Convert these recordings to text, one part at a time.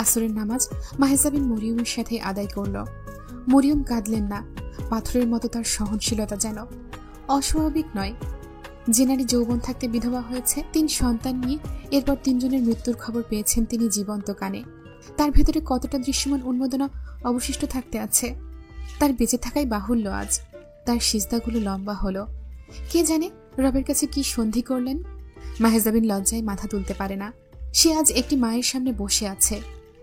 আসরের নামাজ মাহেজাবিন মরিয়মের সাথে আদায় করল। মরিয়ম কাঁদলেন না, পাথরের মতো তার সহনশীলতা যেন অস্বাভাবিক নয়। যে নারী যৌবন থাকতে বিধবা হয়েছে, 3 সন্তান নিয়ে এরপর 3 জনের মৃত্যুর খবর পেয়েছেন তিনি জীবন্ত কানে। তার ভেতরে কতটা দৃশ্যমান উন্মাদনা অবশিষ্ট থাকতে আছে তার বেঁচে থাকাই বাহুল্য। আজ তার সিজদাগুলো লম্বা হলো। কে জানে রবের কাছে কি সন্ধি করলেন। মাহেজাবিন লজ্জায় মাথা তুলতে পারে না। সে আজ একটি মায়ের সামনে বসে আছে,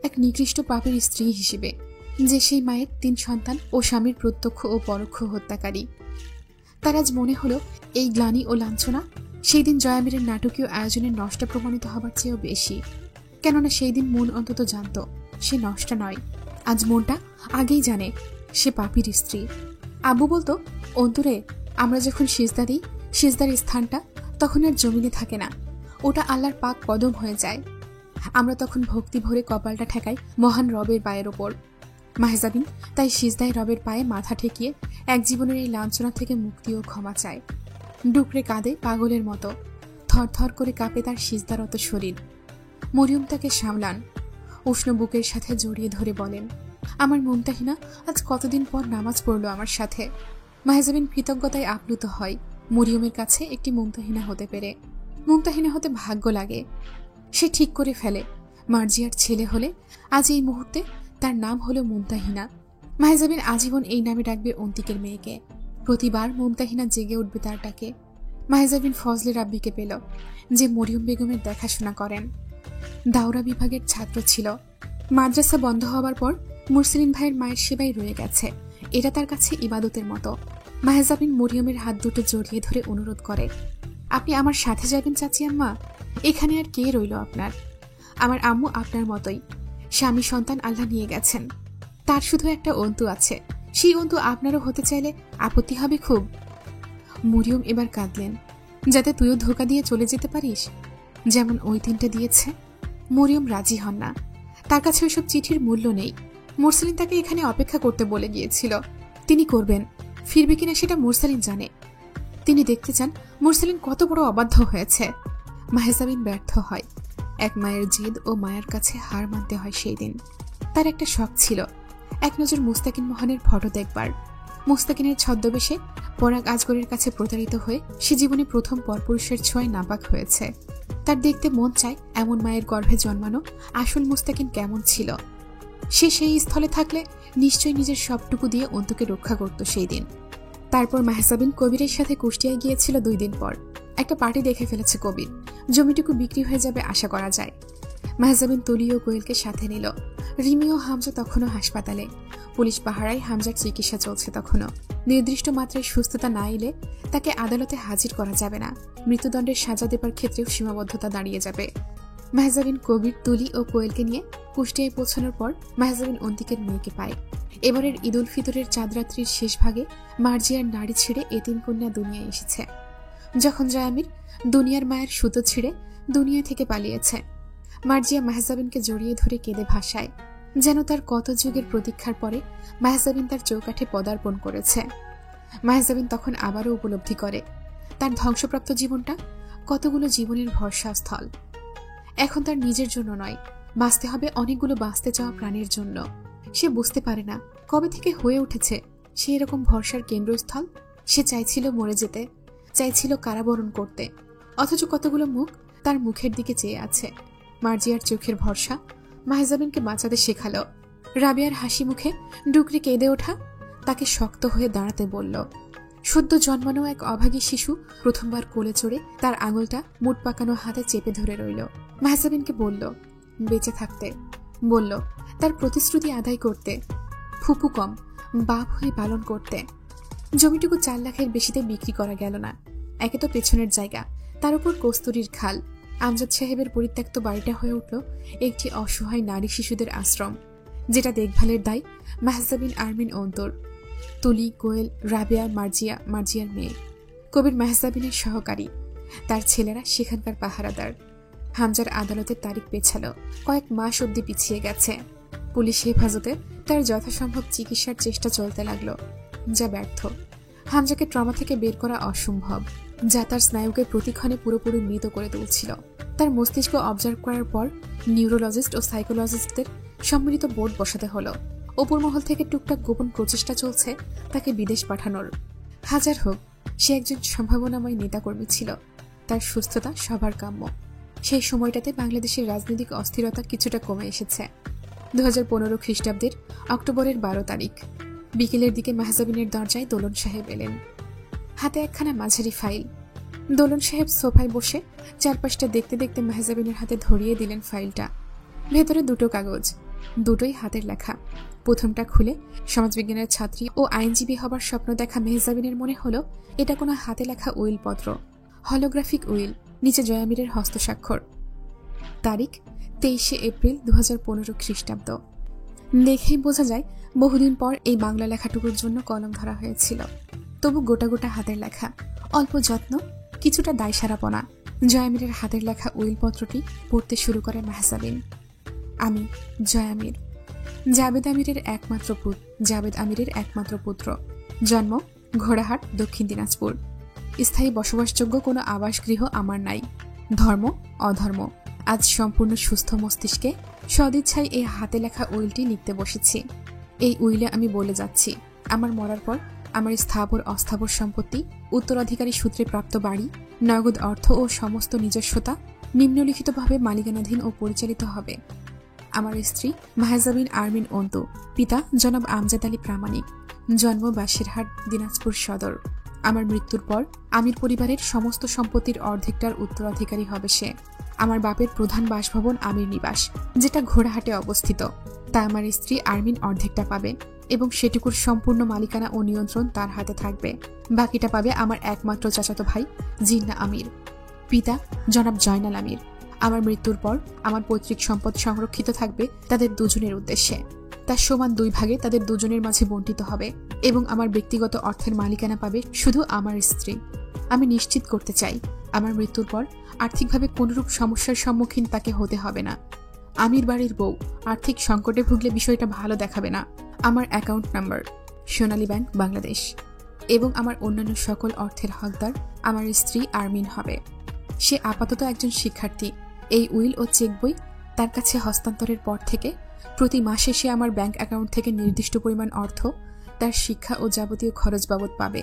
এক নিকৃষ্ট পাপের স্ত্রী হিসেবে, যে সেই মায়ের 3 সন্তান ও স্বামীর প্রত্যক্ষ ও পরোক্ষ হত্যাকারী। তার আজ মনে হলো এই গ্লানি ও লাঞ্ছনা সেই দিন জয়ামিরের নাটকীয় আয়োজনের নষ্ট প্রমাণিত হবার চেয়েও বেশি। কেননা সেই দিন মন অন্তত জানত সে নষ্ট নয়। আজ মনটা আগেই জানে সে পাপীর স্ত্রী। আব্বু বলতো, অন্তরে আমরা যখন সিজদা দিই, সিজদার স্থানটা তখন আর জমিনে থাকে না, ওটা আল্লাহর পাক কদম হয়ে যায়। আমরা তখন ভক্তি ভরে কপালটা ঠেকাই মহান রবের পায়ের ওপর। মাহেজাবিন তাই সিজদায় রবের পায়ে মাথা ঠেকিয়ে এক জীবনের এই লাঞ্ছনা থেকে মুক্তি ও ক্ষমা চায়। ডুকরে কাঁদে পাগলের মতো, থরথর করে কাঁপে তার সিজদারত শরীর। মরিয়ম তাকে সামলান, উষ্ণ বুকের সাথে জড়িয়ে ধরে বলেন, আমার মুমতাহিনা আজ কতদিন পর নামাজ পড়লো আমার সাথে। মাহেজাবিন কৃতজ্ঞতায় আপ্লুত হয় মরিয়মের কাছে একটি মুমতাহিনা হতে পেরে। মুমতাহিনা হতে ভাগ্য লাগে। সে ঠিক করে ফেলে মার্জিয়ার ছেলে হলে আজ এই মুহূর্তে তার নাম হলো মুমতাহিনা। মাহেজাবিন আজীবন এই নামে ডাকবে অন্তিকের মেয়েকে। প্রতিবার মুমতাহিনা জেগে উঠবে তার ডাকে। মাহেজাবিন ফজলে রাব্বিকে পেল, যে মরিয়ম বেগমের দেখাশোনা করেন। দাওরা বিভাগের ছাত্র ছিল। মাদ্রাসা বন্ধ হওয়ার পর মুরসিলিন ভাইয়ের মায়ের সেবায় রয়ে গেছে। এটা তার কাছে ইবাদতের মতো। মাহেজাবিন মরিয়মের হাত দুটো জড়িয়ে ধরে অনুরোধ করে, আপনি আমার সাথে যাবেন চাচি আম্মা? এখানে আর কে রইল আপনার? আমার আম্মু আপনার মতোই, স্বামী সন্তান আল্লাহ নিয়ে গেছেন। তার শুধু একটা অন্তু আছে, সেই অন্তু আপনারও হতে চাইলে আপত্তি হবে খুব? মরিয়ম এবার কাঁদলেন, যাতে তুইও ধোকা দিয়ে চলে যেতে পারিস, যেমন ওই 3টা দিয়েছে। মরিয়ম রাজি হন না। তার কাছে ওইসব চিঠির মূল্য নেই। মুরসালিন তাকে এখানে অপেক্ষা করতে বলে গিয়েছিল। তিনি করবেন, ফিরবে কিনা সেটা মুরসালিন জানে। তিনি দেখতে চান মুরসালিন কত বড় অবাধ্য হয়েছে। মাহেজাবিন ব্যর্থ হয়। এক মায়ের জেদ ও মায়ের কাছে হার মানতে হয় সেই দিন। তার একটা শখ ছিল, এক নজর মুস্তাকিন মোহনের ফটো দেখবার। মুস্তাকিনের ছদ্মবেশে পরাগ আজগরের কাছে প্রতারিত হয়ে সে জীবনে প্রথম পরপুরুষের ছোঁয়ায় নাপাক হয়েছে। তার দেখতে মন চায় এমন মায়ের গর্ভে জন্মানো আসল মুস্তাকিন কেমন ছিল। সে সেই স্থলে থাকলে নিশ্চয়ই নিজের সবটুকু দিয়ে অন্তুকে রক্ষা করত সেই দিন। তারপর মাহেজাবিন কবিরের সাথে কুষ্টিয়ায় গিয়েছিল 2 দিন পর। একটা পার্টি দেখে ফেলেছে কবির, জমিটুকু বিক্রি হয়ে যাবে আশা করা যায়। মাহেজাবিন তুলি ও কোয়েলকে সাথে নিল। রিমি ও হামজা তখনও হাসপাতালে। পুলিশ পাহারায় হামজার চিকিৎসা চলছে তখনও। নির্দিষ্ট মাত্রায় সুস্থতা না এলে তাকে আদালতে হাজির করা যাবে না। মৃত্যুদণ্ডের সাজা দেবার ক্ষেত্রেও সীমাবদ্ধতা দাঁড়িয়ে যাবে। মাহেজাবিন কবির, তুলি ও কোয়েলকে নিয়ে কুষ্টিয়ায় পৌঁছানোর পর মাহেজাবিন অন্তিকের মেয়েকে পায়। এবারের ঈদ উল ফিতরের চাঁদরাত্রির শেষ ভাগে মার্জিয়ার নাড়ি ছিঁড়ে এতিম কন্যা দুনিয়ায় এসেছে। যখন জয়ামির দুনিয়ার মায়ের সুতো ছিঁড়ে দুনিয়া থেকে পালিয়েছে, মার্জিয়া মাহেজাবিনকে জড়িয়ে ধরে কেঁদে ভাসায়, যেন তার কত যুগের প্রতীক্ষার পরে মাহেজাবিন তার চৌকাঠে পদার্পণ করেছে। মাহেজাবিন তখন আবারও উপলব্ধি করে তার ধ্বংসপ্রাপ্ত জীবনটা কতগুলো জীবনের ভরসাস্থল। এখন তার নিজের জন্য নয়, বাঁচতে হবে অনেকগুলো বাঁচতে চাওয়া প্রাণীর জন্য। সে বুঝতে পারে না কবে থেকে হয়ে উঠেছে সে এরকম ভরসার কেন্দ্রস্থল। সে চাইছিল মরে যেতে, চাইছিল কারাবরণ করতে, অথচ কতগুলো মুখ তার মুখের দিকে চেয়ে আছে। মার্জিয়ার চোখের ভরসা মাহেজাবিনকে বাঁচাতে শেখালো। রাবিয়ার হাসি মুখে ডুকরে কেঁদে ওঠা তাকে শক্ত হয়ে দাঁড়াতে বলল। সদ্য জন্মানো এক অভাগী শিশু প্রথমবার কোলে চড়ে তার আঙুলটা মুট পাকানো হাতে চেপে ধরে রইল। মাহেজাবিনকে বলল বেঁচে থাকতে, বলল তার প্রতিশ্রুতি আদায় করতে, ফুপু কম বাপ হয়ে পালন করতে। জমিটুকু 4 লাখের বেশিতে বিক্রি করা গেল না। একে তো পেছনের জায়গা, তার উপর কস্তুরীর খাল। আমজাদ সাহেবের পরিত্যক্ত বাড়িটা হয়ে উঠল একটি অসহায় নারী শিশুদের আশ্রম, যেটা দেখভালের দায় মাহেজাবিন, আরমিন, অন্তর, তুলি, কোয়েল, রাবিয়া, মার্জিয়ার মেয়ে। কবির মাহেজাবিনের সহকারী, তার ছেলেরা সেখানকার পাহারাদার। হামজার আদালতের তারিখ পেছালো, কয়েক মাস অবধি পিছিয়ে গেছে। পুলিশ হেফাজতে তার যথাসম্ভব চিকিৎসার চেষ্টা চলতে লাগলো, যা ব্যর্থ। হামজাকে ট্রমা থেকে বের করা অসম্ভব। যা তার স্নায়ুকে প্রতিক্ষণে পুরোপুরি মৃত করে তুলছিল। তার মস্তিষ্ক অবজার্ভ করার পর নিউরোলজিস্ট ও সাইকোলজিস্টদের সম্মিলিত বোর্ড বসাতে হলো। ওপর মহল থেকে টুকটাক গোপন প্রচেষ্টা চলছে তাকে বিদেশ পাঠানোর। হাজার হোক, সে একজন সম্ভাবনাময় নেতাকর্মী ছিল। তার সুস্থতা সবার কাম্য। সেই সময়টাতে বাংলাদেশের রাজনৈতিক অস্থিরতা কিছুটা কমে এসেছে। 2015 খ্রিস্টাব্দের অক্টোবরের 12 তারিখ বিকেলের দিকে মাহজাবিনের দরজায় দোলন সাহেব এলেন। হাতে একখানা মাঝারি ফাইল। দোলন সাহেব সোফায় বসে চারপাশটা দেখতে দেখতে মাহজাবিনের হাতে ধরিয়ে দিলেন ফাইলটা। ভেতরে দুটো কাগজ, দুটোই হাতের লেখা। প্রথমটা খুলে সমাজবিজ্ঞানের ছাত্রী ও আইনজীবী হবার স্বপ্ন দেখা মেহজাবিনের মনে হলো এটা কোনো হাতে লেখা উইল পত্র, হলোগ্রাফিক উইল। নিচে জয়ামিরের হস্তস্বাক্ষর। তারিখ 23 এপ্রিল 2015 খ্রিস্টাব্দ। দেখেই বোঝা যায় বহুদিন পর এই বাংলা লেখাটুকুর জন্য কলম ধরা হয়েছিল। তবু গোটা গোটা হাতের লেখা, অল্প যত্ন, কিছুটা দায়সারাপনা। জয়ামিরের হাতের লেখা উইল পত্রটি পড়তে শুরু করে মাহজাবিন। আমি জয়ামির, জাবেদ আমিরের একমাত্র পুত্র। জন্ম ঘোড়াহাট, দক্ষিণ দিনাজপুর। স্থায়ী বসবাসযোগ্য কোনো আবাসগৃহ আমার নাই। ধর্ম অধর্ম। আজ সম্পূর্ণ সুস্থ মস্তিষ্কে সদিচ্ছায় এই হাতে লেখা উইলটি লিখতে বসেছি। এই উইলে আমি বলে যাচ্ছি, আমার মরার পর আমার স্থাবর অস্থাবর সম্পত্তি, উত্তরাধিকারী সূত্রে প্রাপ্ত বাড়ি, নগদ অর্থ ও সমস্ত নিজস্বতা নিম্নলিখিতভাবে মালিকানাধীন ও পরিচালিত হবে। আমার স্ত্রী মাহজাবিন আরমিন অন্তু, পিতা জনাব আমজাদ আলী প্রামাণিক, জন্ম বাসিরহাট, দিনাজপুর সদর। আমার মৃত্যুর পর আমির পরিবারের সমস্ত সম্পত্তির অর্ধেকটার উত্তরাধিকারী হবে সে। আমার বাপের প্রধান বাসভবন আমির নিবাস, যেটা ঘোড়াহাটে অবস্থিত, তা আমার স্ত্রী আরমিন অর্ধেকটা পাবে এবং সেটুকুর সম্পূর্ণ মালিকানা ও নিয়ন্ত্রণ তার হাতে থাকবে। বাকিটা পাবে আমার একমাত্র চাচাতো ভাই জিন্না আমির, পিতা জনাব জয়নাল আমির। আমার মৃত্যুর পর আমার পৈতৃক সম্পদ সংরক্ষিত থাকবে তাদের দুজনের উদ্দেশ্যে। তার সমান 2 ভাগে তাদের দুজনের মাঝে বণ্টিত হবে এবং আমার ব্যক্তিগত অর্থের মালিকানা পাবে শুধু আমার স্ত্রী। আমি নিশ্চিত করতে চাই আমার মৃত্যুর পর আর্থিকভাবে কোনরূপ সমস্যার সম্মুখীন তাকে হতে হবে না। আমির বাড়ির বউ আর্থিক সংকটে ভুগলে বিষয়টা ভালো দেখাবে না। আমার অ্যাকাউন্ট নাম্বার সোনালী ব্যাংক, বাংলাদেশ, এবং আমার অন্যান্য সকল অর্থের হকদার আমার স্ত্রী আরমিন হবে। সে আপাতত একজন শিক্ষার্থী। এই উইল ও চেক বই তার কাছে হস্তান্তরের পর থেকে প্রতি মাসে সে আমার ব্যাংক অ্যাকাউন্ট থেকে নির্দিষ্ট পরিমাণ অর্থ তার শিক্ষা ও যাবতীয় খরচ বাবদ পাবে।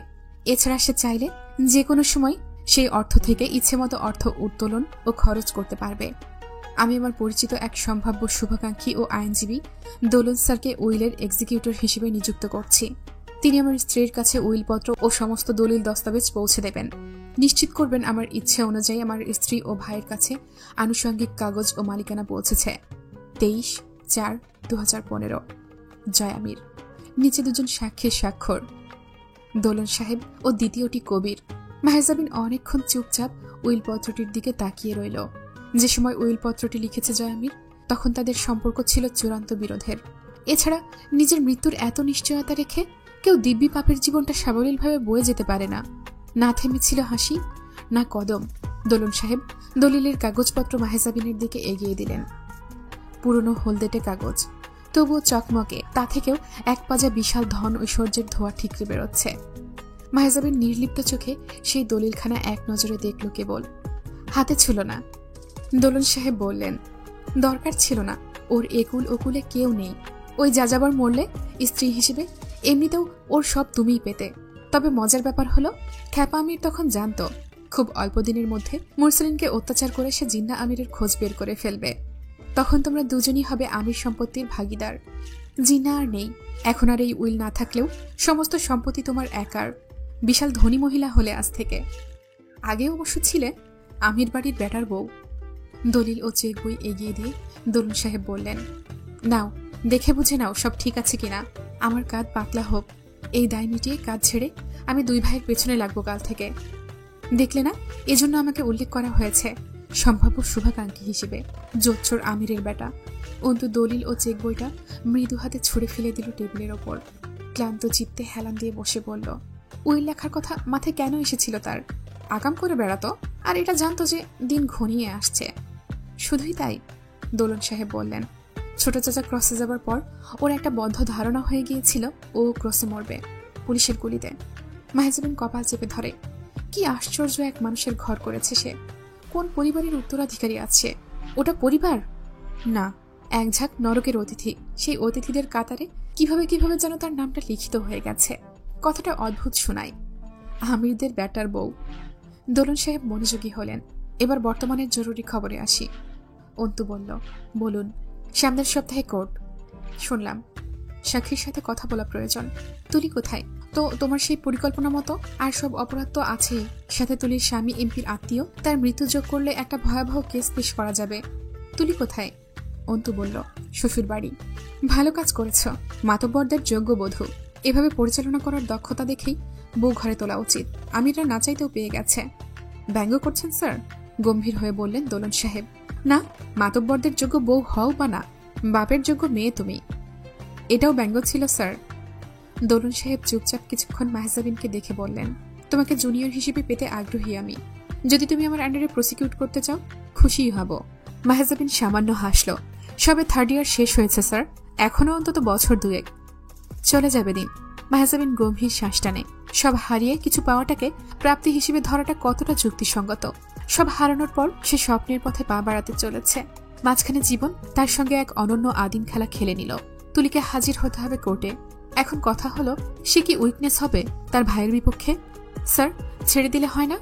এছাড়া সে চাইলে যে কোনো সময় সেই অর্থ থেকে ইচ্ছেমতো অর্থ উত্তোলন ও খরচ করতে পারবে। আমি আমার পরিচিত এক সম্ভাব্য শুভাকাঙ্ক্ষী ও আইনজীবী দোলন স্যারকে উইলের এক্সিকিউটর হিসেবে নিযুক্ত করছি। তিনি আমার স্ত্রীর কাছে উইলপত্র ও সমস্ত দলিল দস্তাবেজ পৌঁছে দেবেন। নিশ্চিত করবেন আমার ইচ্ছে অনুযায়ী আমার স্ত্রী ও ভাইয়ের কাছে আনুষঙ্গিক কাগজ ও মালিকানা পৌঁছেছে। 23/4/2015 জয়ামির। নিচে দুজন সাক্ষীর স্বাক্ষর, দোলন সাহেব ও দ্বিতীয়টি কবির। মাহজাবিন অনেকক্ষণ চুপচাপ উইলপত্রটির দিকে তাকিয়ে রইল। যে সময় উইলপত্রটি লিখেছে জয়ামির, তখন তাদের সম্পর্ক ছিল চূড়ান্ত বিরোধের। এছাড়া নিজের মৃত্যুর এত নিশ্চয়তা রেখে কেউ দিব্যি পাপের জীবনটা সাবলীলভাবে বয়ে যেতে পারে না। না থেমেছিল হাসি, না কদম। দোলন সাহেব দলিলের কাগজপত্র মাহজাবিনের দিকে এগিয়ে দিলেন। পুরনো হলদেটে কাগজ, তবুও চকমকে। তা থেকেও এক পাজা বিশাল ধন ঐশ্বর্যের ধোয়া ঠিকরে বেরোচ্ছে। মাহজাবিন নির্লিপ্ত চোখে সেই দলিলখানা এক নজরে দেখল কেবল। হাতে ছিল না। দোলন সাহেব বললেন, দরকার ছিল না, ওর একুল ওকুলে কেউ নেই। ওই যাযাবর মরলে স্ত্রী হিসেবে এমনিতেও ওর সব তুমিই পেতে। তবে মজার ব্যাপার হলো, খ্যাপা আমির তখন জানতো খুব অল্প দিনের মধ্যে মুরসালিনকে অত্যাচার করে সে জিন্না আমিরের খোঁজ বের করে ফেলবে। তখন তোমরা দুজনই হবে আমির সম্পত্তির ভাগিদার। জিন্না আর নেই। এখন আর এই উইল না থাকলেও সমস্ত সম্পত্তি তোমার একার। বিশাল ধনী মহিলা হলে আজ থেকে। আগে অবশ্য ছিলে আমির বাড়ির বেটার বউ। দলিল ও চেক বই এগিয়ে দিয়ে দোলন সাহেব বললেন, নাও, দেখে বুঝে নাও সব ঠিক আছে কিনা। আমার কাঁধ পাতলা হোক। এই দায় মিটিয়ে কাজ ছেড়ে আমি 2 ভাইয়ের পেছনে লাগবো কাল থেকে। দেখলে না, এজন্য আমাকে উল্লেখ করা হয়েছে সম্ভাব্য শুভাকাঙ্ক্ষী হিসেবে। জোচ্চোর আমিরের বেটা। অন্তু দলিল ও চেক বইটা মৃদু হাতে ছুঁড়ে ফেলে দিল টেবিলের ওপর। ক্লান্ত চিত্তে হেলান দিয়ে বসে বলল, উইল লেখার কথা মাথায় কেন এসেছিল তার? আকাম করে বেড়াতো, আর এটা জানতো যে দিন ঘনিয়ে আসছে। শুধুই তাই? দোলন সাহেব বললেন। ছোট চাচা ক্রসে যাবার পর ওর একটা বদ্ধ ধারণা হয়ে গিয়েছিল ও ক্রসে মরবে, পুলিশের গুলিতে। মাহজাবিন কপাল চেপে ধরে। কি আশ্চর্য এক মানুষের ঘর করেছে সে। কোন পরিবারের উত্তরাধিকারী আছে? ওটা পরিবার না, এক ঝাঁক নরকের অতিথি। সেই অতিথিদের কাতারে কিভাবে কিভাবে যেন তার নামটা লিখিত হয়ে গেছে। কথাটা অদ্ভুত শোনায়। আমিরদের ব্যাটার বউ। দোলন সাহেব মনোযোগী হলেন। এবার বর্তমানের জরুরি খবরে আসি। অন্তু বলল, বলুন। সামনের সপ্তাহে কোর্ট। শুনলাম। সাক্ষীর সাথে কথা বলা প্রয়োজন। তুলি কোথায়? তো তোমার সেই পরিকল্পনা মতো আর সব অপরাধ তো আছেই। সাথে তুলির স্বামী এমপির আত্মীয়, তার মৃত্যু যোগ করলে একটা ভয়াবহ কেস পেশ করা যাবে। তুলি কোথায়? অন্তু বলল, শ্বশুর বাড়ি। ভালো কাজ করেছ, মাতব্বরদের যোগ্য বধূ। এভাবে পরিচালনা করার দক্ষতা দেখেই বউ ঘরে তোলা উচিত। আমিরা না চাইতেও পেয়ে গেছে। ব্যঙ্গ করছেন স্যার? গম্ভীর হয়ে বললেন দোলন সাহেব। না, মাতব্বরদের যোগ্য বউ হও বা না, বাপের যোগ্য মেয়ে তুমি। এটাও ব্যঙ্গ ছিল স্যার। দোলন সাহেব চুপচাপ কিছুক্ষণ মাহজাবিনকে দেখে বললেন, তোমাকে জুনিয়র হিসেবে পেতে আগ্রহী আমি। যদি তুমি আমার আন্ডারে প্রসিকিউট করতে চাও, খুশিই হব। মাহজাবিন সামান্য হাসল। সবে 3rd ইয়ার শেষ হয়েছে স্যার, এখনো অন্তত বছর 2 চলে যাবে দিন। মাহজাবিন গম্ভীর শ্বাস টানে। সব হারিয়ে কিছু পাওয়াটাকে প্রাপ্তি হিসেবে ধরাটা কতটা যুক্তিসঙ্গত। সব হারানোর পর সে স্বপ্নের পথে পা বাড়াতে চলেছে। মাঝখানে জীবন তার সঙ্গে এক অনন্য আদিম খেলা খেলে নিল। তুলিকে হাজির হতে হবে কোর্টে। এখন কথা হলো, সে কি উইকনেস হবে তার ভাইয়ের বিপক্ষে? স্যার, ছেড়ে দিলে হয় না?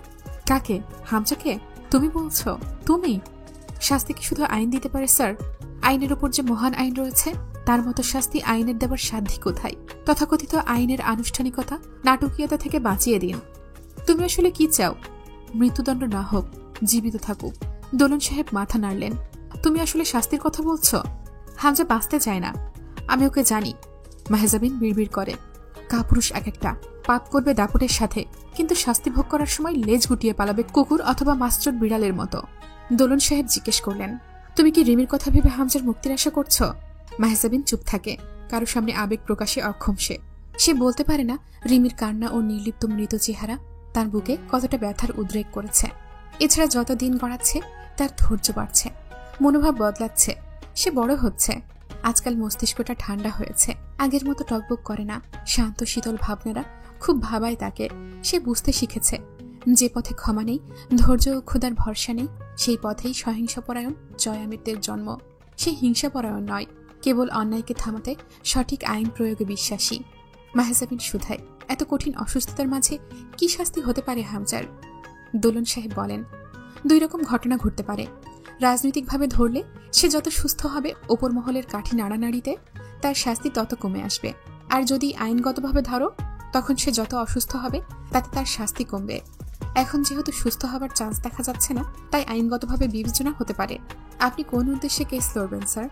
কাকে? হামজাকে? তুমি বলছো? তুমি? শাস্তি কি শুধু আইন দিতে পারে স্যার? আইনের ওপর যে মহান আইন রয়েছে, তার মতো শাস্তি আইনের দেওয়ার সাধ্যি কোথায়? তথাকথিত আইনের আনুষ্ঠানিকতা, নাটকীয়তা থেকে বাঁচিয়ে দিন। তুমি আসলে কি চাও? মৃত্যুদণ্ড না হোক, জীবিত থাকুক। দোলন সাহেব মাথা নাড়লেন। তুমি আসলে শাস্তির কথা বলছো? হামজা বাঁচতে চায় না, আমি ওকে জানি। মাহজাবিন বিড়বিড় করে, কাপুরুষ এক একটা। পাপ করবে দাপটের সাথে, কিন্তু শাস্তি ভোগ করার সময় লেজ গুটিয়ে পালাবে কুকুর অথবা মাস্টার বিড়ালের মতো। দোলন সাহেব জিজ্ঞেস করলেন, তুমি কি রিমির কথা ভেবে হামজার মুক্তির আশা করছো? মাহজাবিন চুপ থাকে। কারো সামনে আবেগ প্রকাশে অক্ষম সে বলতে পারে না রিমির কান্না ও নির্লিপ্ত মৃত চেহারা তার বুকে কতটা ব্যথার উদ্রেক করেছে। এছাড়া যত দিন গড়াচ্ছে তার ধৈর্য বাড়ছে, মনোভাব বদলাচ্ছে। সে বড় হচ্ছে। আজকাল মস্তিষ্কটা ঠান্ডা হয়েছে, আগের মতো টকবক করে না। শান্ত শীতল ভাবনারা খুব ভাবায় তাকে। সে বুঝতে শিখেছে, যে পথে ক্ষমা নেই, ধৈর্য ও ক্ষুধার ভরসা নেই, সেই পথেই সহিংসপরায়ণ জয়ামিরদের জন্ম। সে হিংসাপরায়ণ নয়, কেবল অন্যায়কে থামাতে সঠিক আইন প্রয়োগে বিশ্বাসী। মাহজাবিন শুধায়, এত কঠিন অসুস্থতার মাঝে কি শাস্তি হতে পারে হামজার? দোলন সাহেব বলেন, 2 রকম ঘটনা ঘটতে পারে। রাজনৈতিকভাবে ধরলে সে যত সুস্থ হবে, ওপর মহলের কাঠি নাড়ানাড়িতে তার শাস্তি তত কমে আসবে। আর যদি আইনগতভাবে ধরো, তখন সে যত অসুস্থ হবে তাতে তার শাস্তি কমবে। এখন যেহেতু সুস্থ হবার চান্স দেখা যাচ্ছে না, তাই আইনগতভাবে বিবেচনা হতে পারে। আপনি কোন উদ্দেশ্যে কেস লড়বেন স্যার?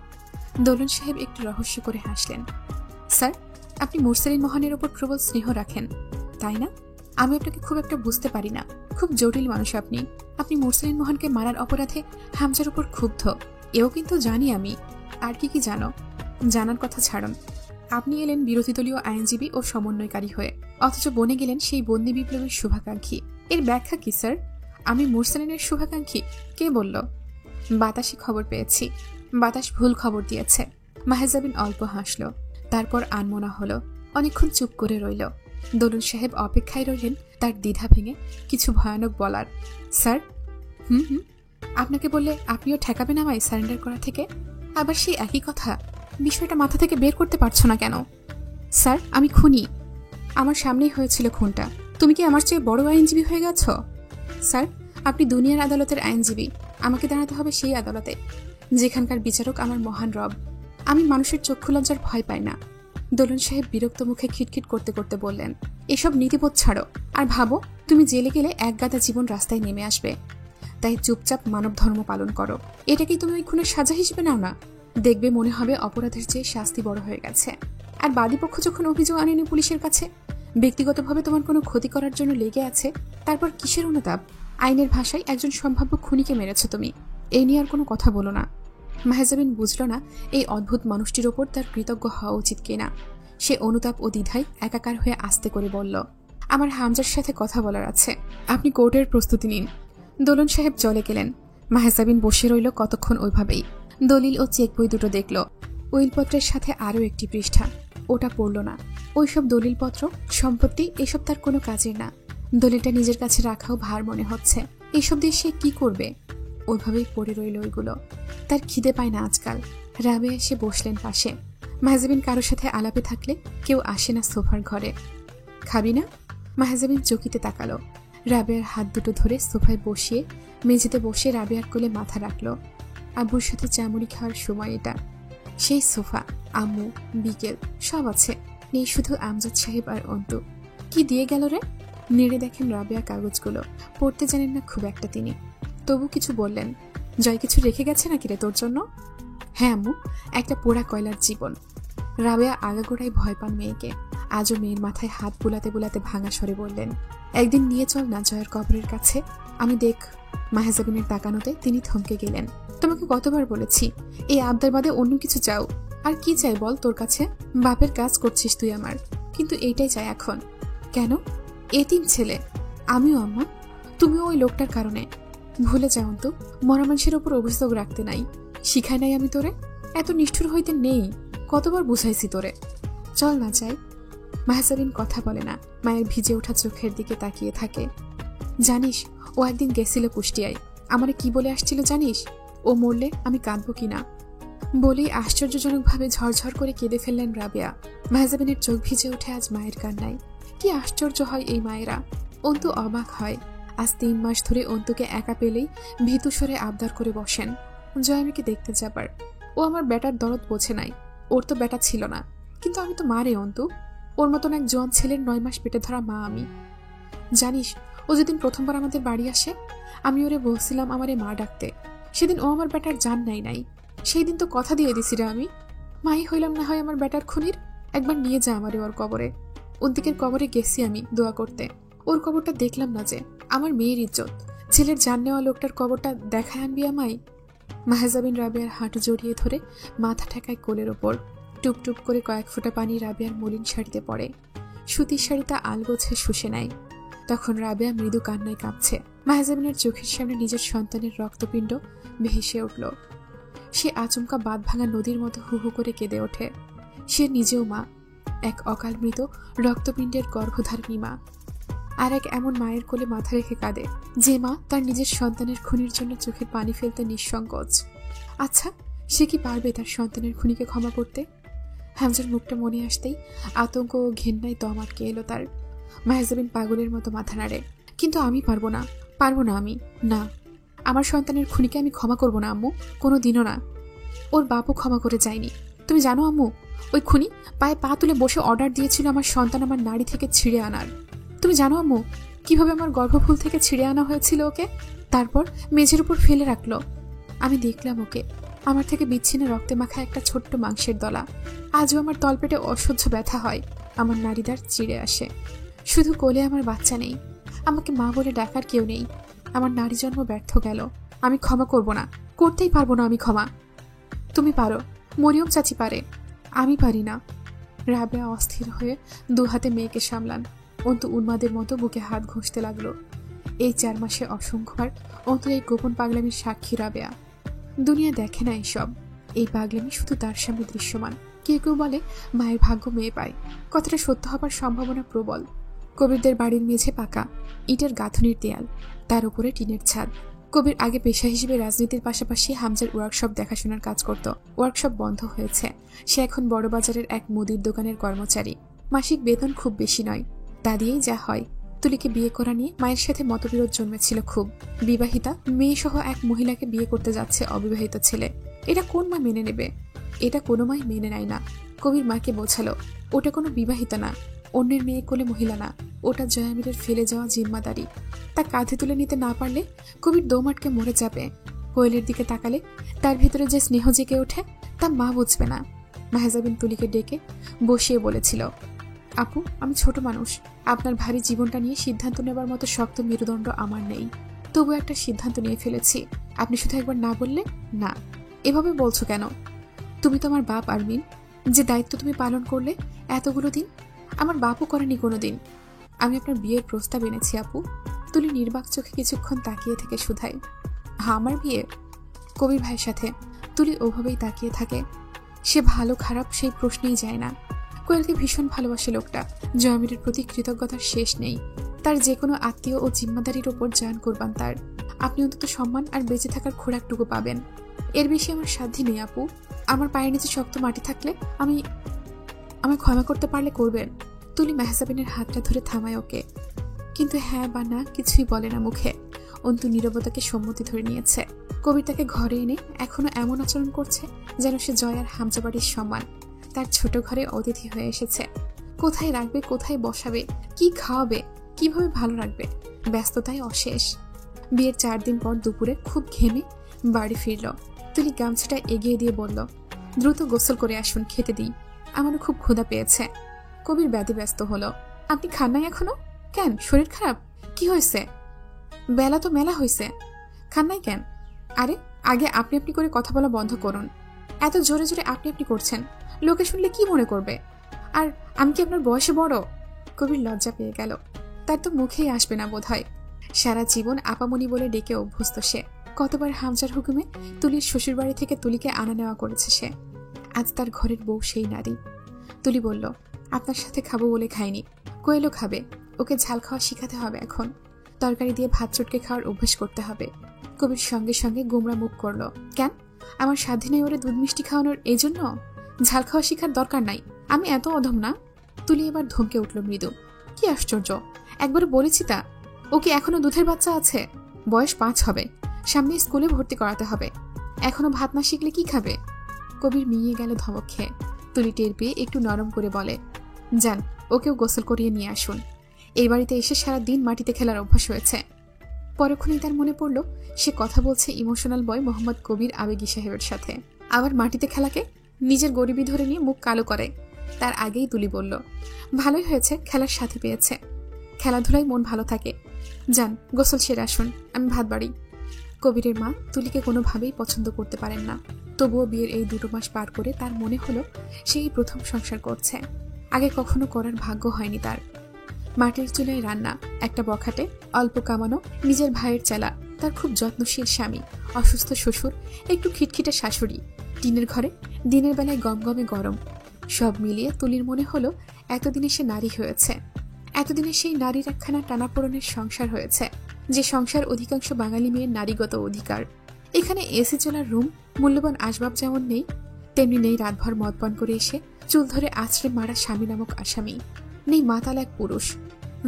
দোলন সাহেব একটু রহস্য করে হাসলেন। স্যার, আপনি মুরসালিন মহানের ওপর প্রবল স্নেহ রাখেন, তাই না? আমি আপনাকে খুব একটা বুঝতে পারি না। খুব জটিল মানুষ আপনি। আপনি মুরসালিন মহানকে মারার অপরাধে হামজার উপর ক্ষুব্ধ, এও কিন্তু জানি আমি। আর কি কি জানো? জানার কথা ছাড়ুন। আপনি এলেন বিরোধী দলীয় আইনজীবী ও সমন্বয়কারী হয়ে, অথচ বনে গেলেন সেই বন্দি বিপ্লবের শুভাকাঙ্ক্ষী। এর ব্যাখ্যা কি স্যার? আমি মুরসালিনের শুভাকাঙ্ক্ষী? কে বলল? বাতাসে খবর পেয়েছি। বাতাস ভুল খবর দিয়েছে। মাহজাবিন অল্প হাসল, তারপর আনমনা হলো। অনেকক্ষণ চুপ করে রইল। দোলন সাহেব অপেক্ষায় রইলেন তার দ্বিধা ভেঙে কিছু ভয়ানক বলার। স্যার? হুম, আপনাকে বললে আপনিও ঠেকাবেন আমায় সারেন্ডার করা থেকে? আবার সেই একই কথা। বিষয়টা মাথা থেকে বের করতে পারছো না কেন? স্যার, আমি খুনি। আমার সামনেই হয়েছিল খুনটা। তুমি কি আমার চেয়ে বড় আইনজীবী হয়ে গেছ? স্যার, আপনি দুনিয়ার আদালতের আইনজীবী, আমাকে দাঁড়াতে হবে সেই আদালতে, যেখানকার বিচারক আমার মহান রব। আমি মানুষের চক্ষু লজ্জার ভয় পাই না। দোলন সাহেব বিরক্ত মুখে খিটখিট করতে করতে বললেন, এসব নীতিবোধ ছাড়ো, আর ভাবো তুমি জেলে গেলে একগাদা জীবন রাস্তায় নেমে আসবে। তাই চুপচাপ মানব ধর্ম পালন করো। এটাকেই তুমি ওই খুনের সাজা হিসেবে নাও না। দেখবে মনে হবে অপরাধের চেয়ে শাস্তি বড় হয়ে গেছে। আর বাদীপক্ষ যখন অভিযোগ আনেনি পুলিশের কাছে, ব্যক্তিগতভাবে তোমার কোনো ক্ষতি করার জন্য লেগে আছে, তারপর কিসের অনুতাপ? আইনের ভাষায় একজন সম্ভাব্য খুনিকে মেরেছ তুমি। এই নিয়ে আর কোনো কথা বলো না। মাহজাবিন বুঝল না এই অদ্ভুত মানুষটির ওপর তার কৃতজ্ঞ হওয়া উচিত কিনা। সে অনুতাপ ও দ্বিধায় একাকার হয়ে আস্তে করে বলল, আমার হামজার সাথে কথা বলার আছে, আপনি কোর্টের প্রস্তুতি নিন। দোলন সাহেব চলে গেলেন। মাহজাবিন বসে রইল কতক্ষণ ওইভাবেই। দলিল ও চেক বই দুটো দেখল। উইলপত্রের সাথে আরও একটি পৃষ্ঠা, ওটা পড়ল না। ওইসব দলিলপত্র, সম্পত্তি, এসব তার কোনো কাজের না। দলিলটা নিজের কাছে রাখাও ভার মনে হচ্ছে। এইসব দিয়ে সে কি করবে? ওইভাবেই পড়ে রইল ওইগুলো। তার খিদে পায় না আজকাল। রাবেয়া এসে বসলেন পাশে। মাহজাবিন কারোর সাথে আলাপে থাকলে কেউ আসে না সোফার ঘরে। খাবি না? মাহজাবিন চকিতে তাকালো। রাবেয়ার হাত দুটো ধরে সোফায় বসিয়ে মেঝেতে বসে রাবেয়ার কোলে মাথা রাখলো। আব্বুর সাথে চামড়ি খাওয়ার সময় এটা। সেই সোফা, আম্মু, বিকেল সব আছে, নেই শুধু আমজাদ সাহেব আর অন্তু। কি দিয়ে গেল রে? নেড়ে দেখেন রাবেয়া কাগজগুলো। পড়তে জানেন না খুব একটা তিনি, তবু কিছু বললেন। জয় কিছু রেখে গেছে নাকি রে তোর জন্য? হ্যাঁ আম্মু, একটা পোড়া কয়লার জীবন। রাবেয়া আগাগোড়ায় ভয় পান মেয়েকে। আজও মেয়ের মাথায় হাত বুলাতে বুলাতে ভাঙা স্বরে বললেন, একদিন নিয়ে চল না জয়ের কবরের কাছে, আমি দেখ। মাহজাবিনের তাকানোতে তিনি থমকে গেলেন। তোমাকে কতবার বলেছি এই আবদার বাদে অন্য কিছু চাও। আর কি চাই বল তোর কাছে? বাপের কাজ করছিস তুই আমার, কিন্তু এইটাই চাই এখন। কেন? এতিম ছেলে। আমিও আম্মা, তুমিও ওই লোকটার কারণে। ভুলে যাও তো, মরা মানুষের ওপর অভিযোগ রাখতে নাই। শিখায় নাই আমি তোরে? এত নিষ্ঠুর হইতে নেই। কতবার বুঝাইছি তোরে। চল না যাই। মাহজাবিন কথা বলে না, মায়ের ভিজে ওঠা চোখের দিকে তাকিয়ে থাকে। জানিস ও একদিন গেছিল কুষ্টিয়ায়। আমারে কি বলে আসছিল জানিস? ও মরলে আমি কাঁদবো কিনা। বলেই আশ্চর্যজনকভাবে ঝরঝর করে কেঁদে ফেললেন রাবেয়া। মাহজাবিনের চোখ ভিজে ওঠে আজ মায়ের কান্নায়। কি আশ্চর্য হয় এই মায়েরা। অন্তু অবাক হয়। আজ 3 মাস ধরে অন্তুকে একা পেলেই ভীতু স্বরে আবদার করে বসেন জয়ামিকে দেখতে যাবার। ও আমার বেটার দরদ বোঝে নাই। ওর তো বেটা ছিল না, কিন্তু আমি তো মারে অন্তু। ওর মতন এক জোয়ান ছেলের 9 মাস পেটে ধরা মা আমি। জানিস ও যেদিন প্রথমবার আমাদের বাড়ি আসে, আমি ওরে বলছিলাম আমারে মা ডাকতে। সেদিন ও আমার বেটার জান নাই। সেই দিন তো কথা দিয়ে দিছি রে আমি। মাই হইলাম না হয় আমার বেটার খুনির। একবার নিয়ে যা আমারে ওর কবরে। অন্তিকের কবরে গেছি আমি দোয়া করতে। ওর কবরটা দেখলাম না যে। আমার মেয়ের ইজ্জত, ছেলের জান নেওয়া লোকটার কবরটা দেখায় আনবি আমায়? মাহজাবিন রাবেয়ার হাঁটু জড়িয়ে ধরে মাথা ঠেকায় কোলের ওপর। টুপটুপ করে কয়েক ফোঁটা পানি রাবেয়ার মলিন শাড়িতে পড়ে। সুতির শাড়িটা আলগোছে শুষে নেয়। তখন রাবেয়া মৃদু কান্নায় কাঁপছে। মাহজাবিনের চোখের সামনে নিজের সন্তানের রক্তপিণ্ড ভেসে উঠল। সে আচমকা বাঁধ ভাঙা নদীর মতো হু হু করে কেঁদে ওঠে। সে নিজেও মা, এক অকাল মৃত রক্তপিণ্ডের গর্ভধারিণী মা। আর এক এমন মায়ের কোলে মাথা রেখে কাঁদে, যে মা তার নিজের সন্তানের খুনির জন্য চোখের পানি ফেলতে নিঃসংকোচ। আচ্ছা, সে কি পারবে তার সন্তানের খুনিকে ক্ষমা করতে? হামজার মুখটা মনে আসতেই আতঙ্ক ও ঘেন্নায় দম আটকে এলো তার। মাহজাবিন পাগলের মতো মাথা নাড়ে। কিন্তু আমি পারবো না আমি না। আমার সন্তানের খুনিকে আমি ক্ষমা করব না আম্মু, কোনো দিনও না। ওর বাপও ক্ষমা করে যায়নি। তুমি জানো আম্মু, ওই খুনি পায়ে পা তুলে বসে অর্ডার দিয়েছিল আমার সন্তান আমার নাড়ি থেকে ছিঁড়ে আনার। তুমি জানো আম্মু, কিভাবে আমার গর্ভফুল থেকে ছিঁড়ে আনা হয়েছিল ওকে? তারপর মেঝের উপর ফেলে রাখলো। আমি দেখলাম ওকে। আমার থেকে বিচ্ছিন্ন রক্তে মাখা একটা ছোট্ট মাংসের দলা। আজও আমার তলপেটে অসহ্য ব্যথা হয়। আমার নাড়িদার চিড়ে আসে। শুধু কোলে আমার বাচ্চা নেই, আমাকে মা বলে ডাকার কেউ নেই। আমার নারী জন্ম ব্যর্থ গেল। আমি ক্ষমা করব না, করতেই পারবো না আমি ক্ষমা। তুমি পারো, মরিয়ম চাচি পারে, আমি পারি না। রাবেয়া অস্থির হয়ে 2 হাতে মেয়েকে সামলান। অন্তু উন্মাদের মতো বুকে হাত ঘষতে লাগলো। এই 4 মাসে অসংখ্যবার অন্তুর এই গোপন পাগলামির সাক্ষী রাবেয়া। দুনিয়া দেখে না এইসব। এই পাগলামি শুধু তার সামনে দৃশ্যমান। কেউ বলে মায়ের ভাগ্য মেয়ে পায়। কথাটা সত্য হবার সম্ভাবনা প্রবল। কবিরদের বাড়ির মেঝে পাকা, ইটের গাঁথনির দেয়াল, তার উপরে টিনের ছাদ। কবির আগে পেশা হিসেবে রাজনীতির পাশাপাশি হামজার ওয়ার্কশপ দেখাশোনার কাজ করত। ওয়ার্কশপ বন্ধ হয়েছে। সে এখন বড়বাজারের এক মুদির দোকানের কর্মচারী। মাসিক বেতন খুব বেশি নয়, তা দিয়েই যা হয়। তুলিকে বিয়ে করা নিয়ে মায়ের সাথে মতবিরোধ জন্মেছিল খুব। বিবাহিতা মেয়ে সহ এক মহিলাকে বিয়ে করতে যাচ্ছে অবিবাহিত ছেলে। এটা কোন মা মেনে নেবে? এটা কোনো মাই মেনে নেয় না। কবির মাকে বোঝালো, ওটা কোনো বিবাহিতা না, অন্যের মেয়ে কোলে মহিলা না, ওটা জয়ামিরের ফেলে যাওয়া জিম্মাদারি। তা কাঁধে তুলে নিতে না পারলে কবির দম আটকে মরে যাবে। কোয়েলের দিকে তাকালে তার ভিতরে যে স্নেহ জেগে ওঠে তা মা বুঝবে না। মাহজাবিন তুলিকে ডেকে বসিয়ে বলেছিল, আপু, আমি ছোট মানুষ। আপনার ভারী জীবনটা নিয়ে সিদ্ধান্ত নেবার মতো শক্ত মেরুদণ্ড আমার নেই। তবু একটা সিদ্ধান্ত নিয়ে ফেলেছি। আপনি শুধু একবার না বললে না। এভাবে বলছো কেন? তুমি তো আমার বাপ আরমিন। যে দায়িত্ব তুমি পালন করলে এতগুলো দিন, আমার বাপও করেনি কোনোদিন। আমি আপনার বিয়ের প্রস্তাব এনেছি আপু। তুলি নির্বাক চোখে কিছুক্ষণ তাকিয়ে থেকে শুধায়, হ্যাঁ আমার বিয়ে? কবির ভাইয়ের সাথে। তুলি ওভাবেই তাকিয়ে থাকে। সে ভালো খারাপ সেই প্রশ্নেই যায় না। কোয়েলকে ভীষণ ভালোবাসে লোকটা। জয়ামিরের প্রতি কৃতজ্ঞতার শেষ নেই। তার যে কোনো আত্মীয় ও জিম্মাদারির ওপর জান কোরবান তার। আপনি অন্তত সম্মান আর বেঁচে থাকার খোরাকটুকু পাবেন। এর বেশি আমার সাধ্যি নেই আপু। আমার পায়ের নিচে শক্ত মাটি থাকলে আমায় ক্ষমা করতে পারলে করবেন। তুলি মেহজাবিনের হাতটা ধরে থামায় ওকে, কিন্তু হ্যাঁ বা না কিছুই বলে না মুখে। অন্তু নীরবতাকে সম্মতি ধরে নিয়েছে। কবির তাকে ঘরে এনে এখনো এমন আচরণ করছে যেন সে জয়ার হামজা বাড়ির সম্মান। তার ছোট ঘরে অতিথি হয়ে এসেছে। কোথায় রাখবে, কোথায় বসাবে, কি খাওয়াবে, কিভাবে ভালো রাখবে, ব্যস্ততায় অশেষ। বিয়ের 4 দিন পর দুপুরে খুব ঘেমে বাড়ি ফিরল। তুলি গামছাটা এগিয়ে দিয়ে বলল, দ্রুত গোসল করে আসুন, খেতে দিই, আমারও খুব ক্ষুধা পেয়েছে। কবির ব্যস্ত হলো, আপনি খান নাই এখনো? কেন, শরীর খারাপ? কি হয়েছে? বেলা তো মেলা হয়েছে, খান নাই কেন? আরে আগে আপনি আপনি করে কথা বলা বন্ধ করুন। এত জোরে জোরে আপনি আপনি করছেন, লোকে শুনলে কি মনে করবে? আর আমি কি আপনার বয়সে বড়? কবির লজ্জা পেয়ে গেল। তার তো মুখেই আসবে না বোধহয়। সারা জীবন আপামনি বলে ডেকে অভ্যস্ত সে। কতবার হামজার হুকুমে তুলির শ্বশুর বাড়ি থেকে তুলিকে আনা নেওয়া করেছে সে। আজ তার ঘরের বউ সেই নারী। তুলি বলল, আপনার সাথে খাবো বলে খাইনি। কোয়েলও খাবে, ওকে ঝাল খাওয়া শিখাতে হবে এখন। তরকারি দিয়ে ভাত চটকে খাওয়ার অভ্যেস করতে হবে। কবির সঙ্গে সঙ্গে গোমরা মুখ করল, কেন, আমার সাধ্যে নেই ওরে দুধ মিষ্টি খাওয়ানোর? এই জন্য ঝাল খাওয়া শিখার দরকার নাই, আমি এত অধম না। তুলি এবার ধমকে উঠল মৃদু, কি আশ্চর্য, একবার বলেছি তা। ও কি এখনো দুধের বাচ্চা আছে? বয়স 5 হবে, সামনে স্কুলে ভর্তি করাতে হবে। এখনো ভাত না শিখলে কি খাবে? কবির মিয়ে গেল ধমক খেয়ে। তুলি টের পেয়ে একটু নরম করে বলে, যান, ওকেও গোসল করিয়ে নিয়ে আসুন। এই বাড়িতে এসে সারা দিন মাটিতে খেলার অভ্যাস হয়েছে। পরক্ষণেই তার মনে পড়ল সে কথা বলছে ইমোশনাল বয় মোহাম্মদ কবির আবেগী সাহেবের সাথে। আবার মাটিতে খেলাকে নিজের গরিবি ধরে নিয়ে মুখ কালো করে। তার আগেই তুলি বলল, ভালোই হয়েছে, খেলার সাথী পেয়েছে। খেলাধুলায় মন ভালো থাকে। যান, গোসল সেরে আসুন, আমি ভাত বাড়ি। কবিরের মা তুলিকে কোনোভাবেই পছন্দ করতে পারেন না। তবুও বিয়ের এই 2 মাস পার করে তার মনে হলো সেই প্রথম সংসার করছে। আগে কখনো করার ভাগ্য হয়নি তার। মাটির চুলায় রান্না, একটা বখাটে, অল্প কামানো নিজের ভাইয়ের চেলা, তার খুব যত্নশীল স্বামী, অসুস্থ শ্বশুর, একটু খিটখিটে শাশুড়ি, টিনের ঘরে দিনের বেলায় গমগমে গরম। সব মিলিয়ে তুলির মনে হলো এতদিনে সে নারী হয়েছে। এতদিনে সেই নারীর একখানা টানাপোড়েনের সংসার হয়েছে, যে সংসার অধিকাংশ বাঙালি মেয়ের নারীগত অধিকার। এখানে এসি চলার রুম, মূল্যবান আসবাব যেমন নেই, তেমনি নেই রাতভর মদ পান করে এসে চুল ধরে আছড়ে মারা স্বামী নামক আসামি। নেই মাতাল এক পুরুষ,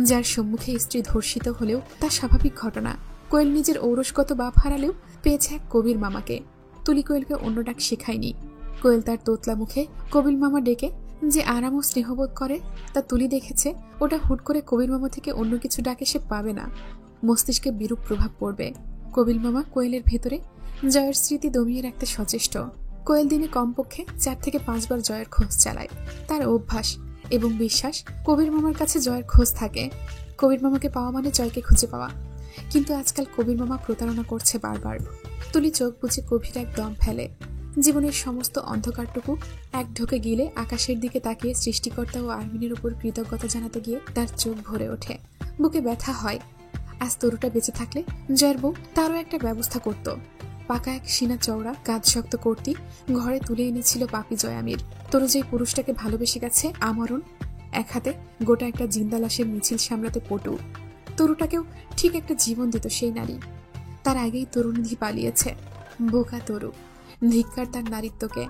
যার সম্মুখে স্ত্রী ধর্ষিত হলেও তা স্বাভাবিক ঘটনা। কোয়েল নিজের ঔরসগত বাপ হারালেও পেয়েছে এক কবির মামাকে। তুলি কোয়েলকে অন্য ডাক শেখায়নি। কোয়েল তার তোতলা মুখে কবির মামা ডেকে যে আরাম ও স্নেহবোধ করে, তা তুলি দেখেছে ওটা হুট করে কবির মামা থেকে অন্য কিছু ডাকে সে পাবে না। মস্তিষ্কে বিরূপ প্রভাব পড়বে। কবির মামা কোয়েলের ভেতরে জয়ের স্মৃতি দমিয়ে রাখতে সচেষ্ট। কোয়েল দিনে কমপক্ষে 4 থেকে 5 বার জয়ের খোঁজ চালায়। তার অভ্যাস এবং বিশ্বাস কবির মামার কাছে জয়ের খোঁজ থাকে। কবির মামাকে পাওয়া মানে জয়কে খুঁজে পাওয়া। কিন্তু আজকাল কবির মামা প্রতারণা করছে বারবার। তুলি চোখ বুজে গভীর এক দম ফেলে। জীবনের সমস্ত অন্ধকারটুকু এক ঢোকে গিলে আকাশের দিকে তাকিয়ে সৃষ্টিকর্তা ও আর্মিনের উপর কৃতজ্ঞতা জানাতে গিয়ে তার চোখ ভরে ওঠে। বুকে ব্যথা হয়। আজ তরুটা বেঁচে থাকলে জয়ের বউ তারও একটা ব্যবস্থা করত। পাকা এক সিনা চওড়া কাজ শক্ত করতি ঘরে তুলে এনেছিল পাপি জয়ামির। তরু যেই পুরুষটাকে ভালোবেসে গেছে আমরণ, এক হাতে গোটা একটা জিন্দা লাশের মিছিল সামলাতে পটু। তরুটাকেও ঠিক একটা জীবন দিত সেই নারী। তার আগেই তরুনিধি পালিয়েছে। বোকা তরু, ধিক্কার তার নারীত্বকে।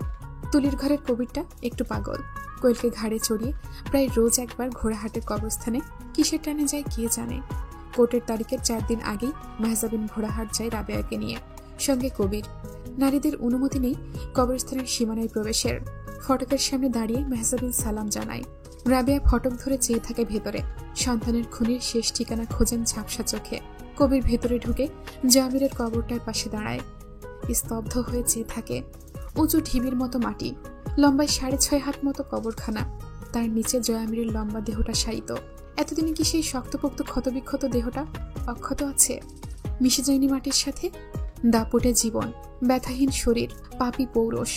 তুলির ঘরের কবিরটা একটু পাগল। কোয়েলকে ঘাড়ে চড়িয়ে প্রায় রোজ একবার ঘোড়াহাটের কবরস্থানে কিসের টানে যায় কে জানে। কোর্টের তারিখের 4 দিন আগেই মেহজাবিন ঘোড়াহাট যায় রাবেয়াকে নিয়ে, সঙ্গে কবির। নারীদের অনুমতি নেই কবরস্থানের সীমানায় প্রবেশের। ফটকের সামনে দাঁড়িয়ে মেহজাবিন সালাম জানায়। রাবেয়া ফটক ধরে চেয়ে থাকে ভেতরে। সন্তানের খুনির শেষ ঠিকানা খোঁজেন ঝাপসা চোখে। কবির ভেতরে ঢুকে জামিরের কবরটার পাশে দাঁড়ায়। স্তব্ধ হয়ে চেয়ে থাকে। উঁচু ঢিবির মতো মাটি, লম্বায় 6.5 হাত মতো কবরখানা। তার নিচে জয়ামিরের লম্বা দেহটা শায়িত। এতদিনে কি সেই শক্তপোক্ত ক্ষতবিক্ষত দেহটা অক্ষত আছে? মিশে যায়নি মাটির সাথে? দাপটে জীবন, ব্যথাহীন শরীর, পাপী পৌরষ,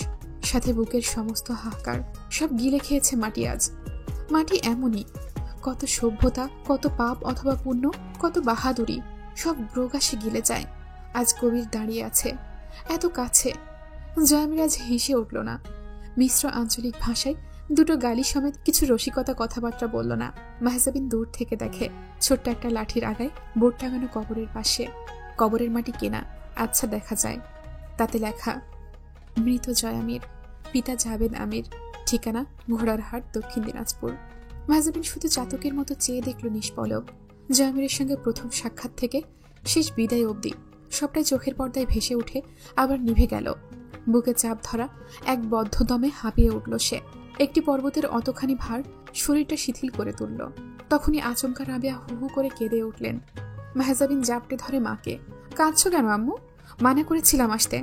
সাথে বুকের সমস্ত হাহাকার সব গিলে খেয়েছে মাটি আজ। মাটি এমনই, কত সভ্যতা, কত পাপ অথবা পুণ্য, কত বাহাদুরি, সব ব্রোগাসে গিলে যায়। আজ কবির দাঁড়িয়ে আছে এত কাছে। জয়ামির আজ হেসে উঠল না। মিশ্র আঞ্চলিক ভাষায় দুটো গালি সমেত কিছু রসিকতা কথাবার্তা বলল না। মাহজাবিন দূর থেকে দেখে ছোট্ট একটা লাঠির আগায় বোর্ড টাঙানো কবরের পাশে। কবরের মাটি কেনা, আচ্ছা দেখা যায়। তাতে লেখা মৃত জয় আমির, পিতা জাবেদ আমির, ঠিকানা ঘোড়ারহাট, দক্ষিণ দিনাজপুর। মাহজাবিন শুধু জাতকের মতো চেয়ে দেখল নিষ্পলক। জয় আমিরের সঙ্গে প্রথম সাক্ষাৎ থেকে শেষ বিদায় অবধি সবটাই চোখের পর্দায় ভেসে উঠে আবার নিভে গেল। বুকে চাপ ধরা এক বদ্ধ দমে হাঁপিয়ে উঠল সে। একটি পর্বতের অতখানি ভার শরীরটা শিথিল করে তুলল। তখনই আচমকা রাবেয়া হু হু করে কেঁদে উঠলেন। মাহজাবিন জাপটে ধরে মাকে। কাঁদছো কেন আম্মু? মানা করেছিলাম আসতে।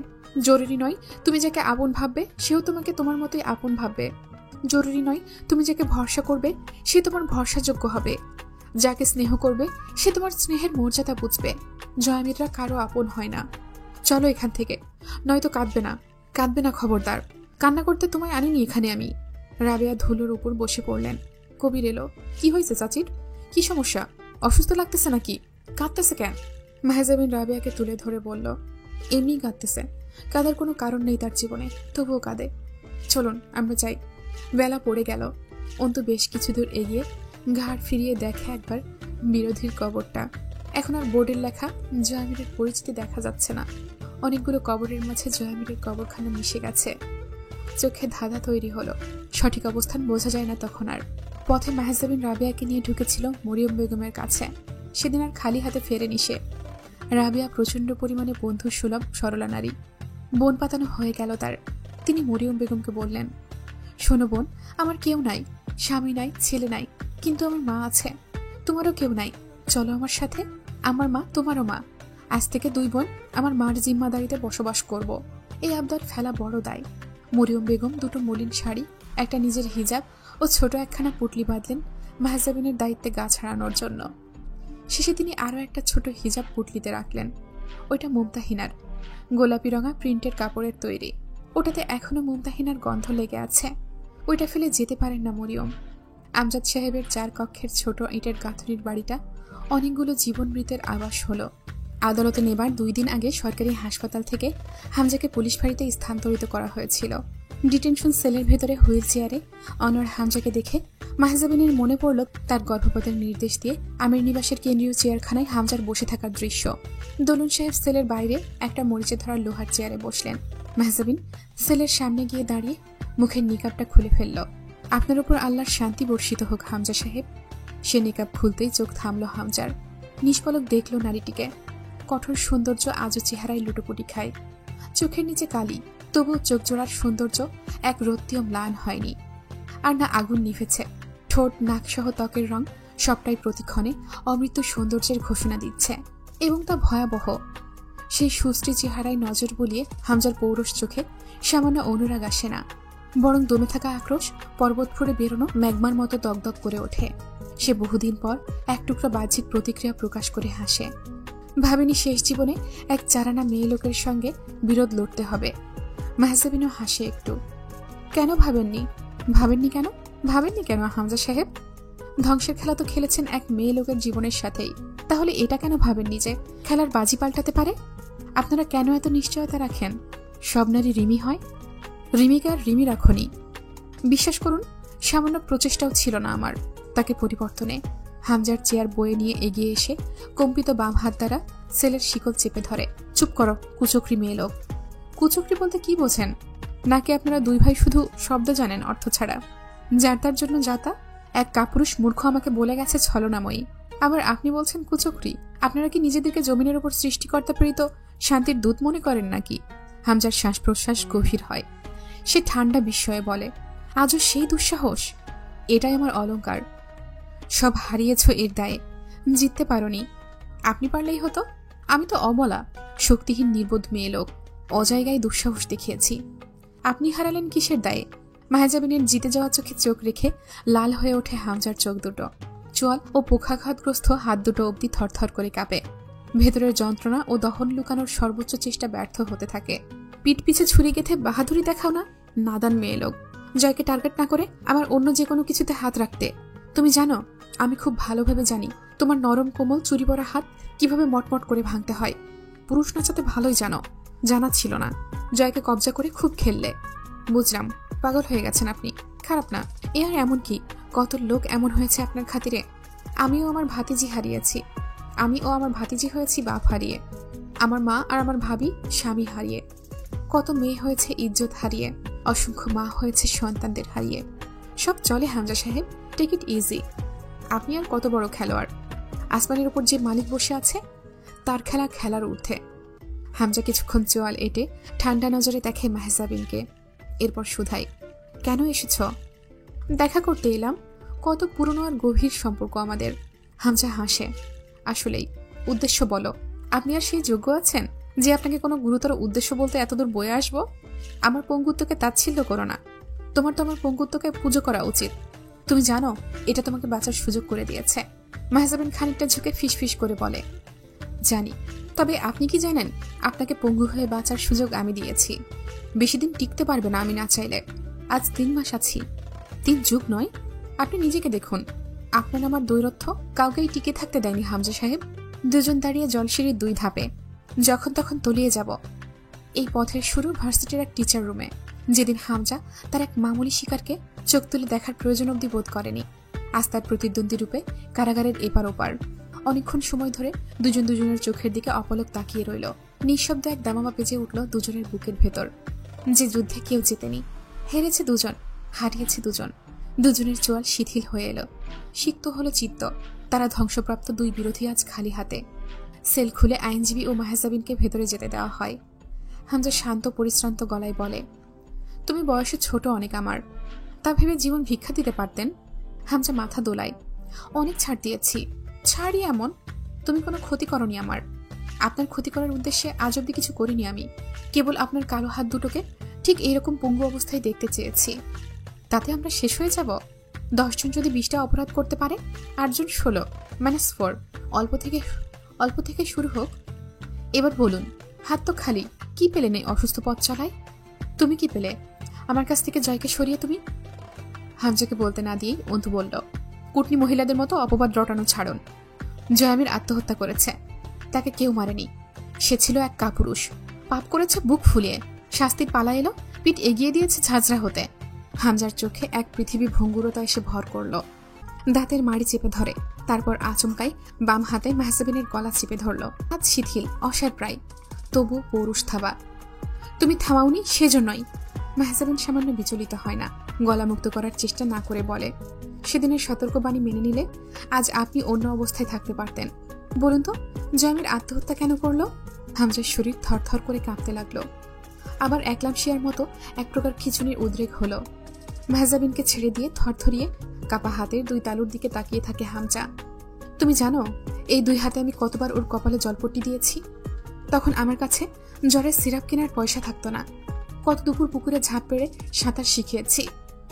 জরুরি নয় তুমি যাকে আপন ভাববে সেও তোমাকে তোমার মতোই আপন ভাববে। জরুরি নয় তুমি যাকে ভরসা করবে সে তোমার ভরসাযোগ্য হবে। যাকে স্নেহ করবে সে তোমার স্নেহের মর্যাদা বুঝবে। জয়ামিররা কারো আপন হয় না। চলো এখান থেকে, নয়তো কাঁদবে না, কাঁদবে না, খবরদার। কান্না করতে তোমায় আনিনি এখানে আমি। রাবেয়া ধুলোর উপর বসে পড়লেন। কবির এলো। কি হয়েছে চাচির? কি সমস্যা? অসুস্থ লাগতেছে নাকি? কাঁদতেছে কেন? মাহজাবিন রাবেয়াকে তুলে ধরে বলল, এমনি কাঁদতেছে। কাঁদার কোনো কারণ নেই তার জীবনে, তবুও কাঁদে। চলুন আমরা যাই। বেলা পড়ে গেল। অন্তু বেশ কিছু দূর এগিয়ে ঘাড় ফিরিয়ে দেখে একবার বিরোধীর কবরটা। এখন আর বোর্ডের লেখা জয়ামিরের পরিচিতি দেখা যাচ্ছে না। অনেকগুলো কবরের মাঝে জয়ামিরের কবরখানা মিশে গেছে। চোখে ধাঁধা তৈরি হলো। সঠিক অবস্থান বোঝা যায় না তখন আর। পথে মাহজাবিন রাবেয়াকে নিয়ে ঢুকেছিল মরিয়ম বেগমের কাছে। সেদিন আর খালি হাতে ফেরেনি সে। রাবেয়া প্রচন্ড পরিমাণে বন্ধু সুলভ সরলা নারী। বোন পাতানো হয়ে গেল তার। তিনি মরিয়ম বেগমকে বললেন, শোনো বোন, আমার কেউ নাই, স্বামী নাই, ছেলে নাই, কিন্তু আমার মা আছে। তোমারও কেউ নাই, চলো আমার সাথে। আমার মা তোমারও মা। আজ থেকে দুই বোন আমার মার জিম্মাদারিতে বসবাস করব। এই আবদার ফেলা বড় দায়। মরিয়ম বেগম দুটো মলিন শাড়ি, একটা নিজের হিজাব ও ছোট একখানা পুটলি বাঁধলেন মাহজাবিনের দায়িত্বে গা ছাড়ানোর জন্য। শেষে তিনি আরও একটা ছোট হিজাব পুটলিতে রাখলেন। ওইটা মুমতাহিনার, গোলাপি রঙা প্রিন্টের কাপড়ের তৈরি। ওটাতে এখনো মুমতাহিনার গন্ধ লেগে আছে। ওইটা ফেলে যেতে পারেন না মরিয়ম। আমজাদ সাহেবের 4 কক্ষের ছোট ইটের গাঁথনির বাড়িটা অনেকগুলো জীবন মৃতের আবাস হলো। আদালতে নেবার 2 দিন আগে সরকারি হাসপাতাল থেকে হামজাকে পুলিশ ফাঁড়িতে স্থানান্তরিত করা হয়েছিল। ডিটেনশন সেলের ভেতরে হুইল চেয়ারে অনর হামজাকে দেখে মাহজাবিনের মনে পড়ল তার গর্ভপাতের নির্দেশ দিয়ে আমির নিবাসের কেন্দ্রীয় চেয়ারখানায় হামজার বসে থাকার দৃশ্য। দলুন সাহেব সেলের বাইরে একটা মরিচে ধরা লোহার চেয়ারে বসলেন। মাহজাবিন সেলের সামনে গিয়ে দাঁড়িয়ে মুখের নিকাবটা খুলে ফেলল। আপনার উপর আল্লাহর শান্তি বর্ষিত হোক হামজা সাহেব। সে নিকাব খুলতেই চোখ থামল হামজার। নিষ্পলক দেখল নারীটিকে। কঠোর সৌন্দর্য আজও চেহারায় লুটোপুটি খায়। চোখের নিচে কালি, তবুও চোখ জোড়ার সৌন্দর্য এক রত্তীয় ম্লান হয়নি। আর না আগুন নিভেছে। ঠোঁট, নাক সহ ত্বকের রং সবটাই প্রতিক্ষণে অমৃত সৌন্দর্যের ঘোষণা দিচ্ছে, এবং তা ভয়াবহ। সেই সুশ্রী চেহারায় নজর বুলিয়ে হামজার পৌরুষ চোখে সামান্য অনুরাগ আসে না, বরং দমে থাকা আক্রোশ পর্বত ফুঁড়ে বেরোনো ম্যাগমার মতো দগদগ করে ওঠে। সে বহুদিন পর এক টুকরা বাহ্যিক প্রতিক্রিয়া প্রকাশ করে হাসে। ভাবেনি শেষ জীবনে এক চারানা মেয়ে লোকের সঙ্গে বিরোধ লড়তে হবে। মাহজাবিনও হাসে একটু। কেন ভাবেননি? ভাবেননি কেন? ভাবেননি কেন হামজা সাহেব? ধ্বংসের খেলা তো খেলেছেন এক মেয়ে লোকের জীবনের সাথেই। তাহলে এটা কেন ভাবেননি যে খেলার বাজি পাল্টাতে পারে? আপনারা কেন এত নিশ্চয়তা রাখেন? সব নারী রিমি হয়? রিমিকে আর রিমি রাখনি। বিশ্বাস করুন, সামান্য প্রচেষ্টাও ছিল না আমার তাকে পরিবর্তনে। হামজার চেয়ার বয়ে নিয়ে এগিয়ে এসে কম্পিত বাম হাত দ্বারা সেলের শিকল চেপে ধরে। চুপ করো, কুচক্রি মেয়ে লোক। কুচক্রি বলতে কি বোঝেন? নাকি আপনারা দুই ভাই শুধু শব্দ জানেন, অর্থ ছাড়া? যার তার জন্য যাতা। এক কাপুরুষ মূর্খ আমাকে বলে গেছে ছলনাময়ী। আবার আপনি বলছেন কুচক্রি? আপনারা কি নিজেদেরকে জমিনের উপর সৃষ্টিকর্তা প্রেরিত শান্তির দূত মনে করেন নাকি? হামজার শ্বাস প্রশ্বাস গভীর হয়। সে ঠান্ডা বিস্ময়ে বলে, আজও সেই দুঃসাহস? এটাই আমার অলংকার। সব হারিয়েছ এর দায়ে, জিততে পারোনি। আপনি পারলেই হতো। আমি তো অবলা, শক্তিহীন নির্বোধ মেয়ে লোক, অজায়গায় দুঃসাহস দেখিয়েছি। আপনি হারালেন কিসের দায়ে? মাহজাবিনের জিতে যাওয়া চোখে চোখ রেখে লাল হয়ে ওঠে হামজার চোখ দুটো। চোয়াল ও পোখাঘাতগ্রস্ত হাত দুটো অবধি থরথর করে কাঁপে। ভেতরের যন্ত্রণা ও দহন লুকানোর সর্বোচ্চ চেষ্টা ব্যর্থ হতে থাকে। পিঠ পিছে ছুরি গেঁথে বাহাদুরি দেখাও না, নাদান মেয়ে লোক। জয়কে টার্গেট না করে আমার অন্য যে কোনো কিছুতে হাত রাখতে। তুমি জানো, আমি খুব ভালোভাবে জানি তোমার নরম কোমল চুরি পরা হাত কিভাবে মটমট করে ভাঙতে হয়। পুরুষ নাচাতে ভালোই জানো। জানা ছিল না। জয়কে কবজা করে খুব খেললে। বুঝলাম, পাগল হয়ে গেছেন আপনি। খারাপ না। এ আর এমন কি, কত লোক এমন হয়েছে আপনার খাতিরে। আমিও আমার ভাতিজি হারিয়েছি, আমিও আমার ভাতিজি হয়েছি বাপ হারিয়ে, আমার মা আর আমার ভাবি স্বামী হারিয়ে, কত মেয়ে হয়েছে ইজ্জত হারিয়ে, অসংখ্য মা হয়েছে সন্তানদের হারিয়ে। সব চলে হামজা সাহেব, টেক ইট ইজি। আপনি আর কত বড় খেলোয়াড়, আসমানের উপর যে মালিক বসে আছে তার খেলা খেলার ঊর্ধ্বে। হামজা কিছুক্ষণ চোয়াল এঁটে ঠান্ডা নজরে দেখে মেহজাবিনকে, এরপর শুধাই, কেন এসেছ? দেখা করতে এলাম, কত পুরনো আর গভীর সম্পর্ক আমাদের। হামজা হাসে, আসলেই। উদ্দেশ্য বলো। আপনি আর সেই যোগ্য আছেন যে আপনাকে কোনো গুরুতর উদ্দেশ্য বলতে এতদূর বয়ে আসবো? আমার পঙ্গুত্বকে তাচ্ছিল্য করো না। তোমার তো আমার পঙ্গুত্বকে পুজো করা উচিত। তুমি জানো এটা তোমাকে বাঁচার সুযোগ করে দিয়েছে। মেহজাবিন খানিকটা ঝুঁকে ফিসফিস করে বলে, জানি, তবে আপনি কি জানেন আপনাকে পঙ্গু হয়ে বাঁচার সুযোগ আমি দিয়েছি। বেশি দিন টিকতে পারবে না আমি না চাইলে। আজ 3 মাস আছি, 3 যুগ নয়। আপনি নিজেকে দেখুন, আপনার আমার দৈরথ্য কাউকেই টিকে থাকতে দেয়নি হামজা সাহেব। দুজন দাঁড়িয়ে জলসিঁড়ির 2 ধাপে, যখন তখন তলিয়ে যাব। এই পথের শুরু ভার্সিটির এক টিচার রুমে, যেদিন হামজা তার এক মামুলি শিকারকে চোখ তুলে দেখার প্রয়োজন অবধি বোধ করেনি। আজ তার প্রতিদ্বন্দ্বী রূপে কারাগারের এপার ওপার। অনেকক্ষণ সময় ধরে দুজন দুজনের চোখের দিকে অপলক তাকিয়ে রইল। নিঃশব্দ এক দামামা পেঁচে উঠল দুজনের বুকের ভেতর। যে যুদ্ধে কেউ জেতেনি, হেরেছে দুজন, হারিয়েছে দুজন। দুজনের চোয়াল শিথিল হয়ে এলো, সিক্ত হলো চিত্ত। তারা ধ্বংসপ্রাপ্ত 2 বিরোধী আজ খালি হাতে। সেল খুলে আইনজীবী ও মেহজাবিনকে ভেতরে যেতে দেওয়া হয়। হামজা শান্ত পরিশ্রান্ত গলায় বলে, তুমি বয়সে ছোট অনেক আমার, তা ভেবে জীবন ভিক্ষা দিতে পারতেন। হামজা মাথা দোলায়, অনেক ছাড় দিয়েছি। ছাড়ই এমন, তুমি কোনো ক্ষতি করনি আমার। আপনার ক্ষতি করার উদ্দেশ্যে আজ অব্দি কিছু করিনি আমি। কেবল আপনার কালো হাত দুটোকে ঠিক এইরকম পঙ্গু অবস্থায় দেখতে চেয়েছি। তাতে আমরা শেষ হয়ে যাব? 10 জন যদি 20টা অপরাধ করতে পারে, 8 জন 16 -4। অল্প থেকে শুরু হোক। এবার বলুন, হাত তো খালি, কি পেলে নেই অসুস্থ পথ চলায়? তুমি কি পেলে আমার কাছ থেকে জয়কে সরিয়ে? তুমি? হামজাকে বলতে না দিয়ে অন্তু বলল, কুটনি মহিলাদের মতো অপবাদ রটানো ছাড়ুন। জয়ামির আত্মহত্যা করেছে, তাকে কেউ মারেনি। সে ছিল এক কাপুরুষ, পাপ করেছে বুক ফুলিয়ে। শাস্তির পালা এলো, পিঠ এগিয়ে দিয়েছে ঝাঁঝরা হতে। হামজার চোখে এক পৃথিবী ভঙ্গুরতা এসে ভর করল। দাঁতের মাড়ি চেপে ধরে, তারপর আচমকাই বাম হাতে মেহজাবিনের গলা চেপে ধরল। হাত শিথিল, অসার প্রায়, তবু পৌরুষ থাবা। তুমি থামাওনি সেজন্যই। মেহজাবিন সামান্য বিচলিত হয় না, গলা মুক্ত করার চেষ্টা না করে বলে, সেদিনের সতর্কবাণী মেনে নিলে আজ আপনি অন্য অবস্থায় থাকতে পারতেন। বলুন তো, জয়ামির আত্মহত্যা কেন করলো? হামজার শরীর থরথর করে কাঁপতে লাগলো। আবার একলামশিয়ার মতো এক প্রকার খিচুনির উদ্রেক হলো। মেহজাবিনকে ছেড়ে দিয়ে থরথরিয়ে কাপা হাতের 2 তালুর দিকে তাকিয়ে থাকে হামজা। তুমি জানো এই 2 হাতে আমি কতবার ওর কপালে জলপট্টি দিয়েছি? তখন আমার কাছে জ্বরের সিরাপ কেনার পয়সা থাকতো না। কত দুপুর পুকুরে ঝাঁপ পেড়ে সাঁতার শিখিয়েছি।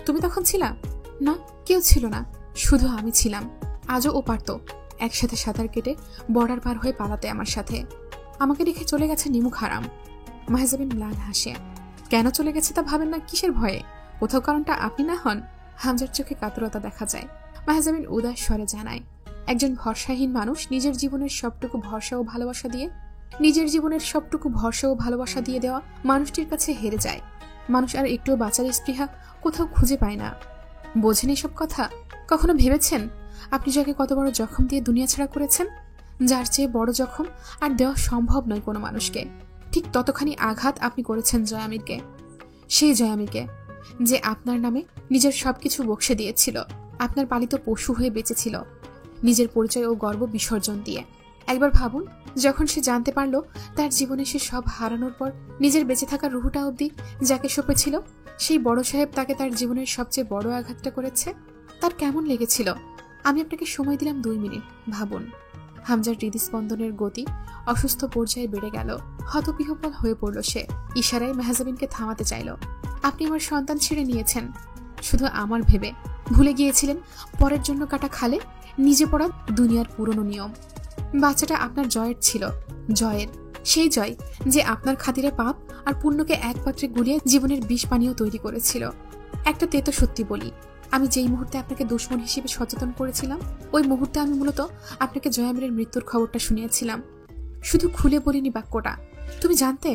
তুমি তখন ছিলা না? কেউ ছিল না, শুধু আমি ছিলাম। আজও ও পারত একসাথে সাঁতার কেটে বর্ডার পার হয়ে পালাতে আমার সাথে। আমাকে রেখে চলে গেছে নিমুখ হারাম। মেহজাবিন ম্লান হাসে। কেন চলে গেছে তা ভাবেন না? কিসের ভয়ে? কোথাও কারণটা আপনি না হন? হামজার চোখে কাতরতা দেখা যায়। মেহজাবিন উদাস স্বরে জানায়, একজন ভরসাহীন মানুষ নিজের জীবনের সবটুকু ভরসা ও ভালোবাসা দিয়ে দেওয়া মানুষটির কাছে হেরে যায়। মানুষ আর একটুও বাঁচার স্পৃহা কোথাও খুঁজে পায় না। বোঝেন এসব কথা? কখনো ভেবেছেন আপনি যাকে কত বড় জখম দিয়ে দুনিয়া ছাড়া করেছেন? যার চেয়ে বড় জখম আর দেওয়া সম্ভব নয় কোনো মানুষকে। ঠিক ততখানি আঘাত আপনি করেছেন জয়ামিরকে। সেই জয়ামিরকে যে আপনার নামে নিজের সবকিছু বকশে দিয়েছিল, আপনার পালিত পশু হয়ে বেঁচেছিল, নিজের পরিচয় ও গর্ব বিসর্জন দিয়ে। একবার ভাবুন, যখন সে জানতে পারল তার জীবনে সে সব হারানোর পর নিজের বেঁচে থাকার রুহুটা অবধি যাকে সঁপেছিল, সেই বড় সাহেব তাকে তার জীবনের সবচেয়ে বড় আঘাতটা করেছে, তার কেমন লেগেছিল? আমি আপনাকে সময় দিলাম 2 মিনিট, ভাবুন। হামজার হৃদস্পন্দনের গতি অসুস্থ পর্যায়ে বেড়ে গেল। হতবিহ্বল হয়ে পড়ল সে। ইশারায় মেহজাবিনকে থামাতে চাইল। আপনি আমার সন্তান ছেড়ে নিয়েছেন শুধু আমার ভেবে, ভুলে গিয়েছিলেন পরের জন্য কাটা খালে নিজে পড়া দুনিয়ার পুরনো নিয়ম। বাচ্চাটা আপনার জয়ের ছিল, জয়ের, সেই জয় যে আপনার খাতিরে পাপ আর পুণ্যকে এক পাত্রে গুলিয়ে জীবনের বিষ পানীয় তৈরি করেছিল। একটা তেতো সত্যি বলি, আমি যেই মুহূর্তে আপনাকে দুশ্মন হিসেবে সচেতন করেছিলাম, ওই মুহূর্তে আমি মূলত আপনাকে জয়ামিরের মৃত্যুর খবরটা শুনিয়েছিলাম। শুধু খুলে বলিনি বাক্যটা। তুমি জানতে?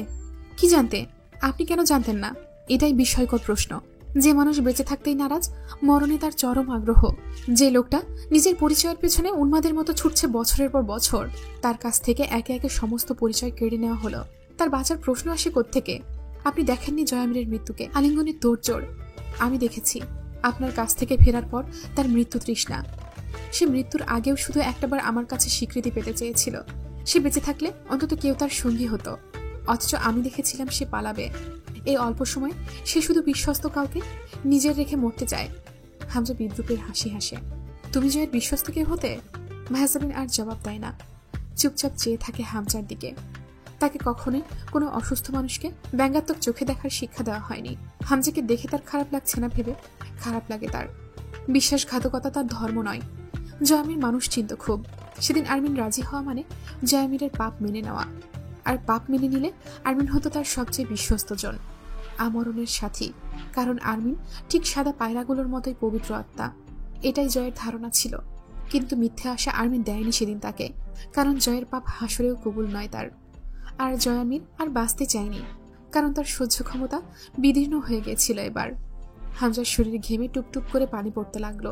কি জানতে? আপনি কেন জানতেন না? এটাই বিস্ময়কর প্রশ্ন। যে মানুষ বেঁচে থাকতেই নারাজ, মরণে তার চরম আগ্রহ, যে লোকটা নিজের পরিচয়ের পেছনে উন্মাদের মতো ছুটছে বছরের পর বছর, তার কাছ থেকে একে একে সমস্ত পরিচয় কেড়ে নেওয়া হলো। তার বাঁচার প্রশ্ন আসে কোত্থেকে? আপনি দেখেননি জয়ামিরের মৃত্যুকে? আলিঙ্গনের তোড়জোড় আমি দেখেছি। আপনার কাছ থেকে ফেরার পর তার মৃত্যু তৃষ্ণা। সে মৃত্যুর আগেও শুধু একটাবার আমার কাছে স্বীকৃতি পেতে চেয়েছিল। সে বেঁচে থাকলে অন্তত কেউ তার সঙ্গী হতো। অথচ আমি দেখেছিলাম সে পালাবে। এই অল্প সময় সে শুধু বিশ্বস্ত কাউকে নিজের রেখে মরতে চায়। হামজা বিদ্রুপের হাসি হাসে। তুমি জয়ের বিশ্বস্ত কেউ হতে? মেহজাবিন আর জবাব দেয় না, চুপচাপ চেয়ে থাকে হামজার দিকে। তাকে কখনোই কোনো অসুস্থ মানুষকে ব্যঙ্গাত্মক চোখে দেখার শিক্ষা দেওয়া হয়নি। হামজাকে দেখে তার খারাপ লাগছে না ভেবে খারাপ লাগে তার। বিশ্বাসঘাতকতা তার ধর্ম নয়। জয়ামির মানুষ চিনত খুব। সেদিন আরমিন রাজি হওয়া মানে জয়ামিরের পাপ মেনে নেওয়া, আর পাপ মেনে নিলে আরমিন হতো তার সবচেয়ে বিশ্বস্ত জন, আমরণের সাথী। কারণ আরমিন ঠিক সাদা পায়রাগুলোর মতোই পবিত্র আত্মা। এটাই জয়ের ধারণা ছিল। কিন্তু মিথ্যে আশা আরমিন দেয়নি সেদিন তাকে, কারণ জয়ের পাপ হাসরেও কবুল নয় তার। আর জয়ামির আর বাঁচতে চায়নি, কারণ তার সহ্য ক্ষমতা বিদীর্ণ হয়ে গিয়েছিল এবার। হামজার শরীর ঘেমে টুকটুক করে পানি পড়তে লাগলো,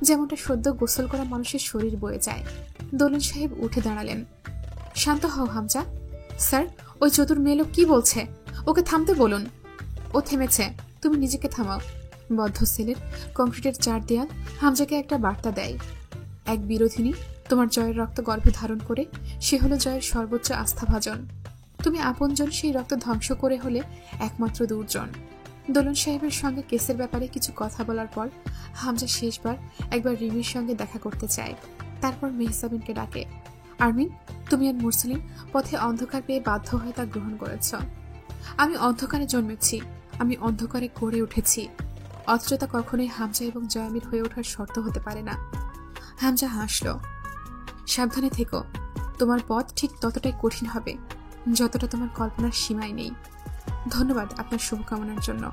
যেমনটা সদ্য গোসল করা মানুষের শরীর বয়ে যায়। দোলন সাহেব উঠে দাঁড়ালেন। শান্ত হও হামজা। স্যার, ওই চতুর মেয়ে লোক কি বলছে? ওকে থামতে বলুন। ও থেমেছে, তুমি নিজেকে থামাও। বদ্ধ সেলের কংক্রিটের চার দেয়াল হামজাকে একটা বার্তা দেয়। এক বিরোধিনী তোমার জয়ের রক্ত গর্ভে ধারণ করে সে হলো জয়ের সর্বোচ্চ আস্থাভাজন। তুমি আপনজন সেই রক্ত ধ্বংস করে হলে একমাত্র দুর্জন। দোলন সাহেবের সঙ্গে কেসের ব্যাপারে কিছু কথা বলার পর হামজা শেষবার একবার রিমির সঙ্গে দেখা করতে চায়। তারপর মেহজাবিনকে ডাকে। আরমিন, তুমি আর মুরসালিন পথে অন্ধকার পেয়ে বাধ্য হয়ে তা গ্রহণ করেছ। আমি অন্ধকারে জন্মেছি, আমি অন্ধকারে গড়ে উঠেছি। অথচ তা কখনোই হামজা এবং জয়ামির হয়ে ওঠার শর্ত হতে পারে না। হামজা হাসল। সাবধানে থেকো, তোমার পথ ঠিক ততটাই কঠিন হবে যতটা তোমার কল্পনার সীমায় নেই। ধন্যবাদ আপনার শুভকামনার জন্য।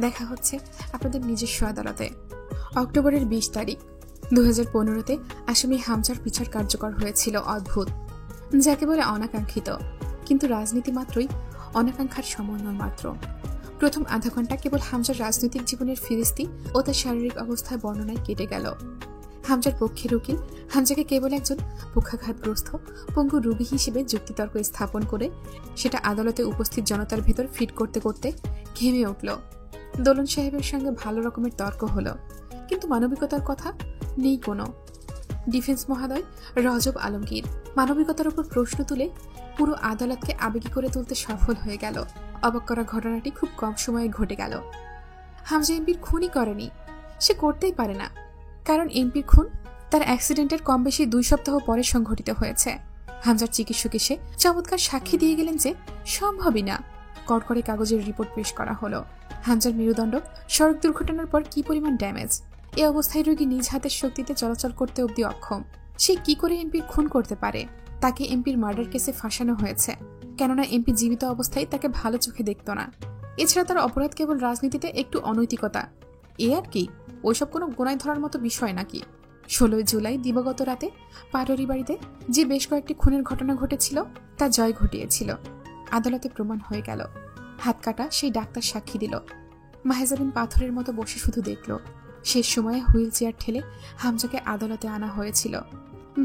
দেখা হচ্ছে আপনাদের নিজস্ব আদালতে। অক্টোবরের 20 তারিখ 2015-তে আসামি হামজার বিচার কার্যকর হয়েছিল। অদ্ভুত, যাকে বলে অনাকাঙ্ক্ষিত। কিন্তু রাজনীতি মাত্রই অনাকাঙ্ক্ষার সমন্বয় মাত্র। প্রথম আধা ঘন্টা কেবল হামজার রাজনৈতিক জীবনের ফিরিস্তি ও তার শারীরিক অবস্থায় বর্ণনায় কেটে গেল। হামজার পক্ষের উকিল হামজাকে কেবল একজন পক্ষাঘাতগ্রস্ত পঙ্গু রোগী হিসেবে যুক্তিতর্ক স্থাপন করে সেটা আদালতে উপস্থিত জনতার ভেতর ফিট করতে করতে ঘেমে উঠল। দোলন সাহেবের সঙ্গে ভালো রকমের তর্ক হলো, কিন্তু মানবিকতার কথা নেই কোনো। ডিফেন্স মহোদয় রজব আলমগীর মানবিকতার উপর প্রশ্ন তুলে পুরো আদালতকে আবেগী করে তুলতে সফল হয়ে গেল। অবাক করা ঘটনাটি খুব কম সময়ে ঘটে গেল। হামজা এমপির খুনই করেনি, সে করতেই পারে না। কারণ এমপির খুন তার অ্যাক্সিডেন্টের কম বেশি 2 সপ্তাহ পরে সংঘটিত হয়েছে। হামজার চিকিৎসক এসে চমৎকার সাক্ষী দিয়ে গেলেন যে সম্ভবই না। কড়কড়ে কাগজের রিপোর্ট পেশ করা হলো। হামজার মেরুদণ্ড সড়ক দুর্ঘটনার পর কি পরিমাণ ড্যামেজ। এ অবস্থায় রোগী নিজ হাতের শক্তিতে চলাচল করতে অব্দি অক্ষম। সে কি করে এমপির খুন করতে পারে? তাকে এমপির মার্ডার কেসে ফাঁসানো হয়েছে, কেননা এমপি জীবিত অবস্থায় তাকে ভালো চোখে দেখত না। এছাড়া তার অপরাধ কেবল রাজনীতিতে একটু অনৈতিকতা, এ আর কি। ওইসব কোনো গোনায় ধরার মতো বিষয় নাকি? 16 জুলাই দিবাগত রাতে পাটোরি বাড়িতে যে বেশ কয়েকটি খুনের ঘটনা ঘটেছিল তা জয় ঘটিয়েছিল। আদালতে প্রমাণ হয়ে গেল। হাত কাটা সেই ডাক্তার সাক্ষী দিল। মেহজাবিন পাথরের মতো বসে শুধু দেখল। শেষ সময়ে হুইল চেয়ার ঠেলে হামজাকে আদালতে আনা হয়েছিল।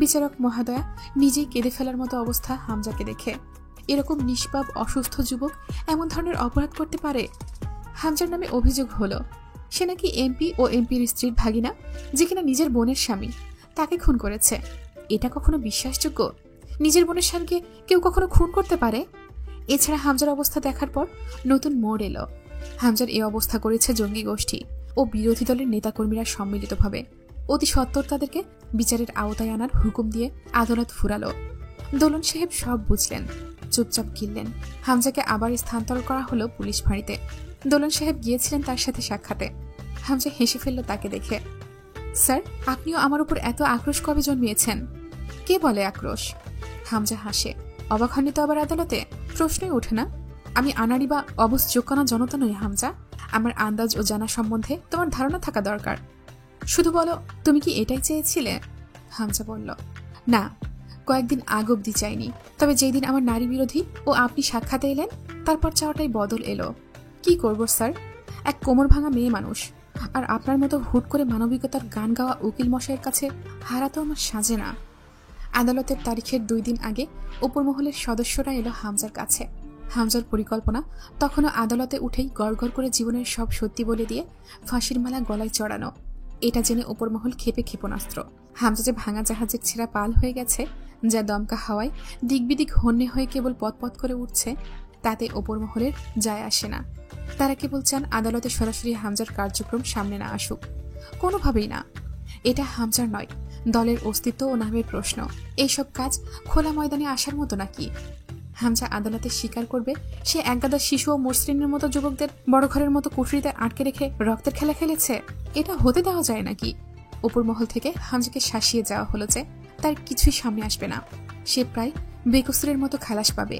বিচারক মহোদয়া নিজেই কেঁদে ফেলার মতো অবস্থা হামজাকে দেখে। এরকম নিষ্পাপ অসুস্থ যুবক এমন ধরনের অপরাধ করতে পারে? হামজার নামে অভিযোগ হলো সে নাকি এমপি ও এমপির স্ত্রীর ভাগিনা, যে কিনা নিজের বোনের স্বামী, তাকে খুন করেছে। এটা কখনো বিশ্বাসযোগ্য? নিজের বোনের স্বামীকে কেউ কখনো খুন করতে পারে? এছাড়া হামজার অবস্থা দেখার পর নতুন মোড় এলো। হামজার এই অবস্থা করেছে জঙ্গি গোষ্ঠী ও বিরোধী দলের নেতাকর্মীরা সম্মিলিতভাবে। অতি সত্বর তাদেরকে বিচারের আওতায় আনার হুকুম দিয়ে আদালত ফুরালো। দোলন সাহেব সব বুঝলেন, চুপচাপ গিললেন। হামজাকে আবার স্থানান্তর করা হলো পুলিশ ফাঁড়িতে। দোলন সাহেব গিয়েছিলেন তার সাথে সাক্ষাতে। হামজা হেসে ফেলল তাকে দেখে। স্যার, আপনিও আমার উপর এত আক্রোশ কবে জন্মিয়েছেন? কে বলে আক্রোশ? হামজা হাসে। অবাক হননি তো আবার আদালতে? প্রশ্নই ওঠে না। আমি আনাড়ি বা অবুঝযোগ্যনা জনতা নই হামজা। আমার আন্দাজ ও জানা সম্বন্ধে তোমার ধারণা থাকা দরকার। শুধু বলো, তুমি কি এটাই চেয়েছিলে? হামজা বলল, না, কয়েকদিন আগ অব্দি চাইনি। তবে যেই দিন আমার নারী বিরোধী ও আপনি সাক্ষাতে এলেন, তারপর চাওয়াটাই বদল এলো। কি করব স্যার? এক কোমর ভাঙা মেয়ে মানুষ, আর আপনার মতো হুট করে মানবিকতার গান গাওয়া উকিল মশাইয়ের কাছে হারা তো আমার সাজে না। আদালতের তারিখের 2 দিন আগে উপরমহলের সদস্যরা এলো হামজার কাছে। হামজার পরিকল্পনা তখনও আদালতে উঠেই গড়গড় করে জীবনের সব সত্যি বলে দিয়ে ফাঁসির মালা গলায় চড়ানো। এটা জেনে উপরমহল ক্ষেপে ক্ষেপণাস্ত্র। হামজা যে ভাঙা জাহাজের ছেঁড়া পাল হয়ে গেছে, যা দমকা হাওয়ায় দিক বিদিক হন্যে হয়ে কেবল পথ করে উঠছে, তাতে উপরমহলের যায় আসে না। তারা কেবল চান আদালতে সরাসরি হামজার কার্যক্রম সামনে না আসুক, কোনোভাবেই না। এটা হামজার নয়, দলের অস্তিত্ব ও নামের প্রশ্ন। এইসব কাজ খোলা ময়দানে আসার মতো নাকি? হামজা আদালতে স্বীকার করবে সে একগাদা শিশু ও মসৃণের মতো যুবকদের বড় ঘরের মতো কুঠরিতে আটকে রেখে রক্তের খেলা খেলেছে? এটা হতে দেওয়া যায় নাকি? উপরমহল থেকে হামজাকে শাসিয়ে যাওয়া হলো যে তার কিছুই সামনে আসবে না, সে প্রায় বেকসুরের মতো খালাস পাবে।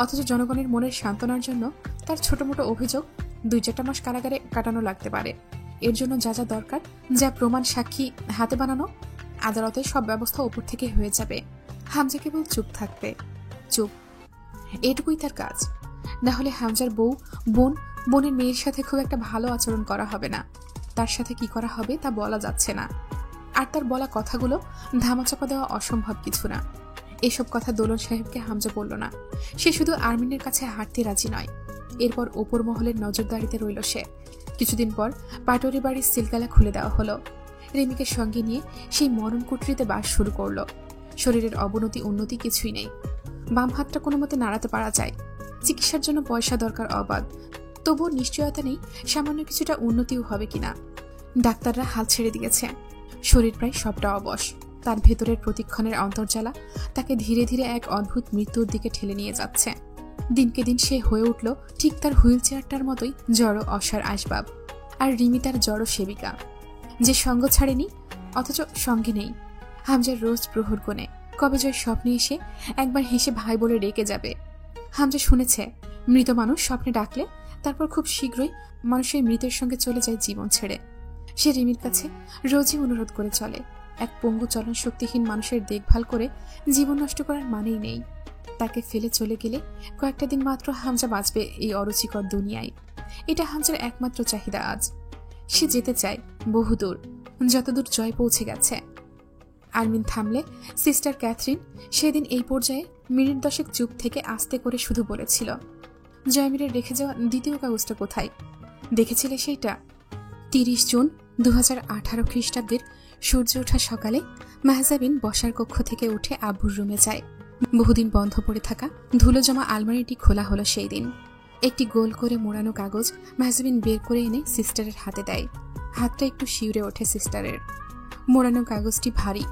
অথচ জনগণের মনের সান্ত্বনার জন্য তার ছোট মোটো অভিযোগ 2-4 মাস কারাগারে কাটানো লাগতে পারে। এর জন্য যা যা দরকার, যা প্রমাণ সাক্ষী হাতে বানানো, আদালতে সব ব্যবস্থা উপর থেকে হয়ে যাবে। হামজা কেবল চুপ থাকবে, চুপ, এটুকুই তার কাজ। না হলে হামজার বোনের মেয়ের সাথে খুব একটা ভালো আচরণ করা হবে না। তার সাথে কি করা হবে তা বলা যাচ্ছে না। আর তার বলা কথাগুলো ধামাচাপা দেওয়া অসম্ভব কিছু না। এসব কথা দোলন সাহেবকে হামজা বলল না। সে শুধু আর্মিনের কাছে হাঁটতে রাজি নয়। এরপর ওপর মহলের নজরদারিতে রইল সে। কিছুদিন পর পাটোয়ারি বাড়ির সিলগালা খুলে দেওয়া হলো। রিমিকে সঙ্গে নিয়ে সেই মরণ কুঠরিতে বাস শুরু করলো। শরীরের অবনতি উন্নতি কিছুই নেই। বাম হাতটা কোনো মতে নাড়াতে পারা যায়। চিকিৎসার জন্য পয়সা দরকার অবাধ, তবুও নিশ্চয়তা নেই সামান্য কিছুটা উন্নতিও হবে কিনা। ডাক্তাররা হাল ছেড়ে দিয়েছে। শরীর প্রায় সবটা অবশ। তার ভেতরের প্রতিক্ষণের অন্তর্জালা তাকে ধীরে ধীরে এক অদ্ভুত মৃত্যুর দিকে ঠেলে নিয়ে যাচ্ছে। দিনকে দিন সে হয়ে উঠল ঠিক তার হুইল চেয়ারটার মতোই জড় অসার আসবাব। আর রিমি তার জড় সেবিকা, যে সঙ্গ ছাড়েনি অথচ সঙ্গে নেই। হামজার রোজ প্রহর কোণে কবে জয় স্বপ্নে এসে একবার হেসে ভাই বলে রেখে যাবে। হামজা শুনেছে মৃত মানুষ স্বপ্নে ডাকলে তারপর খুব শীঘ্রই মানুষের মৃতের সঙ্গে চলে যায় জীবন ছেড়ে। সে রিমির কাছে রোজই অনুরোধ করে চলে। এক পঙ্গু চলন শক্তিহীন মানুষের দেখভাল করে জীবন নষ্ট করার মানেই নেই। তাকে ফেলে চলে গেলে কয়েকটা দিন মাত্র হামজা বাঁচবে এই অরুচিকর দুনিয়ায়। এটা হামজার একমাত্র চাহিদা আজ। সে যেতে চায় বহুদূর, যতদূর জয় পৌঁছে গেছে। আর্মিন থামলে সিস্টার ক্যাথরিন সেদিন এই পর্যায়ে মিনিট 10 চুপ থেকে আস্তে করে শুধু বলেছিল, জয়মিরের রেখে যাওয়া দ্বিতীয় কাগজটা কোথায়? দেখেছিলে সেইটা? 30 জুন 2018 খ্রিস্টাব্দের সূর্য ওঠা সকালে মাহজাবিন বসার কক্ষ থেকে উঠে আব্বুর রুমে যায়। বহুদিন বন্ধ পড়ে থাকা ধুলো জমা আলমারিটি খোলা হলো সেই দিন। একটি গোল করে মোড়ানো কাগজ মাহজাবিন বের করে এনে সিস্টারের হাতে দেয়। হাতটা একটু শিউরে ওঠে সিস্টারের। মোড়ানো কাগজটি ভারী,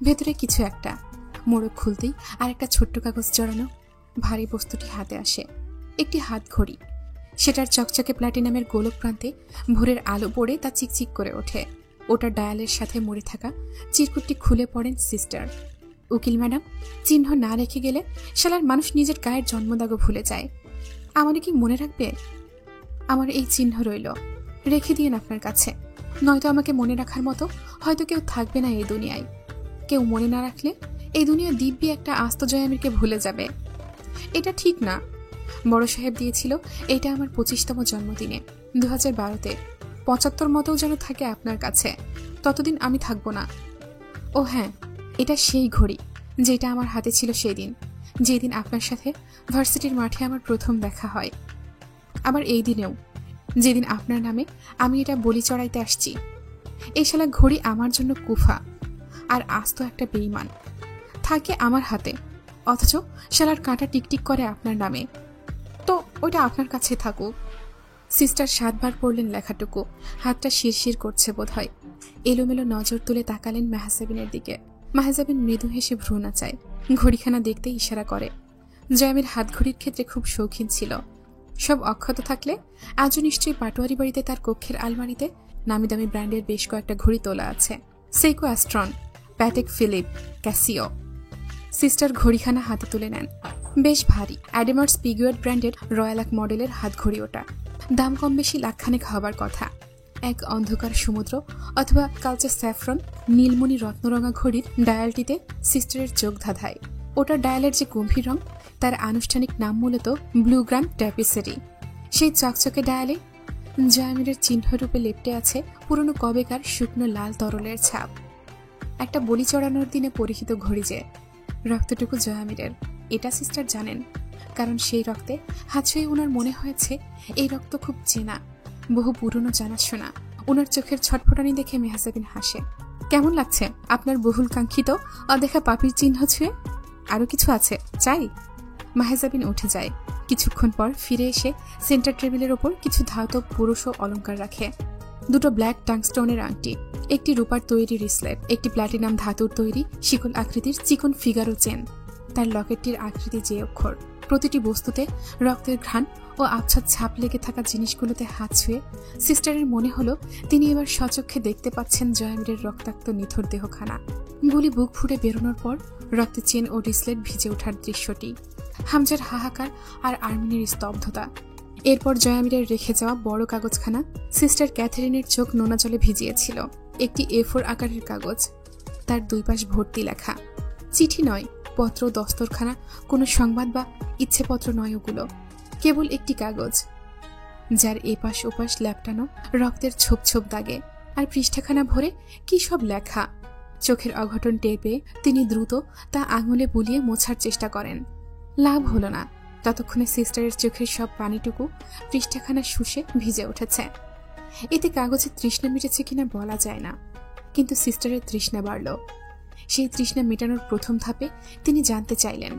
ভেতরে কিছু একটা। মোড়ক খুলতেই আর একটা ছোট্ট কাগজ জড়ানো ভারী বস্তুটি হাতে আসে। একটি হাত ঘড়ি। সেটার চকচকে প্লাটিনামের গোলক প্রান্তে ভোরের আলো পড়ে তা চিকচিক করে ওঠে। ওটা ডায়ালের সাথে মরে থাকা চিরকুটটি খুলে পড়েন সিস্টার। উকিল ম্যাডাম, চিহ্ন না রেখে গেলে শালার মানুষ নিজের গায়ের জন্মদাগও ভুলে যায়। আমারে কি মনে রাখবে? আমার এই চিহ্ন রইল, রেখে দিন আপনার কাছে। নয়তো আমাকে মনে রাখার মতো হয়তো কেউ থাকবে না এই দুনিয়ায়। কেউ মনে না রাখলে এই দুনিয়া দিব্যি একটা আস্ত জয়ামিরকে ভুলে যাবে। এটা ঠিক না। বড় সাহেব দিয়েছিল এইটা আমার 25তম জন্মদিনে 2012-তে। 75 মতোও যেন থাকে আপনার কাছে, ততদিন আমি থাকবো না। ও হ্যাঁ, এটা সেই ঘড়ি যেটা আমার হাতে ছিল সেদিন, যেদিন আপনার সাথে ভার্সিটির মাঠে আমার প্রথম দেখা হয়। আবার এই দিনেও, যেদিন আপনার নামে আমি এটা বলি চড়াইতে আসছি। এই শালা ঘড়ি আমার জন্য কুফা আর আস্ত একটা বেঈমান। থাকে আমার হাতে, অথচ শালার কাঁটা টিকটিক করে আপনার নামে। তো ওইটা আপনার কাছে থাকুক। সিস্টার 7 বার পড়লেন লেখাটুকু। হাতটা শিরশির করছে বোধ হয়। এলোমেলো নজর তুলে তাকালেন মাহজাবিনের দিকে। মাহজাবিন মৃদু হেসে ভ্রু নাচায়। ঘড়িখানা দেখতে ইশারা করে। জয়ামের হাত ঘড়ির ক্ষেত্রে খুব শৌখিন ছিল। সব অক্ষত থাকলে আজও নিশ্চয়ই পাটোয়ারি বাড়িতে তার কক্ষের আলমারিতে নামি দামি ব্র্যান্ডের বেশ কয়েকটা ঘড়ি তোলা আছে। Seiko Astron, Patek Philippe, Casio. Sister ঘড়িখানা হাতে তুলে নেন। বেশ ভারী অ্যাডেমার্স পিগুয়ার ব্র্যান্ডের রয়্যাল এক মডেলের হাত ঘড়ি ওটা। দাম কম বেশি লাখখানেক হবার কথা। এক অন্ধকার সমুদ্র অথবা কালচে স্যাফরন নীলমণি রত্নরঙা ঘড়ির ডায়ালটিতে সিস্টারের চোখ ধাঁধায়। ওটার ডায়ালের যে গম্ভীর রং, তার আনুষ্ঠানিক নাম মূলত ব্লুগ্রাম ট্যাপিসেরি। সেই চকচকে ডায়ালে জয়ামিরের চিহ্নরূপে লেপ্টে আছে পুরনো কবেকার শুকনো লাল তরলের ছাপ। একটা বলি চড়ানোর দিনে পরিহিত ঘড়ি যে। রক্তটুকু জয়ামিরের, এটা সিস্টার জানেন, কারণ সেই রক্তে হাত ছুঁয়ে ওনার মনে হয়েছে এই রক্ত খুব চেনা, বহু পুরনো জানাশোনা। ওনার চোখের ছটফটানি দেখে মেহজাবিন হাসে। কেমন লাগছে আপনার বহুল কাঙ্ক্ষিত অদেখা পাপির চিহ্ন ছুঁয়ে? আরো কিছু আছে, চাই? মেহজাবিন উঠে যায়। কিছুক্ষণ পর ফিরে এসে সেন্টার টেবিলের ওপর কিছু ধাতব পুরুষ ও অলংকার রাখে। দুটো ব্ল্যাক টাংস্টোনের আংটি, একটি রূপার তৈরি রিসলেট, একটি প্ল্যাটিনাম ধাতুর তৈরি শিকল আকৃতির চিকন ফিগারো চেন। তার লকেটটির আকৃতি যে অক্ষর। প্রতিটি বস্তুতে রক্তের ঘ্রাণ ও আবছাদ ছাপ লেগে থাকা জিনিসগুলোতে হাত ছুঁয়ে সিস্টারের মনে হলো তিনি এবার সচক্ষে দেখতে পাচ্ছেন জয়ামিরের রক্তাক্ত নিথর দেহখানা। গুলি বুক ফুটে বেরোনোর পর রক্তের চেন ও রিসলেট ভিজে ওঠার দৃশ্যটি, হামজার হাহাকার আর আর্মিনের স্তব্ধতা। এরপর জয়ামিরের রেখে যাওয়া বড় কাগজখানা সিস্টার ক্যাথারিনের চোখ নোনা জলে ভিজিয়েছিল। একটি A4 আকারের কাগজ, তার দুই পাশ ভর্তি লেখা। চিঠি নয়, পত্র, দস্তরখানা, কোনো সংবাদ বা ইচ্ছেপত্র নয় ওগুলো, কেবল একটি কাগজ, যার এপাশ ওপাশ ল্যাপটানো রক্তের ছোপ ছোপ দাগে, আর পৃষ্ঠাখানা ভরে কি সব লেখা। চোখের অঘটন টের পেয়ে তিনি দ্রুত তা আঙুলে বুলিয়ে মোছার চেষ্টা করেন। লাভ হলো না। ততক্ষণে সিস্টারের চোখের সব পানিটুকু পৃষ্ঠাখানা শুষে ভিজে উঠেছে। এতে কাগজের তৃষ্ণা মিটেছে কিনা বলা যায় না, কিন্তু সিস্টারের তৃষ্ণা বাড়ল। সেই তৃষ্ণা মেটানোর প্রথম ধাপে তিনি জানতে চাইলেন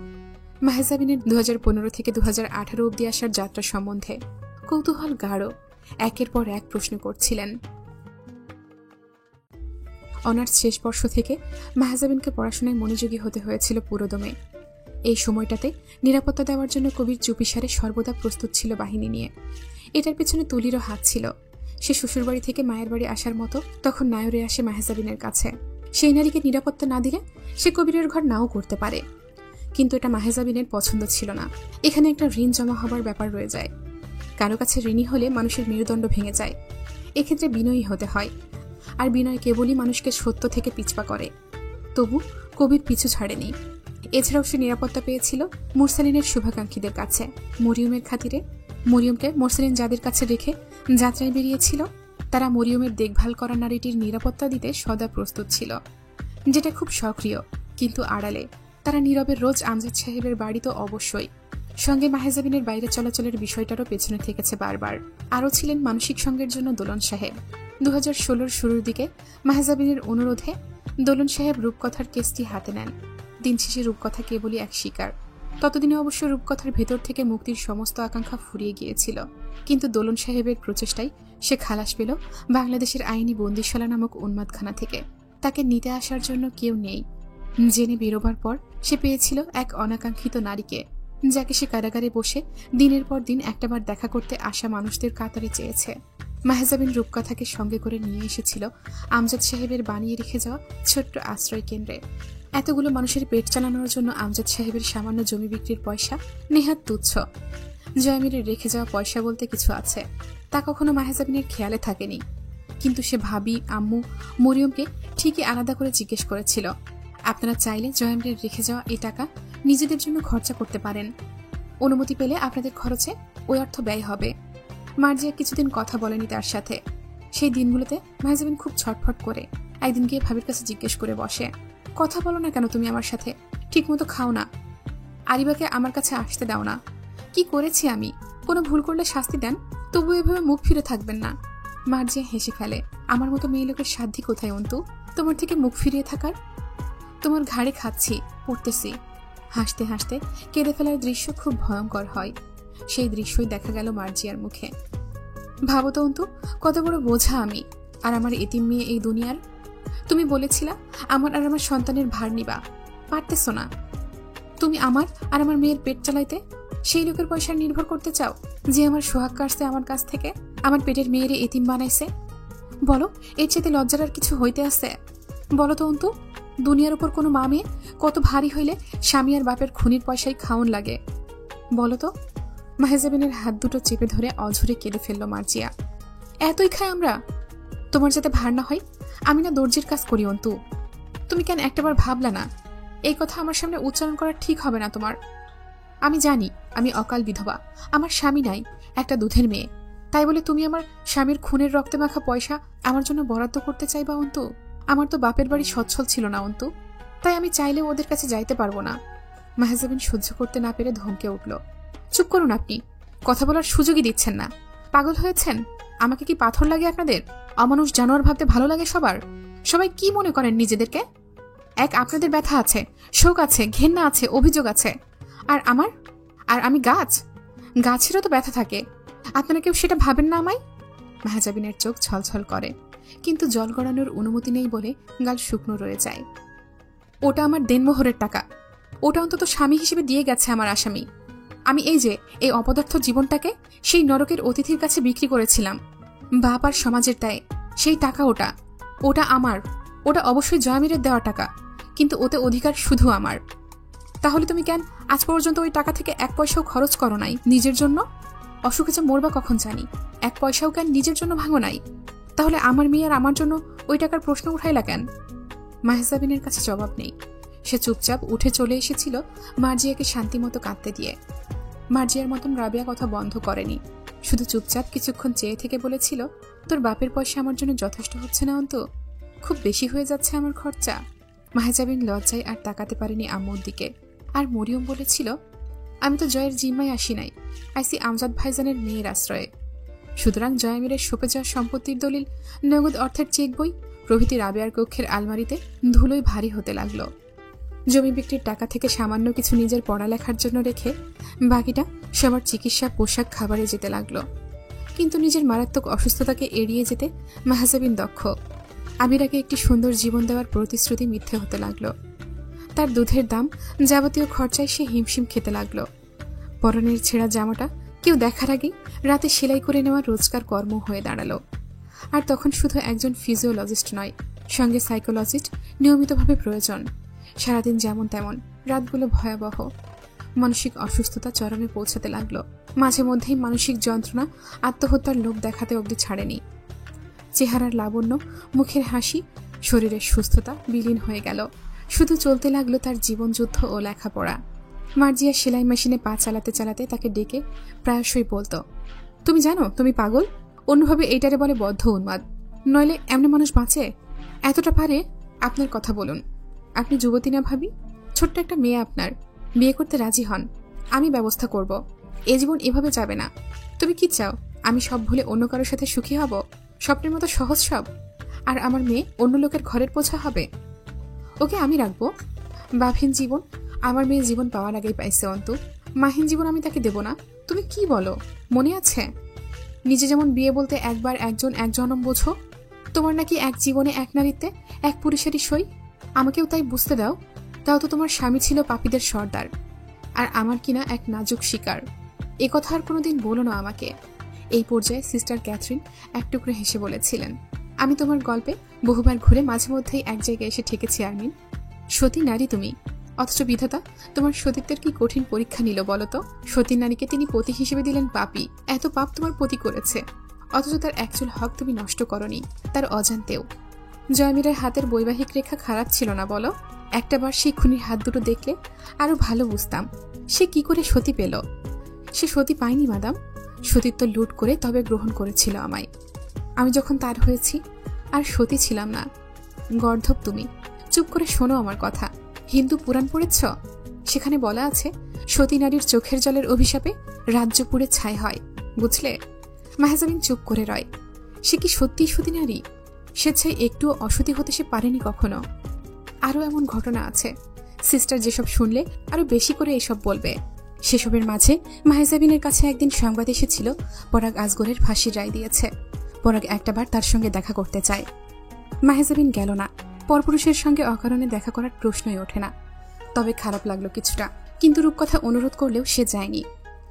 মেহজাবিনের 2015 থেকে 2018 অবধি আসার যাত্রা সম্বন্ধে। কৌতূহল গাঢ়, একের পর এক প্রশ্ন করছিলেন। অনার্স শেষ বর্ষ থেকে মেহজাবিনকে পড়াশোনায় মনোযোগী হতে হয়েছিল পুরোদমে। এই সময়টাতে নিরাপত্তা দেওয়ার জন্য কবির চুপিসারে সর্বদা প্রস্তুত ছিল বাহিনী নিয়ে। এটার পেছনে তুলিরও হাত ছিল। সে শ্বশুরবাড়ি থেকে মায়ের বাড়ি আসার মতো তখন নায়রে আসে মেহজাবিনের কাছে। সেই নারীকে নিরাপত্তা না দিলে সে কবিরের ঘর নাও করতে পারে, কিন্তু এটা মেহজাবিনের পছন্দ ছিল না। এখানে একটা ঋণ জমা হবার ব্যাপার রয়ে যায়। কারো কাছে ঋণী হলে মানুষের মেরুদণ্ড ভেঙে যায়। এক্ষেত্রে বিনয়ী হতে হয়, আর বিনয় কেবলই মানুষকে সত্য থেকে পিছপা করে। তবু কবির পিছু ছাড়েনি। এছাড়াও সে নিরাপত্তা পেয়েছিল মুরসালিনের শুভাকাঙ্ক্ষীদের কাছে। মরিয়মের খাতিরে মরিয়মকে মুরসালিন যাদের কাছে রেখে যাত্রায় বেরিয়েছিল, তারা মরিয়মের দেখভাল করা নারীটির নিরাপত্তা দিতে সদা প্রস্তুত ছিল, যেটা খুব সক্রিয়। কিন্তু আড়ালে তারা নীরবে রোজ আমজাদ সাহেবের বাড়ি তো অবশ্যই, সঙ্গে মেহজাবিনের বাইরে চলাচলের বিষয়টারও পেছনে থেকেছে বারবার। আরও ছিলেন মানসিক সঙ্গের জন্য দোলন সাহেব। 2016 শুরুর দিকে মেহজাবিনের অনুরোধে দোলন সাহেব রূপকথার কেসটি হাতে নেন। দিন শেষে রূপকথা কেবলই এক শিকার। ততদিনে অবশ্য রূপকথার ভেতর থেকে মুক্তির সমস্ত আকাঙ্ক্ষা ফুরিয়ে গিয়েছিল। কিন্তু দোলন সাহেবের প্রচেষ্টায় সে খালাস পেল বাংলাদেশের আইনি বন্দিশালা নামক উন্মাদখানা থেকে। তাকে নিতে আসার জন্য কেউ নেই জেনে বেরোবার পর সে পেয়েছিল এক অনাকাঙ্ক্ষিত নারীকে, যাকে সে কারাগারে বসে দিনের পর দিন একটাবার দেখা করতে আসা মানুষদের কাতারে চেয়েছে। মেহজাবিন রূপকথাকে সঙ্গে করে নিয়ে এসেছিল আমজাদ সাহেবের বানিয়ে রেখে যাওয়া ছোট্ট আশ্রয় কেন্দ্রে। এতগুলো মানুষের পেট চালানোর জন্য আমজাদ সাহেবের সামান্য জমি বিক্রির পয়সা নেহাত তুচ্ছ। জয়ামিরের রেখে যাওয়া পয়সা বলতে কিছু আছে, তা কখনো মেহজাবিনের খেয়ালে থাকেনি। কিন্তু সে ভাবি, আম্মু, মরিয়মকে ঠিকই আলাদা করে জিজ্ঞেস করেছিল, আপনারা চাইলে জয়ামিরের রেখে যাওয়া এই টাকা নিজেদের জন্য খরচা করতে পারেন। অনুমতি পেলে আপনাদের খরচে ওই অর্থ ব্যয় হবে। মার্জিয়া কিছুদিন কথা বলেনি তার সাথে। সেই দিনগুলোতে মেহজাবিন খুব ছটফট করে একদিন গিয়ে ভাবির কাছে জিজ্ঞেস করে বসে, কথা বলো না কেন তুমি আমার সাথে? ঠিক মতো খাও না, আরিবাকে আমার কাছে আসতে দাও না। কি করেছি আমি? কোনো ভুল করলে শাস্তি দেন, তবু এভাবে মুখ ফিরে থাকবেন না। মার্জিয়া হেসে ফেলে, আমার মতো মেয়ে লোকের সাধ্যি কোথায় অন্তু তোমার থেকে মুখ ফিরিয়ে থাকার? তোমার ঘাড়ে খাচ্ছি, পড়তেছি। হাসতে হাসতে কেঁদে ফেলার দৃশ্য খুব ভয়ঙ্কর হয়। সেই দৃশ্যই দেখা গেল মার্জিয়ার মুখে। ভাবো তো অন্তু, কত বড় বোঝা আমি আর আমার এতিম মেয়ে এই দুনিয়ার। তুমি বলেছিলা আমার আর আমার সন্তানের ভার নিবা, পারতেছ না। তুমি আমার আর আমার মেয়ের পেট চালাইতে সেই লোকের পয়সা নির্ভর করতে চাও যে আমার সোহাগ কাটছে আমার কাছ থেকে, আমার পেটের মেয়েরে এতিম বানাইছে। বলো, এর চেয়ে লজ্জার আর কিছু হইতে আছে? বলো তো অন্তু, দুনিয়ার উপর কোনো মা মেয়ে কত ভারী হইলে স্বামী আর বাপের খুনির পয়সায় খাওন লাগে? বলো তো। মেহজাবিনের হাত দুটো চেপে ধরে অঝরে কেঁদে ফেলল মার্জিয়া। এতই খায় আমরা? তোমার যাতে ভার না হয় আমি না দর্জির কাজ করি অন্তু। তুমি কেন একটাবার ভাবলা না এই কথা আমার সামনে উচ্চারণ করা ঠিক হবে না তোমার? আমি জানি আমি অকাল বিধবা, আমার স্বামী নাই, একটা দুধের মেয়ে। তাই বলে তুমি আমার স্বামীর খুনের রক্তে মাখা পয়সা আমার জন্য বরাদ্দ করতে চাইবা অন্তু? আমার তো বাপের বাড়ি সচ্ছল ছিল না অন্তু, তাই আমি চাইলেও ওদের কাছে যাইতে পারবো না। মাহজাবিন সহ্য করতে না পেরে ধমকে উঠল। চুপ করুন, আপনি কথা বলার সুযোগই দিচ্ছেন না। পাগল হয়েছেন? আমাকে কি পাথর লাগে আপনাদের? অমানুষ জানোয়ার ভাবতে ভালো লাগে সবার? সবাই কি মনে করেন নিজেদেরকে? আপনাদের ব্যথা আছে, শোক আছে, ঘেন্না আছে, অভিযোগ আছে। আর আমি গাছেরও তো ব্যথা থাকে। আপনারা কেউ সেটা ভাবেন না আমায়? মাহজাবিনের চোখ ছলছল করে, কিন্তু জল গড়ানোর অনুমতি নেই বলে গাল শুকনো রয়ে যায়। ওটা আমার দেনমোহরের টাকা, ওটা অন্তত স্বামী হিসেবে দিয়ে গেছে আমার আসামি। আমি এই অপদার্থ জীবনটাকে সেই নরকের অতিথির কাছে বিক্রি করেছিলাম বাপ আর সমাজের দায়ে। সেই টাকা ওটা আমার, ওটা অবশ্যই জয়ামিরের দেওয়া টাকা, কিন্তু ওতে অধিকার শুধু আমার। তাহলে তুমি কেন আজ পর্যন্ত ওই টাকা থেকে 1 পয়সাও খরচ করো নাই নিজের জন্য? অসুখে যে মরবা কখন জানি, 1 পয়সাও কেন নিজের জন্য ভাঙো নাই? তাহলে আমার মেয়ে আর আমার জন্য ওই টাকার প্রশ্ন উঠাইলা কেন? মাহজাবিনের কাছে জবাব নেই। সে চুপচাপ উঠে চলে এসেছিল মার্জিয়াকে শান্তিমতো কাঁদতে দিয়ে। মার্জিয়ার মতন রাবিয়া কথা বন্ধ করেনি, শুধু চুপচাপ কিছুক্ষণ চেয়ে থেকে বলেছিল, তোর বাপের পয়সা আমার জন্য যথেষ্ট হচ্ছে না অন্তু, খুব বেশি হয়ে যাচ্ছে আমার খরচা। মাহজাবিন লজ্জায় আর তাকাতে পারেনি আম্মুর দিকে। আর মরিয়ম বলেছিল, আমি তো জয়ের জিম্মায় আসি নাই, আইসি আমজাদ ভাইজানের মেয়ের আশ্রয়ে। সুতরাং জয়ামিরের সঁপে যাওয়া সম্পত্তির দলিল, নগদ অর্থের চেক বই প্রভৃতি রাবেয়ার কক্ষের আলমারিতে ধুলোয় ভারী হতে লাগলো। জমি বিক্রির টাকা থেকে সামান্য কিছু নিজের পড়ালেখার জন্য রেখে বাকিটা সবার চিকিৎসা, পোশাক, খাবারে যেতে লাগলো। কিন্তু নিজের মারাত্মক অসুস্থতাকে এড়িয়ে যেতে মাহজাবিন দক্ষ। আবিরাকে একটি সুন্দর জীবন দেওয়ার প্রতিশ্রুতি মিথ্যে হতে লাগলো। তার দুধের দাম, যাবতীয় খরচায় সে হিমশিম খেতে লাগলো। পরনের ছেঁড়া জামাটা কেউ দেখার আগেই রাতে সেলাই করে নেওয়া রোজকার কর্ম হয়ে দাঁড়ালো। আর তখন শুধু একজন ফিজিওলজিস্ট নয়, সঙ্গে সাইকোলজিস্ট নিয়মিতভাবে প্রয়োজন। সারাদিন যেমন তেমন, রাতগুলো ভয়াবহ। মানসিক অসুস্থতা চরমে পৌঁছাতে লাগলো। মাঝে মধ্যেই মানসিক যন্ত্রণা আত্মহত্যার লোভ দেখাতে অবধি ছাড়েনি। চেহারার লাবণ্য, মুখের হাসি, শরীরের সুস্থতা বিলীন হয়ে গেল। শুধু চলতে লাগলো তার জীবনযুদ্ধ ও লেখাপড়া। মার্জিয়া সেলাই মেশিনে পা চালাতে চালাতে তাকে ডেকে প্রায়শই বলতো, তুমি জানো তুমি পাগল? অন্যভাবে এইটারে বলে বদ্ধ উন্মাদ, নইলে এমন মানুষ বাঁচে? এতটা পারে? আপনার কথা বলুন, আপনি যুবতী না ভাবি? ছোট্ট একটা মেয়ে আপনার, বিয়ে করতে রাজি হন, আমি ব্যবস্থা করব। এ জীবন এভাবে যাবে না। তুমি কি চাও আমি সব ভুলে অন্য কারোর সাথে সুখী হব? স্বপ্নের মতো সহজ সব? আর আমার মেয়ে অন্য লোকের ঘরের পোছা হবে? ওকে আমি রাখবো। বাপহীন জীবন আমার মেয়ে জীবন পাওয়ার আগেই পাইছে অন্তু, মাহীন জীবন আমি তাকে দেব না? তুমি কি বলো? মনে আছে নিজে যেমন বিয়ে বলতে একবার একজন এক জনম বোঝো? তোমার নাকি এক জীবনে এক নারীতে এক পুরুষেরই সই। আমাকেও তাই বুঝতে দাও। তাও তো তোমার স্বামী ছিল পাপীদের সর্দার, আর আমার কিনা এক নাজুক শিকার। এ কথা আর কোনোদিন বলো না আমাকে। এই পর্যায়ে সিস্টার ক্যাথরিন এক টুকরো হেসে বলেছিলেন, আমি তোমার গল্পে বহুবার ঘুরে মাঝে মধ্যেই এক জায়গায় এসে ঠেকেছি আর্মিন। সতী নারী তুমি, অথচ বিধাতা তোমার সতীত্বের কি কঠিন পরীক্ষা নিল বলতো? সতী নারীকে তিনি পতি হিসেবে দিলেন পাপী। এত পাপ তোমার পতি করেছে, অথচ তার একচুল হক তুমি নষ্ট করনি, তার অজান্তেও। জয়মীরের হাতের বৈবাহিক রেখা খারাপ ছিল না বলো? একটাবার সেই খুনির হাত দুটো দেখলে আরো ভালো বুঝতাম সে কি করে সতী পেল। সে সতী পায়নি মাদাম, সতীত্ব লুট করে তবে গ্রহণ করেছিল আমায়। আমি যখন তার হয়েছি আর সতী ছিলাম না। গর্ধব তুমি, চুপ করে শোনো আমার কথা। হিন্দু পুরাণ পড়েছ? সেখানে বলা আছে সতী নারীর চোখের জলের অভিশাপে রাজ্য পুড়ে ছাই হয়, বুঝলে? মাহজাবিন চুপ করে রয়। সে কি সত্যিই সতী নারী? স্বেচ্ছায় একটুও অসতী হতে সে পারেনি কখনো। আরও এমন ঘটনা আছে, সিস্টার যেসব শুনলে আরো বেশি করে এসব বলবে। সেসবের মাঝে মাহজাবিনের কাছে একদিন সংবাদ এসেছিল পরাগ আজগরের ফাঁসির রায় দিয়েছে। পরাগ একটাবার তার সঙ্গে দেখা করতে চায়। মাহজাবিন গেল না। পরপুরুষের সঙ্গে অকারণে দেখা করার প্রশ্নই ওঠে না। তবে খারাপ লাগলো কিছুটা, কিন্তু রূপকথা অনুরোধ করলেও সে যায়নি।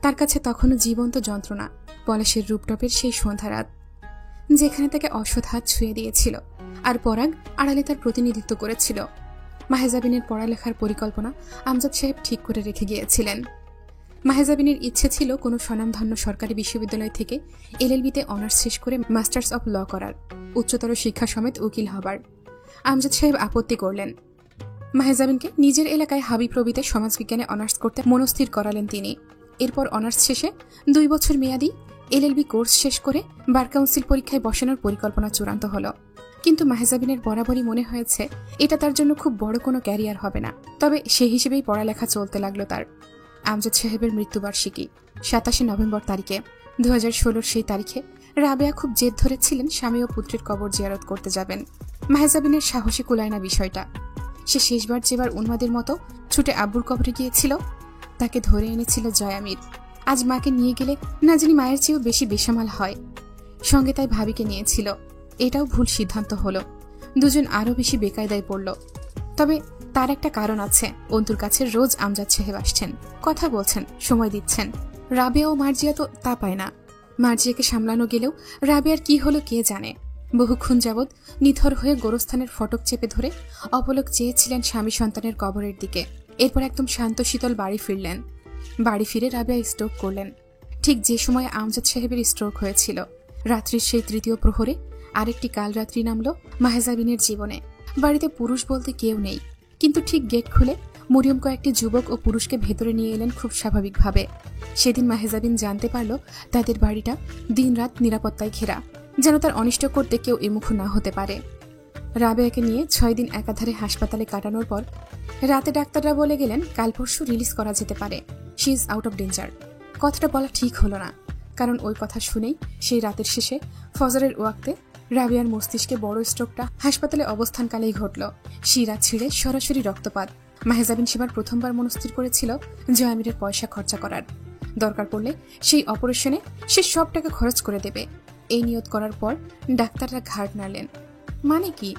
তার কাছে তখনও জীবন্ত যন্ত্রণা পলাশের রূপটপের সেই সন্ধ্যা রাত, যেখানে তাকে অসৎ হাত ছুঁয়ে দিয়েছিল, আর পরাগ আড়ালে তার প্রতিনিধিত্ব করেছিল। মাহজাবিনের পড়ালেখার পরিকল্পনা আমজাদ সাহেব ঠিক করে রেখে গিয়েছিলেন। মাহজাবিনের ইচ্ছে ছিল কোনো স্বনামধন্য সরকারি বিশ্ববিদ্যালয় থেকে এলএলবিতে অনার্স শেষ করে মাস্টার্স অব ল করার, উচ্চতর শিক্ষা সমেত উকিল হবার। আমজাদ সাহেব আপত্তি করলেন। মাহজাবিনকে নিজের এলাকায় হাবিপ্রবিতে সমাজবিজ্ঞানে অনার্স করতে মনস্থির করালেন তিনি। এরপর অনার্স শেষে 2 বছর মেয়াদী LLB কোর্স শেষ করে বার কাউন্সিল পরীক্ষায় বসানোর পরিকল্পনা চূড়ান্ত হলো। কিন্তু মাহেজাবিনের বরাবরই মনে হয়েছে এটা তার জন্য খুব বড় কোনো ক্যারিয়ার হবে না। তবে সেই হিসেবেই পড়ালেখা চলতে লাগলো তার। আমজাদ সাহেবের মৃত্যুবার্ষিকী 27 নভেম্বর তারিখে, 2016 সেই তারিখে রাবেয়া খুব জেদ ধরেছিলেন স্বামী ও পুত্রের কবর জিয়ারত করতে যাবেন। মাহেজাবিনের সাহসী কুলায় না বিষয়টা। সে শেষবার যেবার উন্মাদের মতো ছুটে আব্বুর কবরে গিয়েছিল, তাকে ধরে এনেছিল জয়ামির। আজ মাকে নিয়ে গেলে না জানি মায়ের চেয়েও বেশি বেসামাল হয়। সঙ্গে তাই ভাবিকে নিয়েছিল। এটাও ভুল সিদ্ধান্ত হলো। দুজন আরো বেশি বেকায়দায় পড়ল। তবে তার একটা কারণ আছে। অন্তুর কাছে রোজ আমজাদ সাহেব আসছেন, কথা বলছেন, সময় দিচ্ছেন। রাবেয়া ও মার্জিয়া তো তা পায় না। মার্জিয়াকে সামলানো গেলেও রাবেয়ার কি হলো কে জানে। বহুক্ষণ যাবৎ নিথর হয়ে গোরস্থানের ফটক চেপে ধরে অপলক চেয়েছিলেন স্বামী সন্তানের কবরের দিকে। এরপর একদম শান্ত শীতল বাড়ি ফিরলেন। বাড়ি ফিরে রাবেয়া স্ট্রোক করলেন, ঠিক যে সময়ে আমজাদ সাহেবের স্ট্রোক হয়েছিল। রাত্রির সেই তৃতীয় প্রহরে আরেকটি কালরাত্রি নামল মাহেজাবিনের জীবনে। বাড়িতে পুরুষ বলতে কেউ নেই, কিন্তু ঠিক গেট খুলে মরিয়ম কয়েকটি যুবক ও পুরুষকে ভেতরে নিয়ে এলেন খুব স্বাভাবিকভাবে। সেদিন মাহেজাবিন জানতে পারল তাদের বাড়িটা দিনরাত নিরাপত্তায় ঘেরা, যেন তার অনিষ্ট করতে কেউ এমুখ না হতে পারে। রাবেয়াকে নিয়ে 6 দিন একাধারে হাসপাতালে কাটানোর পর রাতে ডাক্তাররা বলে গেলেন কাল পরশু রিলিজ করা যেতে পারে। She is out of danger. কথাটা বলা ঠিক হলো না, কারণ ওই কথা শুনেই সেই রাতের শেষে ফজরের ওয়াক্তে রাবেয়ার মস্তিষ্কে বড় স্ট্রোকটা হাসপাতালে অবস্থানকালেই ঘটল। শিরা ছিঁড়ে সরাসরি রক্তপাত। মাহেজাবিন সেবার প্রথমবার মনস্থির করেছিল জয়ামিরের পয়সা খরচা করার। দরকার পড়লে সেই অপারেশনে সে সব টাকা খরচ করে দেবে। এই নিয়ত করার পর ডাক্তাররা ঘাড় নাড়লেন। মানে কি?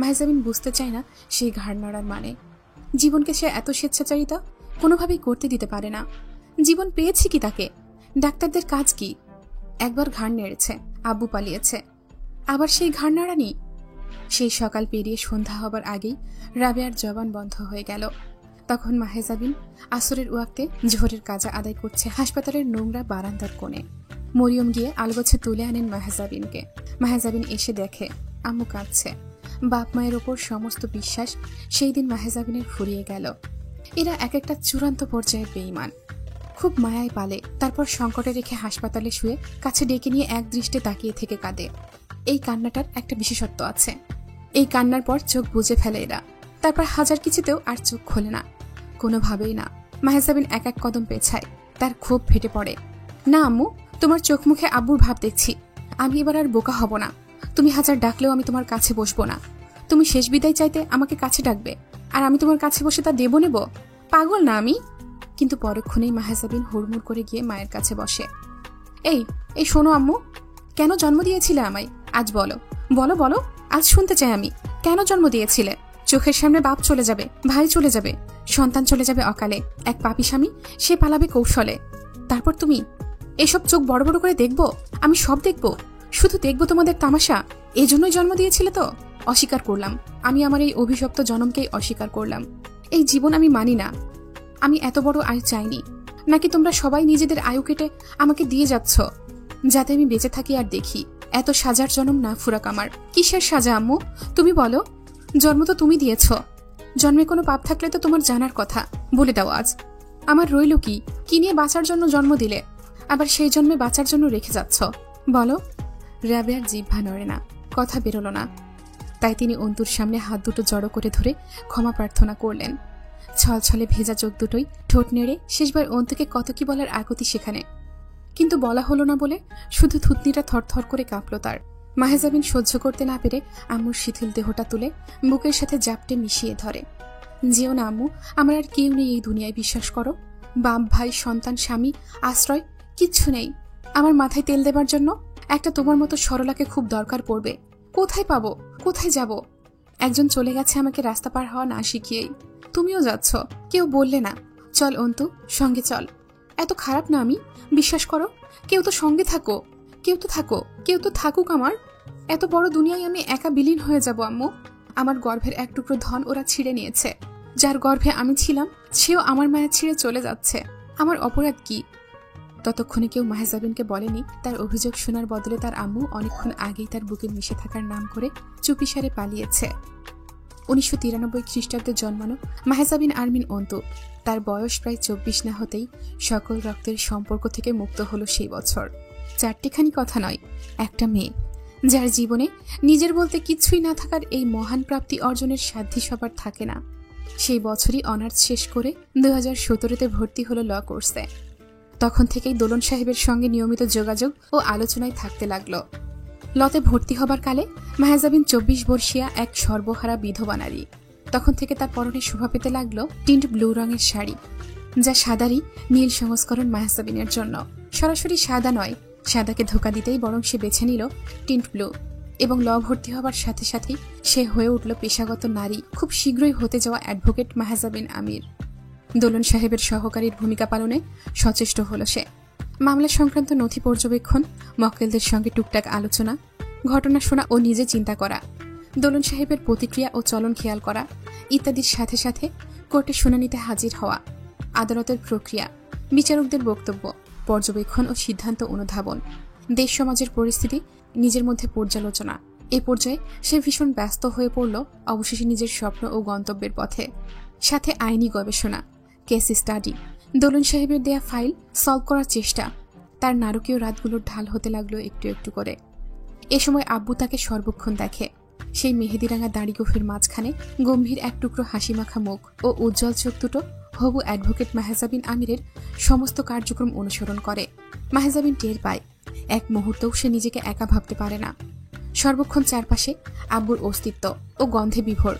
মাহেজাবিন বুঝতে চায় না সেই ঘাড় নাড়ার মানে। জীবনকে সে এত স্বেচ্ছাচারিতা কোনোভাবেই করতে দিতে পারে না। জীবন পেয়েছে কি তাকে? ডাক্তারদের কাজ কি? একবার ঘাড় নেড়েছে, আব্বু পালিয়েছে, আবার সেই ঘাড় নাড়ানি। সেই সকাল পেরিয়ে সন্ধ্যা হবার আগেই রাবেয়ার জবান বন্ধ হয়ে গেল। তখন মাহেজাবিন আসরের ওয়াক্তে জোহরের কাজা আদায় করছে হাসপাতালের নোংরা বারান্দার কোণে। মরিয়ম গিয়ে আলগোছে তুলে আনেন মাহেজাবিনকে। মাহেজাবিন এসে দেখে আম্মু কাঁদছে। বাপ মায়ের ওপর সমস্ত বিশ্বাস সেই দিন মাহেজাবিনের ফুরিয়ে গেল। এরা এক একটা চূড়ান্ত পর্যায়ের বেঈমান। খুব মায়ায় পালে, তারপর সংকটে রেখে হাসপাতালে শুয়ে কাছে ডেকে নিয়ে এক দৃষ্টে তাকিয়ে থেকে কাঁদে। এই কান্নাটার একটা বিশেষত্ব আছে। এই কান্নার পর চোখ বুজে ফেলে এরা। তারপর হাজার কিছুতেও আর চোখ খোলে না, কোনোভাবেই না। মাহেজাবিন এক এক কদম পেছায়। তার ক্ষোভ ফেটে পড়ে। না আম্মু, তোমার চোখ মুখে আব্বুর ভাব দেখছি। আমি এবার আর বোকা হব না। তুমি হাজার ডাকলেও আমি তোমার কাছে বসবো না। তুমি শেষ বিদায় চাইতে আমাকে কাছে ডাকবে, আর আমি তোমার কাছে বসে তা দেব নেব? পাগল না আমি? কিন্তু পরক্ষণেই মাহেজাবিন হুড়মুড় করে গিয়ে মায়ের কাছে বসে। এই এই শোনো আম্মু, কেন জন্ম দিয়েছিলে আমায়? আজ বলো বলো বলো, আজ শুনতে চাই আমি। কেন জন্ম দিয়েছিলে? চোখের সামনে বাপ চলে যাবে, ভাই চলে যাবে, সন্তান চলে যাবে অকালে, এক পাপী স্বামী সে পালাবে কৌশলে। তারপর তুমি এসব চোখ বড় বড় করে দেখবো? আমি সব দেখবো, শুধু দেখবো তোমাদের তামাশা। এজন্যই জন্ম দিয়েছিলে তো? অস্বীকার করলাম। আমি আমার এই অভিশপ্ত জন্মকেই অস্বীকার করলাম। এই জীবন আমি মানি না। আমি এত বড় আয়ু চাইনি। নাকি তোমরা সবাই নিজেদের আয়ু কেটে আমাকে দিয়ে যাচ্ছ যাতে আমি বেঁচে থাকি আর দেখি? এত সাজার জন্ম না ফুরাক আমার। কিসের সাজা আম্মু? তুমি বলো। জন্ম তো তুমি দিয়েছ। জন্মে কোনো পাপ থাকলে তো তোমার জানার কথা। বলে দাও আজ, আমার রইল কি? কি নিয়ে বাঁচার জন্য জন্ম দিলে, আবার সেই জন্মে বাঁচার জন্য রেখে যাচ্ছ? বলো। রাবেয়ার জিহ্বা নড়ে না, কথা বেরোলো না। তাই তিনি অন্তুর সামনে হাত দুটো জড়ো করে ধরে ক্ষমা প্রার্থনা করলেন। ছলছলে ভেজা চোখ দুটোই ঠোঁট নেড়ে শেষবার অন্তুকে কত কি বলার আগতি সেখানে, কিন্তু বলা হলো না বলে শুধু থুতনিটা থরথর করে কাঁপল তার। মাহেজাবিন সহ্য করতে না পেরে আম্মুর শিথিল দেহটা তুলে বুকের সাথে জাপটে মিশিয়ে ধরে। যেও না আম্মু, আমার আর কেউ নেই এই দুনিয়ায়, বিশ্বাস করো। বাপ, ভাই, সন্তান, স্বামী, আশ্রয় কিচ্ছু নেই। আমার মাথায় তেল দেবার জন্য একটা তোমার মতো সরলাকে খুব দরকার পড়বে। কোথায় পাবো? কোথায় যাব? একজন চলে গেছে আমাকে রাস্তা পার হওয়া না শিখিয়েই। তুমিও যাচ্ছ, কেউ বললে না। চল অন্তু, সঙ্গে চল। এত খারাপ না আমি, বিশ্বাস করো। কেউ তো সঙ্গে থাকো, কেউ তো থাকো, কেউ তো থাকুক আমার। এত বড় দুনিয়ায় আমি একা বিলীন হয়ে যাব আম্মু। আমার গর্ভের এক টুকরো ধন ওরা ছিঁড়ে নিয়েছে। যার গর্ভে আমি ছিলাম সেও আমার মায়া ছিঁড়ে চলে যাচ্ছে। আমার অপরাধ কি? ততক্ষণে কেউ মাহেজাবিনকে বলেনি তার অভিযোগ শোনার বদলে তার আম্মু অনেকক্ষণ আগেই তার বুকে মিশে থাকার নাম করে চুপিসারে পালিয়েছে। 1993 খ্রিস্টাব্দে জন্মানো মাহেজাবিন আরমিন অন্তু। তার বয়স প্রায় 24 না হতেই সকল রক্তের সম্পর্ক থেকে মুক্ত হলো সেই বছর। চারটিখানি কথা নয়, একটা মেয়ে যার জীবনে নিজের বলতে কিছুই না থাকার এই মহান প্রাপ্তি অর্জনের সাধ্যি সবার থাকে না। সেই বছরই অনার্স শেষ করে 2017-তে ভর্তি হলো ল কোর্সে। তখন থেকেই দোলন সাহেবের সঙ্গে নিয়মিত যোগাযোগ ও আলোচনায় থাকতে লাগলো। লতে ভর্তি হবার কালে মাহেজাবিন 24 বর্ষীয়া এক সর্বহারা বিধবা নারী। তখন থেকে তার পরনে শোভা পেতে লাগলো টিন্ট ব্লু রঙের শাড়ি, যা সাদারই নীল সংস্করণ মাহেজাবিনের জন্য। সরাসরি সাদা নয়, সাদাকে ধোকা দিতেই বরং সে বেছে নিল টিন্ট ব্লু, এবং ল ভর্তি হবার সাথে সাথেই সে হয়ে উঠল পেশাগত নারী, খুব শীঘ্রই হতে যাওয়া অ্যাডভোকেট মাহেজাবিন আমির। দোলন সাহেবের সহকারীর ভূমিকা পালনে সচেষ্ট হল সে। মামলা সংক্রান্ত নথি পর্যবেক্ষণ, মক্কেলদের সঙ্গে টুকটাক আলোচনা, ঘটনা শোনা ও নিজে চিন্তা করা, দোলন সাহেবের প্রতিক্রিয়া ও চলন খেয়াল করা ইত্যাদির সাথে সাথে কোর্টে শুনানিতে হাজির হওয়া, আদালতের প্রক্রিয়া, বিচারকদের বক্তব্য, পর্যবেক্ষণ ও সিদ্ধান্ত অনুধাবন, দেশ সমাজের পরিস্থিতি নিজের মধ্যে পর্যালোচনা। এ পর্যায়ে সে ভীষণ ব্যস্ত হয়ে পড়ল অবশেষে নিজের স্বপ্ন ও গন্তব্যের পথে। সাথে আইনি গবেষণা, কেস স্টাডি, দোলন সাহেবের দেয়া ফাইল সলভ করার চেষ্টা। তার নারকীয় রাতগুলোর ঢাল হতে লাগলো একটু একটু করে। এ সময় আব্বু তাকে সর্বক্ষণ দেখে। সেই মেহেদিরাঙা দাড়ি গোফের মাঝখানে গম্ভীর এক টুকরো হাসিমাখা মুখ ও উজ্জ্বল চোখ দুটো হবু অ্যাডভোকেট মাহেজাবিন আমিরের সমস্ত কার্যক্রম অনুসরণ করে। মাহেজাবিন টের পায় এক মুহূর্তেও সে নিজেকে একা ভাবতে পারে না। সর্বক্ষণ চারপাশে আব্বুর অস্তিত্ব ও গন্ধে বিভোর।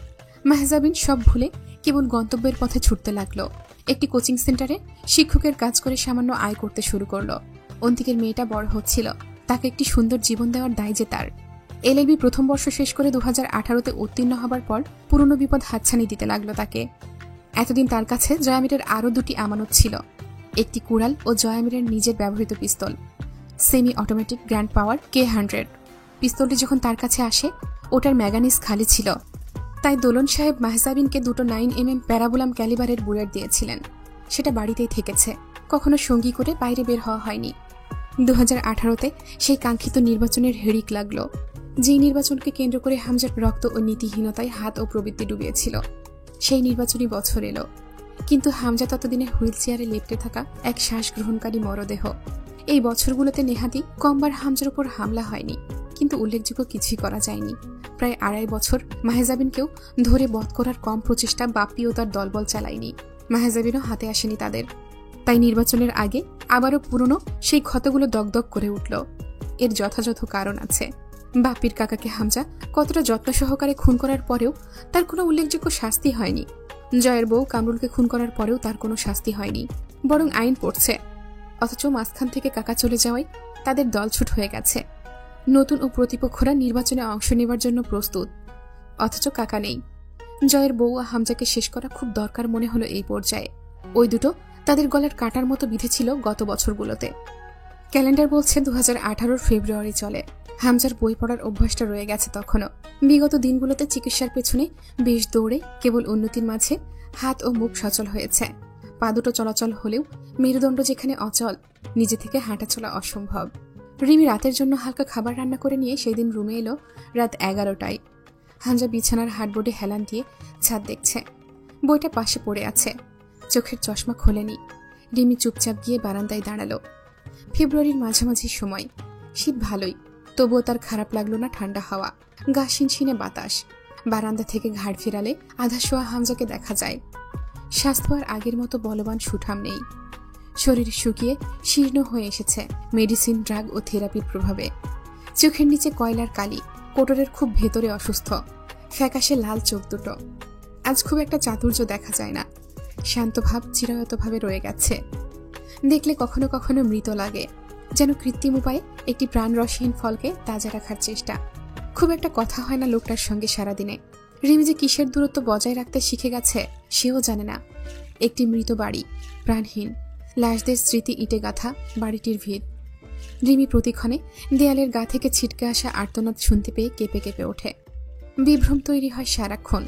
মাহেজাবিন সব ভুলে কেবল গন্তব্যের পথে ছুটতে লাগলো। একটি কোচিং সেন্টারে শিক্ষকের কাজ করে সামান্য আয় করতে শুরু করলো। অন্তিকের মেয়েটা বড় হচ্ছিল, তাকে একটি সুন্দর জীবন দেওয়ার দায় যে তার। এলএলবি প্রথম বর্ষ শেষ করে 2018-তে উত্তীর্ণ হবার পর পুরনো বিপদ হাতছানি দিতে লাগলো তাকে। এতদিন তার কাছে জয়ামিরের আরও দুটি আমানত ছিল, একটি কুড়াল ও জয়ামিরের নিজের ব্যবহৃত পিস্তল, সেমি অটোমেটিক গ্র্যান্ড পাওয়ার K100। পিস্তলটি যখন তার কাছে আসে ওটার ম্যাগানিজ খালি ছিল, তাই দোলন সাহেব মাহেজাবিনকে দুটো 9mm প্যারাবোলাম ক্যালিবারের বুলেট দিয়েছিলেন। সেটা বাড়িতেই থেকেছে, কখনো সঙ্গী করে বাইরে বের হওয়া হয়নি। 2018-তে সেই কাঙ্ক্ষিত নির্বাচনের হিড়িক লাগলো, যেই নির্বাচনকে কেন্দ্র করে হামজার রক্ত ও নীতিহীনতায় হাত ও প্রবৃত্তি ডুবিয়েছিল। সেই নির্বাচনী বছর এলো, কিন্তু হামজা ততদিনে হুইল চেয়ারে লেপ্টে থাকা এক শ্বাস গ্রহণকারী মরদেহ। এই বছরগুলোতে নেহাতি কমবার হামজার উপর হামলা হয়নি, কিন্তু উল্লেখযোগ্য কিছুই করা যায়নি। প্রায় 2.5 বছর মাহেজাবিনকেও ধরে বধ করার কম প্রচেষ্টা বাপ্পি ও তার দলবল চালায়নি। মাহেজাবিনও হাতে আসেনি তাদের। তাই নির্বাচনের আগে আবারও পুরনো সেই ক্ষতগুলো দগদগ করে উঠল। এর যথাযথ কারণ আছে। বাপ্পির কাকাকে হামজা কতটা যত্ন সহকারে খুন করার পরেও তার কোনো উল্লেখযোগ্য শাস্তি হয়নি। জয়ের বউ কামরুলকে খুন করার পরেও তার কোনো শাস্তি হয়নি, বরং আইন পড়ছে। অথচ মাঝখান থেকে কাকা চলে যাওয়ায় তাদের দলছুট হয়ে গেছে। নতুন ও প্রতিপক্ষরা নির্বাচনে অংশ নেবার জন্য প্রস্তুত, অথচ কাকা নেই। জয়ের বউ ও হামজাকে শেষ করা খুব দরকার মনে হলো এই পর্যায়ে। ওই দুটো তাদের গলার কাটার মতো বিঁধেছিল গত বছরগুলোতে। ক্যালেন্ডার বলছে 2018 ফেব্রুয়ারি চলে। হামজার বই পড়ার অভ্যাসটা রয়ে গেছে তখনও। বিগত দিনগুলোতে চিকিৎসার পেছনে বেশ দৌড়ে কেবল উন্নতির মাঝে হাত ও মুখ সচল হয়েছে। পা দুটো চলাচল হলেও মেরুদণ্ড যেখানে অচল, নিজে থেকে হাঁটা চলা অসম্ভব। রিমি রাতের জন্য হালকা খাবার রান্না করে নিয়ে সেই দিন রুমে এলো রাত 11টায়। হামজা বিছানার হাটবোর্ডে হেলান দিয়ে ছাদ দেখছে। বইটা পাশে পড়ে আছে, চোখের চশমা খোলেনি। রিমি চুপচাপ গিয়ে বারান্দায় দাঁড়ালো। ফেব্রুয়ারির মাঝামাঝি সময়, শীত ভালোই, তবুও তার খারাপ লাগলো না ঠান্ডা হাওয়া, গা শিনশিনে বাতাস। বারান্দা থেকে ঘাড় ফেরালে আধা শোয়া হামজাকে দেখা যায়। স্বাস্থ্য আর আগের মতো বলবান সুঠাম নেই, শরীর শুকিয়ে শীর্ণ হয়ে এসেছে মেডিসিন, ড্রাগ ও থেরাপির প্রভাবে। চোখের নিচে কয়লার কালি, কোটরের খুব ভেতরে অসুস্থ, ফ্যাকাশে লাল চোখ দুটো। আজ খুব একটা চাতুর্য দেখা যায় না, শান্ত ভাব চিরায়তভাবে রয়ে গেছে। দেখলে কখনো কখনো মৃত লাগে, যেন কৃত্রিম উপায়ে একটি প্রাণরসহীন ফলকে তাজা রাখার চেষ্টা। খুব একটা কথা হয় না লোকটার সঙ্গে সারাদিনে। রিমি যে কিসের দূরত্ব বজায় রাখতে শিখে গেছে সেও জানে না। একটি মৃত বাড়ি, প্রাণহীন, লাশদের স্মৃতি ইটে গাঁথা বাড়িটির ভিড়। রিমি প্রতিক্ষণে দেয়ালের গা থেকে ছিটকে আসা আর্তনাদ শুনতে পেয়ে কেঁপে কেঁপে ওঠে। বিভ্রম তৈরি হয় সারাক্ষণ।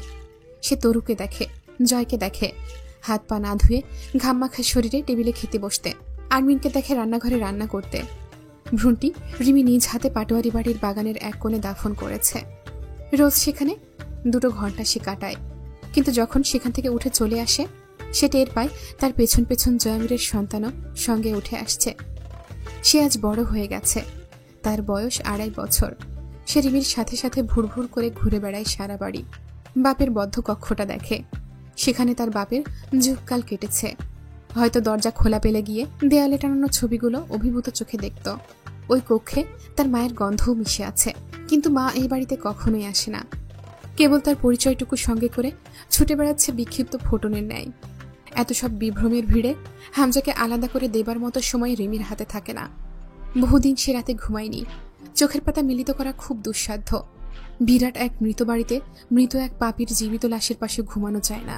সে তরুকে দেখে, জয়কে দেখে হাত পা না ধুয়ে ঘামমাখা শরীরে টেবিলে খেতে বসতে, আরমিনকে দেখে রান্নাঘরে রান্না করতে। ভ্রূণটি রিমি নিজ হাতে পাটোয়ারি বাড়ির বাগানের এক কোণে দাফন করেছে। রোজ সেখানে 2 ঘন্টা সে কাটায়, কিন্তু যখন সেখান থেকে উঠে চলে আসে সে টের পায় তার পেছন পেছন জয়ামিরের সন্তানও সঙ্গে উঠে আসছে। সে আজ বড় হয়ে গেছে, তার বয়স 2.5 বছর। সে রিমির সাথে সাথে ভুরভুর করে ঘুরে বেড়ায় সারা বাড়ি। বাপের বদ্ধ কক্ষটা দেখে, সেখানে তার বাপের যুগকাল কেটেছে। হয়তো দরজা খোলা পেলে গিয়ে দেয়ালে টানানো ছবিগুলো অভিভূত চোখে দেখত। ওই কক্ষে তার মায়ের গন্ধও মিশে আছে, কিন্তু মা এই বাড়িতে কখনোই আসে না। কেবল তার পরিচয়টুকু সঙ্গে করে ছুটে বেড়াচ্ছে বিক্ষিপ্ত ফোটনের ন্যায়। এত সব বিভ্রমের ভিড়ে হামজাকে আলাদা করে দেবার মতো সময় রিমির হাতে থাকে না। বহুদিন সে রাতে ঘুমায়নি। চোখের পাতা মিলিত করা খুব দুঃসাধ্য। বিরাট এক মৃত বাড়িতে মৃত এক পাপীর জীবিত লাশের পাশে ঘুমানো যায় না।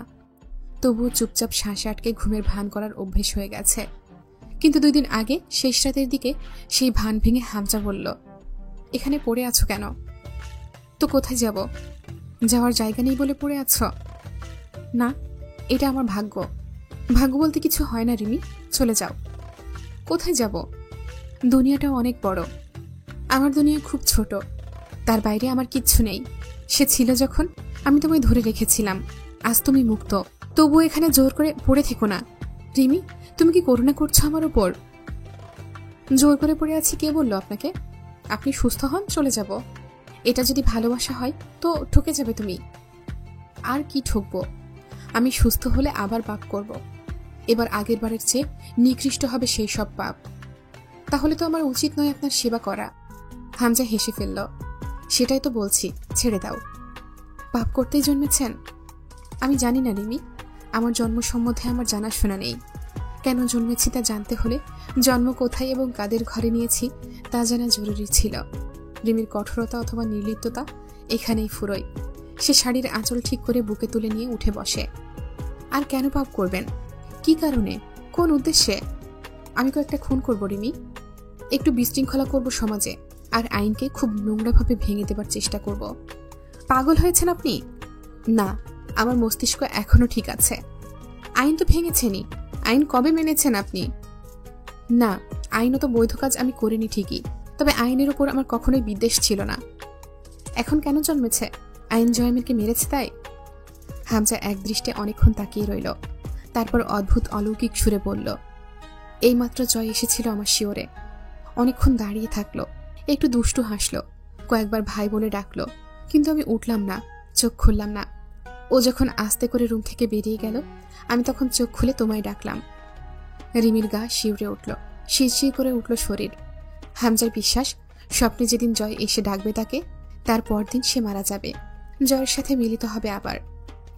তবুও চুপচাপ শ্বাসে আটকে ঘুমের ভান করার অভ্যেস হয়ে গেছে। কিন্তু 2 দিন আগে শেষ রাতের দিকে সেই ভান ভেঙে হামজা বলল, এখানে পড়ে আছো কেন? তো কোথায় যাব? যাওয়ার জায়গা নেই বলে পড়ে আছো? না, এটা আমার ভাগ্য। ভাগ্য বলতে কিছু হয় না রিমি, চলে যাও। কোথায় যাব? দুনিয়াটা অনেক বড়, আমার দুনিয়া খুব ছোট। তার বাইরে আমার কিচ্ছু নেই। সে ছিল যখন আমি তোমায় ধরে রেখেছিলাম, আজ তুমি মুক্ত। তবুও এখানে জোর করে পড়ে থেকো না। রিমি, তুমি কি করুণা করছো আমার উপর? জোর করে পড়ে আছি কে বললো আপনাকে? আপনি সুস্থ হন, চলে যাব। এটা যদি ভালোবাসা হয় তো ঠকে যাবে তুমি। আর কি ঠকবো? আমি সুস্থ হলে আবার পাপ করব। এবার আগের বারের চেয়ে নিকৃষ্ট হবে সেই সব পাপ। তাহলে তো আমার উচিত নয় আপনার সেবা করা। হামজা হেসে ফেলল। সেটাই তো বলছি, ছেড়ে দাও। পাপ করতেই জন্মেছেন? আমি জানি না রিমি, আমার জন্ম সম্বন্ধে আমার জানাশোনা নেই। কেন জন্মেছি তা জানতে হলে জন্ম কোথায় এবং কাদের ঘরে নিয়েছি তা জানা জরুরি ছিল। রিমির কঠোরতা অথবা নির্লিপ্ততা এখানেই ফুরোয়। সে শাড়ির আঁচল ঠিক করে বুকে তুলে নিয়ে উঠে বসে। আর কেন পাপ করবেন? কি কারণে? কোন উদ্দেশ্যে? আমি কয়েকটা খুন করব রিমি, একটু বিশৃঙ্খলা করব সমাজে, আর আইনকে খুব নোংরাভাবে ভেঙে দেবার চেষ্টা করব। পাগল হয়েছেন আপনি? না, আমার মস্তিষ্ক এখনো ঠিক আছে। আইন তো ভেঙেছেনই। আইন কবে মেনেছেন আপনি? না, আইনত বৈধ কাজ আমি করিনি ঠিকই, তবে আইনের উপর আমার কখনোই বিদ্বেষ ছিল না। এখন কেন জন্মেছে? আইন জয়মেরকে মেরেছে তাই? হামজা একদৃষ্টে অনেকক্ষণ তাকিয়ে রইল। তারপর অদ্ভুত অলৌকিক সুরে বলল, এইমাত্র জয় এসেছিল আমার শিওরে। অনেকক্ষণ দাঁড়িয়ে থাকলো, একটু দুষ্টু হাসলো, কয়েকবার ভাই বলে ডাকলো, কিন্তু আমি উঠলাম না, চোখ খুললাম না। ও যখন আস্তে করে রুম থেকে বেরিয়ে গেল, আমি তখন চোখ খুলে তোমায় ডাকলাম। রিমির গা শিউরে উঠল, শিরশির করে উঠল শরীর। হামজার বিশ্বাস, স্বপ্নে যেদিন জয় এসে ডাকবে তাকে, তার পরদিন সে মারা যাবে, জয়ের সাথে মিলিত হবে আবার।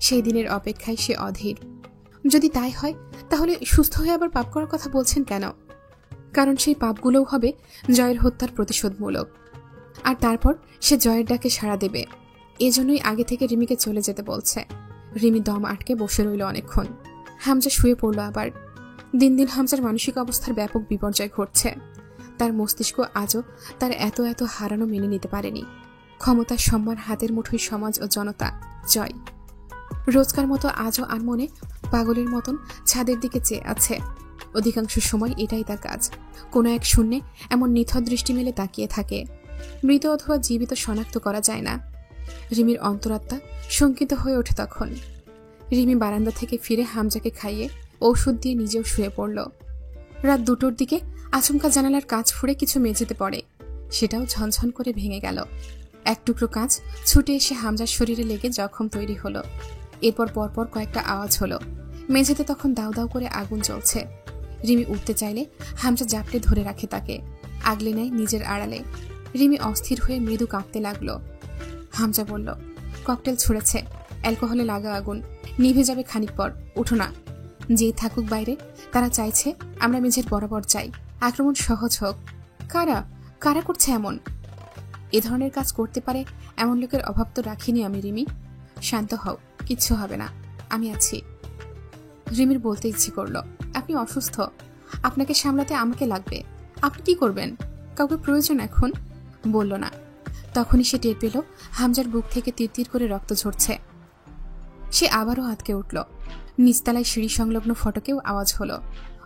সেই দিনের অপেক্ষায় সে অধীর। যদি তাই হয়, তাহলে সুস্থ হয়ে আবার পাপ করার কথা বলছেন কেন? কারণ সেই পাপগুলোও হবে জয়ের হত্যার প্রতিশোধমূলক। আর তারপর সে জয়ের ডাকে সাড়া দেবে। এজন্যই আগে থেকে রিমিকে চলে যেতে বলছে। রিমি দম আটকে বসে রইল অনেকক্ষণ। হামজা শুয়ে পড়ল আবার। দিন দিন হামজার মানসিক অবস্থার ব্যাপক বিপর্যয় ঘটছে। তার মস্তিষ্ক আজও তার এত এত হারানো মেনে নিতে পারেনি। ক্ষমতার সম্মান হাতের মুঠোয় সমাজ ও জনতা, জয়। রোজকার মতো আজও আনমনে পাগলের মতন ছাদের দিকে চেয়ে আছে। অধিকাংশ সময় এটাই তার কাজ। কোনো এক শূন্যে এমন নিথর দৃষ্টি মেলে তাকিয়ে থাকে। মৃত অথবা জীবিত শনাক্ত করা যায় না। রিমির অন্তরাত্মা শঙ্কিত হয়ে ওঠে তখন। রিমি বারান্দা থেকে ফিরে হামজাকে খাইয়ে ঔষধ দিয়ে নিজেও শুয়ে পড়ল। রাত 2টোর দিকে আচমকা জানালার কাঁচ ফুঁড়ে কিছু মেঝেতে পড়ে। সেটাও ঝনঝন করে ভেঙে গেল। এক টুকরো কাঁচ ছুটে এসে হামজার শরীরে লেগে জখম তৈরি হলো। এরপর পরপর কয়েকটা আওয়াজ হলো। মেঝেতে তখন দাউ দাউ করে আগুন জ্বলছে। রিমি উঠতে চাইলে হামজা জাপটে ধরে রাখে তাকে, আগলে নেয় নিজের আড়ালে। রিমি অস্থির হয়ে মৃদু কাঁপতে লাগলো। হামজা বলল, ককটেল ছুঁড়েছে, অ্যালকোহলে লাগা আগুন, নিভে যাবে খানিক পর, উঠো না। যেই থাকুক বাইরে, তারা চাইছে আমরা মেঝের বরাবর যাই, আক্রমণ সহজ হোক। কারা কারা করছে এমন? এ ধরনের কাজ করতে পারে এমন লোকের অভাব তো রাখিনি আমি রিমি। শান্ত হও, কিচ্ছু হবে না, আমি আছি। রিমির বলতে ইচ্ছে করলো, আপনি অসুস্থ, আপনাকে সামলাতে আমাকে লাগবে। আপনি কি করবেন? কাউকে প্রয়োজন এখন? বলল না। তখনই সে টের পেল হামজার বুক থেকে তিরতির করে রক্ত ঝরছে। সে আবারও আঁতকে উঠল। নিচতলায় সিঁড়ি সংলগ্ন ফটকেও আওয়াজ হলো,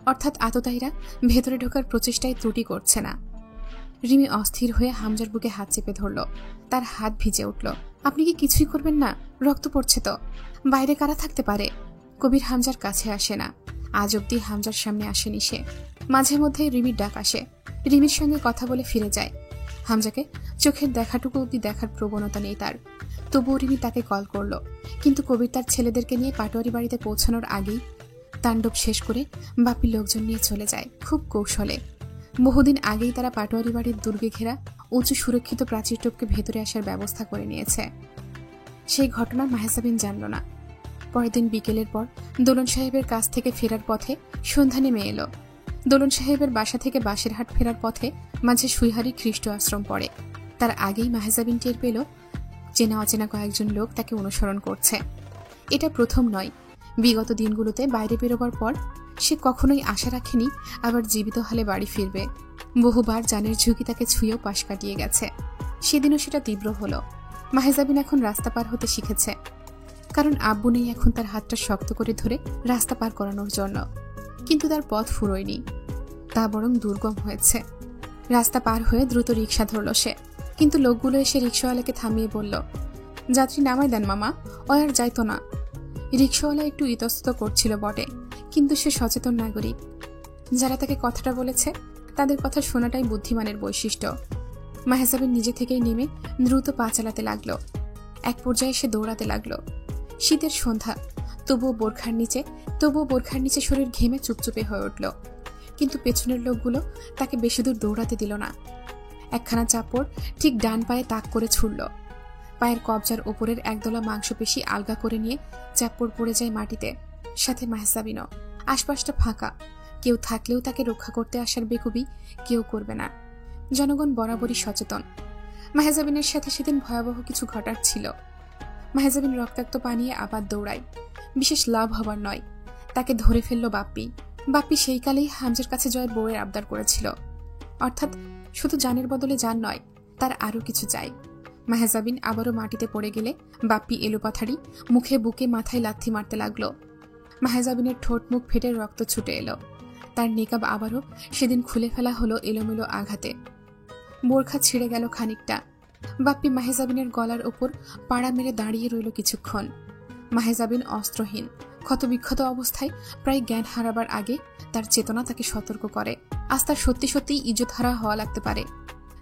অর্থাৎ আততায়ীরা ভেতরে ঢোকার প্রচেষ্টায় ত্রুটি করছে না। রিমি অস্থির হয়ে হামজার বুকে হাত চেপে ধরল। তার হাত ভিজে উঠল। আপনি কি কিছুই করবেন না? রক্ত পড়ছে তো, বাইরে কারা থাকতে পারে? কবির হামজার কাছে আসে না, আজ অব্দি হামজার সামনে আসেনি সে। মাঝে মধ্যে রিমির ডাক আসে, রিমির সঙ্গে কথা বলে ফিরে যায়। হামজাকে চোখের দেখাটুকু অব্দি দেখার প্রবণতা নেই তার। তবুও রিমি তাকে কল করলো, কিন্তু কবির তার ছেলেদেরকে নিয়ে পাটোয়ারি বাড়িতে পৌঁছানোর আগেই তাণ্ডব শেষ করে বাপির লোকজন নিয়ে চলে যায় খুব কৌশলে। বহুদিন আগেই তারা পাটোয়ারি বাড়ির দুর্গে ঘেরা উঁচু সুরক্ষিত প্রাচীর টপকে ভেতরে আসার ব্যবস্থা করে নিয়েছে। সেই ঘটনা মাহেসাবিন জানল না। পরের দিন বিকেলের পর দোলন সাহেবের কাছ থেকে ফেরার পথে সন্ধ্যা নেমে এলো। দোলন সাহেবের বাসা থেকে বাসেরহাট ফেরার পথে মাঝে সুইহারি খ্রিস্ট আশ্রম পড়ে। তার আগেই মাহেসাবিন টের পেল চেনা অচেনা কয়েকজন লোক তাকে অনুসরণ করছে। এটা প্রথম নয়, বিগত দিনগুলোতে বাইরে বেরোবার পর সে কখনোই আশা রাখেনি আবার জীবিত হলে বাড়ি ফিরবে। বহুবার জানের ঝুঁকি তাকে ছুঁয়েও পাশ কাটিয়ে গেছে, সেদিনও সেটা তীব্র হলো। মাহেজাবিন এখন রাস্তা পার হতে শিখেছে, কারণ আব্বু নেই এখন তার হাতটা শক্ত করে ধরে রাস্তা পার করানোর জন্য। কিন্তু তার পথ ফুরোয়নি, তা বরং দুর্গম হয়েছে। রাস্তা পার হয়ে দ্রুত রিক্সা ধরল সে, কিন্তু লোকগুলো এসে রিক্সাওয়ালাকে থামিয়ে বলল, যাত্রী নামাই দেন মামা, ও আর যাইতো না। রিক্সাওয়ালা একটু ইতস্তত করছিল বটে, কিন্তু সে সচেতন নাগরিক। যারা তাকে কথাটা বলেছে তাদের কথা শোনাটাই বুদ্ধিমানের বৈশিষ্ট্য। মাহেজাবিন নিজে থেকেই নেমে দ্রুত পা চালাতে লাগলো। এক পর্যায়ে সে দৌড়াতে লাগলো। শীতের সন্ধ্যা, তবুও বোরখার নিচে শরীর ঘেমে চুপচুপে হয়ে উঠল। কিন্তু পেছনের লোকগুলো তাকে বেশি দূর দৌড়াতে দিল না। একখানা চাপড় ঠিক ডান পায়ে তাক করে ছুড়ল। পায়ের কবজার ওপরের একদলা মাংসপেশি আলগা করে নিয়ে চাপড় পড়ে যায় মাটিতে, সাথে মাহেজাবিনও। আশপাশটা ফাঁকা, কেউ থাকলেও তাকে রক্ষা করতে আসার বেকুবি কেউ করবে না। জনগণ বরাবরই সচেতন। মাহেজাবিনের সাথে সেদিন ভয়াবহ কিছু ঘটার ছিল। মাহেজাবিন রক্তাক্ত পা নিয়ে আবার দৌড়ায়। বিশেষ লাভ হবার নয়, তাকে ধরে ফেলল বাপ্পি সেই কালেই হামজার কাছে জয়ের বউয়ের আবদার করেছিল। অর্থাৎ শুধু জানের বদলে জান নয়, তার আরও কিছু চাই। মাহেজাবিন আবারও মাটিতে পড়ে গেলে বাপ্পি এলোপাথাড়ি মুখে বুকে মাথায় লাথি মারতে লাগলো। মাহেজাবিনের ঠোঁট মুখ ফেটে রক্ত ছুটে এলো। তার নেকাব আবারও সেদিন খুলে ফেলা হলো এলোমেলো আঘাতে। বোরখা ছিঁড়ে গেল খানিকটা। বাপ্পি মাহেজাবিনের গলার ওপর পাড়া মেরে দাঁড়িয়ে রইল কিছুক্ষণ। মাহেজাবিন অস্ত্রহীন, ক্ষতবিক্ষত অবস্থায় প্রায় জ্ঞান হারাবার আগে তার চেতনা তাকে সতর্ক করে, আজ তার সত্যি সত্যিই ইজ্জতহারা হওয়া লাগতে পারে।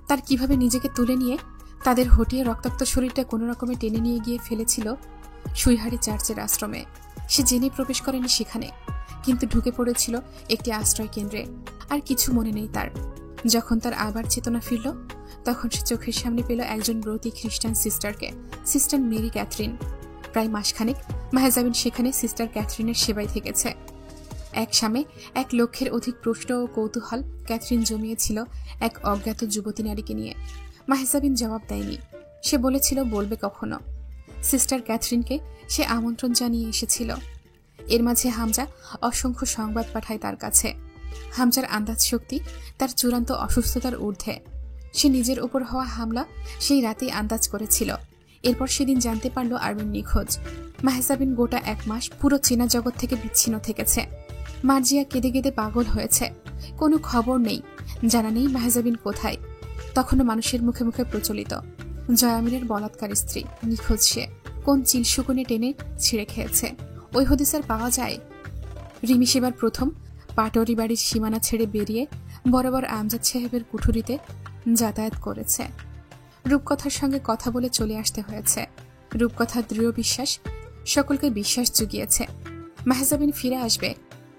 তার কিভাবে নিজেকে তুলে নিয়ে তাদের হটিয়ে রক্তাক্ত শরীরটা কোনো রকমে টেনে নিয়ে গিয়ে ফেলেছিল সুইহারি চার্চের আশ্রমে। সে জেনে প্রবেশ করেনি সেখানে, কিন্তু ঢুকে পড়েছিল একটি আশ্রয় কেন্দ্রে। আর কিছু মনে নেই তার। যখন তার আবার চেতনা ফিরল, তখন সে চোখের সামনে পেল একজন ব্রতী খ্রিস্টান সিস্টারকে, সিস্টার মেরি ক্যাথরিন। প্রায় মাসখানেক মাহেজাবিন সেখানে সিস্টার ক্যাথরিনের সেবায় থেকেছে। এক সামে 1 লক্ষের অধিক প্রশ্ন ও কৌতূহল ক্যাথরিন জমিয়েছিল এক অজ্ঞাত যুবতী নারীকে নিয়ে। মাহেজাবিন জবাব দেয়নি। সে বলেছিল বলবে কখনো। সিস্টার ক্যাথরিনকে সে আমন্ত্রণ জানিয়ে এসেছিল। এর মাঝে হামজা অসংখ্য সংবাদ পাঠায় তার কাছে। হামজার আন্দাজ শক্তি তার চূড়ান্ত অসুস্থতার ঊর্ধ্বে। সে নিজের উপর হওয়া হামলা সেই রাতেই আন্দাজ করেছিল। এরপর সেদিন জানতে পারল আরমিন নিখোঁজ। মাহেজাবিন গোটা 1 মাস পুরো চেনা জগৎ থেকে বিচ্ছিন্ন থেকেছে। মার্জিয়া কেঁদে কেঁদে পাগল হয়েছে। কোনো খবর নেই, জানা নেই মাহেজাবিন কোথায়। তখনও মানুষের মুখে মুখে প্রচলিত জয়ামিনের বলাৎকার স্ত্রী নিখোঁজ। সে কোন চিলশুকুনে টেনে ছিঁড়ে খেয়েছে, ওই হদিস আর পাওয়া যায়? রিমি সেবার প্রথম পাটোয়ারি বাড়ির সীমানা ছেড়ে বেরিয়ে বরাবর আমজাদ সাহেবের কুঠুরিতে যাতায়াত করেছে। রূপকথার সঙ্গে কথা বলে চলে আসতে হয়েছে। রূপকথার দৃঢ় বিশ্বাস সকলকে বিশ্বাস জুগিয়েছে মাহেজাবিন ফিরে আসবে।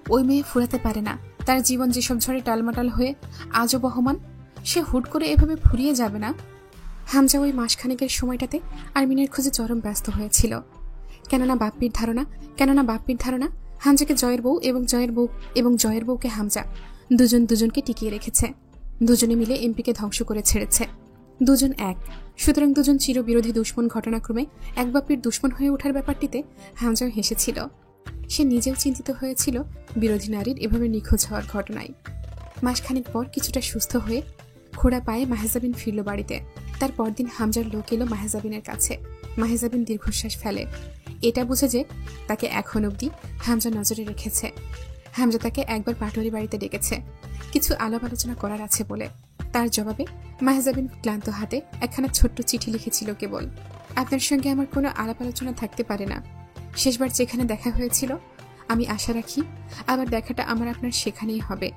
ওই মেয়ে ফুরাতে পারে না। তার জীবন যেসব ঝড়ে টালমাটাল হয়ে আজও বহমান, সে হুট করে এভাবে ফুরিয়ে যাবে না। হামজা ওই মাসখানেকের সময়টাতে আরমিনের খোঁজে চরম ব্যস্ত হয়েছিল। কেননা বাপ্পির ধারণা হামজাকে জয়ের বউ এবং জয়ের বউকে হামজা দুজনকে টিকিয়ে রেখেছে। দুজনে মিলে এমপিকে ধ্বংস করে ছেড়েছে। দুজন এক, সুতরাং দুজন চিরবিরোধী দুশ্মন ঘটনাক্রমে এক বাপ্পির দুশ্মন হয়ে ওঠার ব্যাপারটিতে হামজাও হেসেছিল। সে নিজেও চিন্তিত হয়েছিল বিরোধী নারীর এভাবে নিখোঁজ হওয়ার ঘটনায়। মাসখানেক পর কিছুটা সুস্থ হয়ে খোড়া পায়ে মাহেজাবিন ফিরল বাড়িতে। তার পরদিন হামজার লোক এলো মাহেজাবিনের কাছে। মাহেজাবিন দীর্ঘশ্বাস ফেলে। এটা বুঝে যে তাকে এখন অবধি হামজা নজরে রেখেছে। হামজা তাকে একবার পাটোয়ারি বাড়িতে ডেকেছে, কিছু আলাপ আলোচনা করার আছে বলে। তার জবাবে মাহেজাবিন ক্লান্ত হাতে একখানা ছোট্ট চিঠি লিখেছিল কেবল, আপনার সঙ্গে আমার কোনো আলাপ আলোচনা থাকতে পারে না। শেষবার যেখানে দেখা হয়েছিল আমি আশা রাখি আবার দেখাটা আমার আপনার সেখানেই হবে।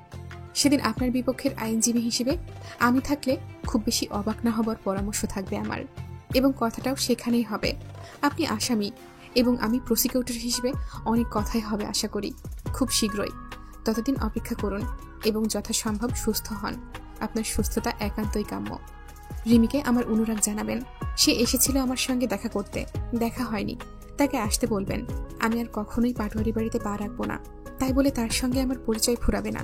সেদিন আপনার বিপক্ষের আইনজীবী হিসেবে আমি থাকলে খুব বেশি অবাক না হবার পরামর্শ থাকবে আমার, এবং কথাটাও সেখানেই হবে। আপনি আসামি এবং আমি প্রসিকিউটর হিসেবে অনেক কথাই হবে আশা করি, খুব শীঘ্রই। ততদিন অপেক্ষা করুন এবং যথাসম্ভব সুস্থ হন। আপনার সুস্থতা একান্তই কাম্য। রিমিকে আমার অনুরাগ জানাবেন। সে এসেছিল আমার সঙ্গে দেখা করতে, দেখা হয়নি, তাকে আসতে বলবেন। আমি আর কখনোই পাটোয়ারি বাড়িতে পা রাখবো না, তাই বলে তার সঙ্গে আমার পরিচয় ফুরাবে না।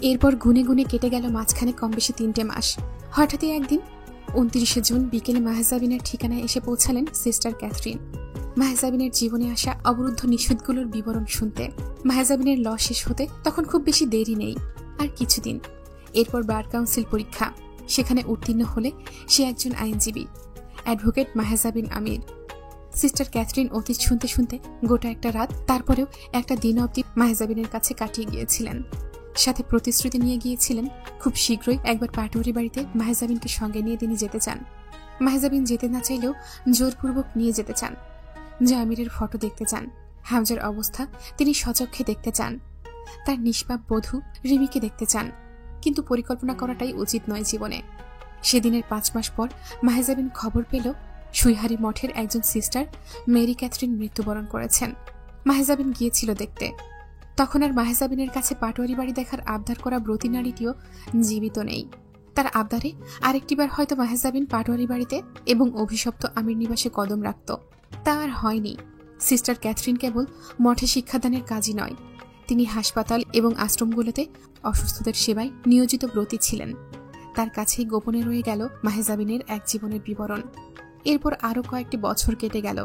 এরপর গুনে গুনে কেটে গেল মাঝখানে কম বেশি 3টে মাস। হঠাৎই একদিন 29শে জুন বিকেলে মাহেজাবিনের ঠিকানায় এসে পৌঁছালেন সিস্টার ক্যাথরিন। মাহেজাবিনের জীবনে আসা অবরুদ্ধ নিষেধগুলোর বিবরণ শুনতে। মাহেজাবিনের ল শেষ হতে তখন খুব বেশি দেরি নেই, আর কিছুদিন। এরপর বার কাউন্সিল পরীক্ষা, সেখানে উত্তীর্ণ হলে সে একজন আইনজীবী, অ্যাডভোকেট মাহেজাবিন আমির। সিস্টার ক্যাথরিন অতীত শুনতে শুনতে গোটা একটা রাত, তারপরেও একটা দিন অবধি মাহেজাবিনের কাছে কাটিয়ে গিয়েছিলেন। সাথে প্রতিশ্রুতি নিয়ে গিয়েছিলেন খুব শীঘ্রই একবার পাটোয়ারি বাড়িতে মাহেজাবিনকে সঙ্গে নিয়ে তিনি যেতে চান। মাহেজাবিন যেতে না চাইলেও জোরপূর্বক নিয়ে যেতে চান। জামিরের ফটো দেখতে চান, হামজার অবস্থা তিনি সচক্ষে দেখতে চান, তার নিষ্পাপ বধূ রিমিকে দেখতে চান। কিন্তু পরিকল্পনা করাটাই উচিত নয় জীবনে। সেদিনের 5 মাস পর মাহেজাবিন খবর পেল সুইহারি মঠের একজন সিস্টার মেরি ক্যাথরিন মৃত্যুবরণ করেছেন। মাহেজাবিন গিয়েছিল দেখতে। তখন আর মাহেজাবিনের কাছে পাটোয়ারি বাড়ি দেখার আবদার করা ব্রতী নারীটিও জীবিত নেই। তার আবদারে আরেকটিবার হয়তো মাহেজাবিন পাটোয়ারি বাড়িতে এবং অভিশপ্ত আমির নিবাসে কদম রাখত। তা আর হয়নি। সিস্টার ক্যাথরিন কেবল মঠে শিক্ষাদানের কাজই নয়, তিনি হাসপাতাল এবং আশ্রমগুলোতে অসুস্থদের সেবায় নিয়োজিত ব্রতী ছিলেন। তার কাছেই গোপনে রয়ে গেল মাহেজাবিনের এক জীবনের বিবরণ। এরপর আরও কয়েকটি বছর কেটে গেল,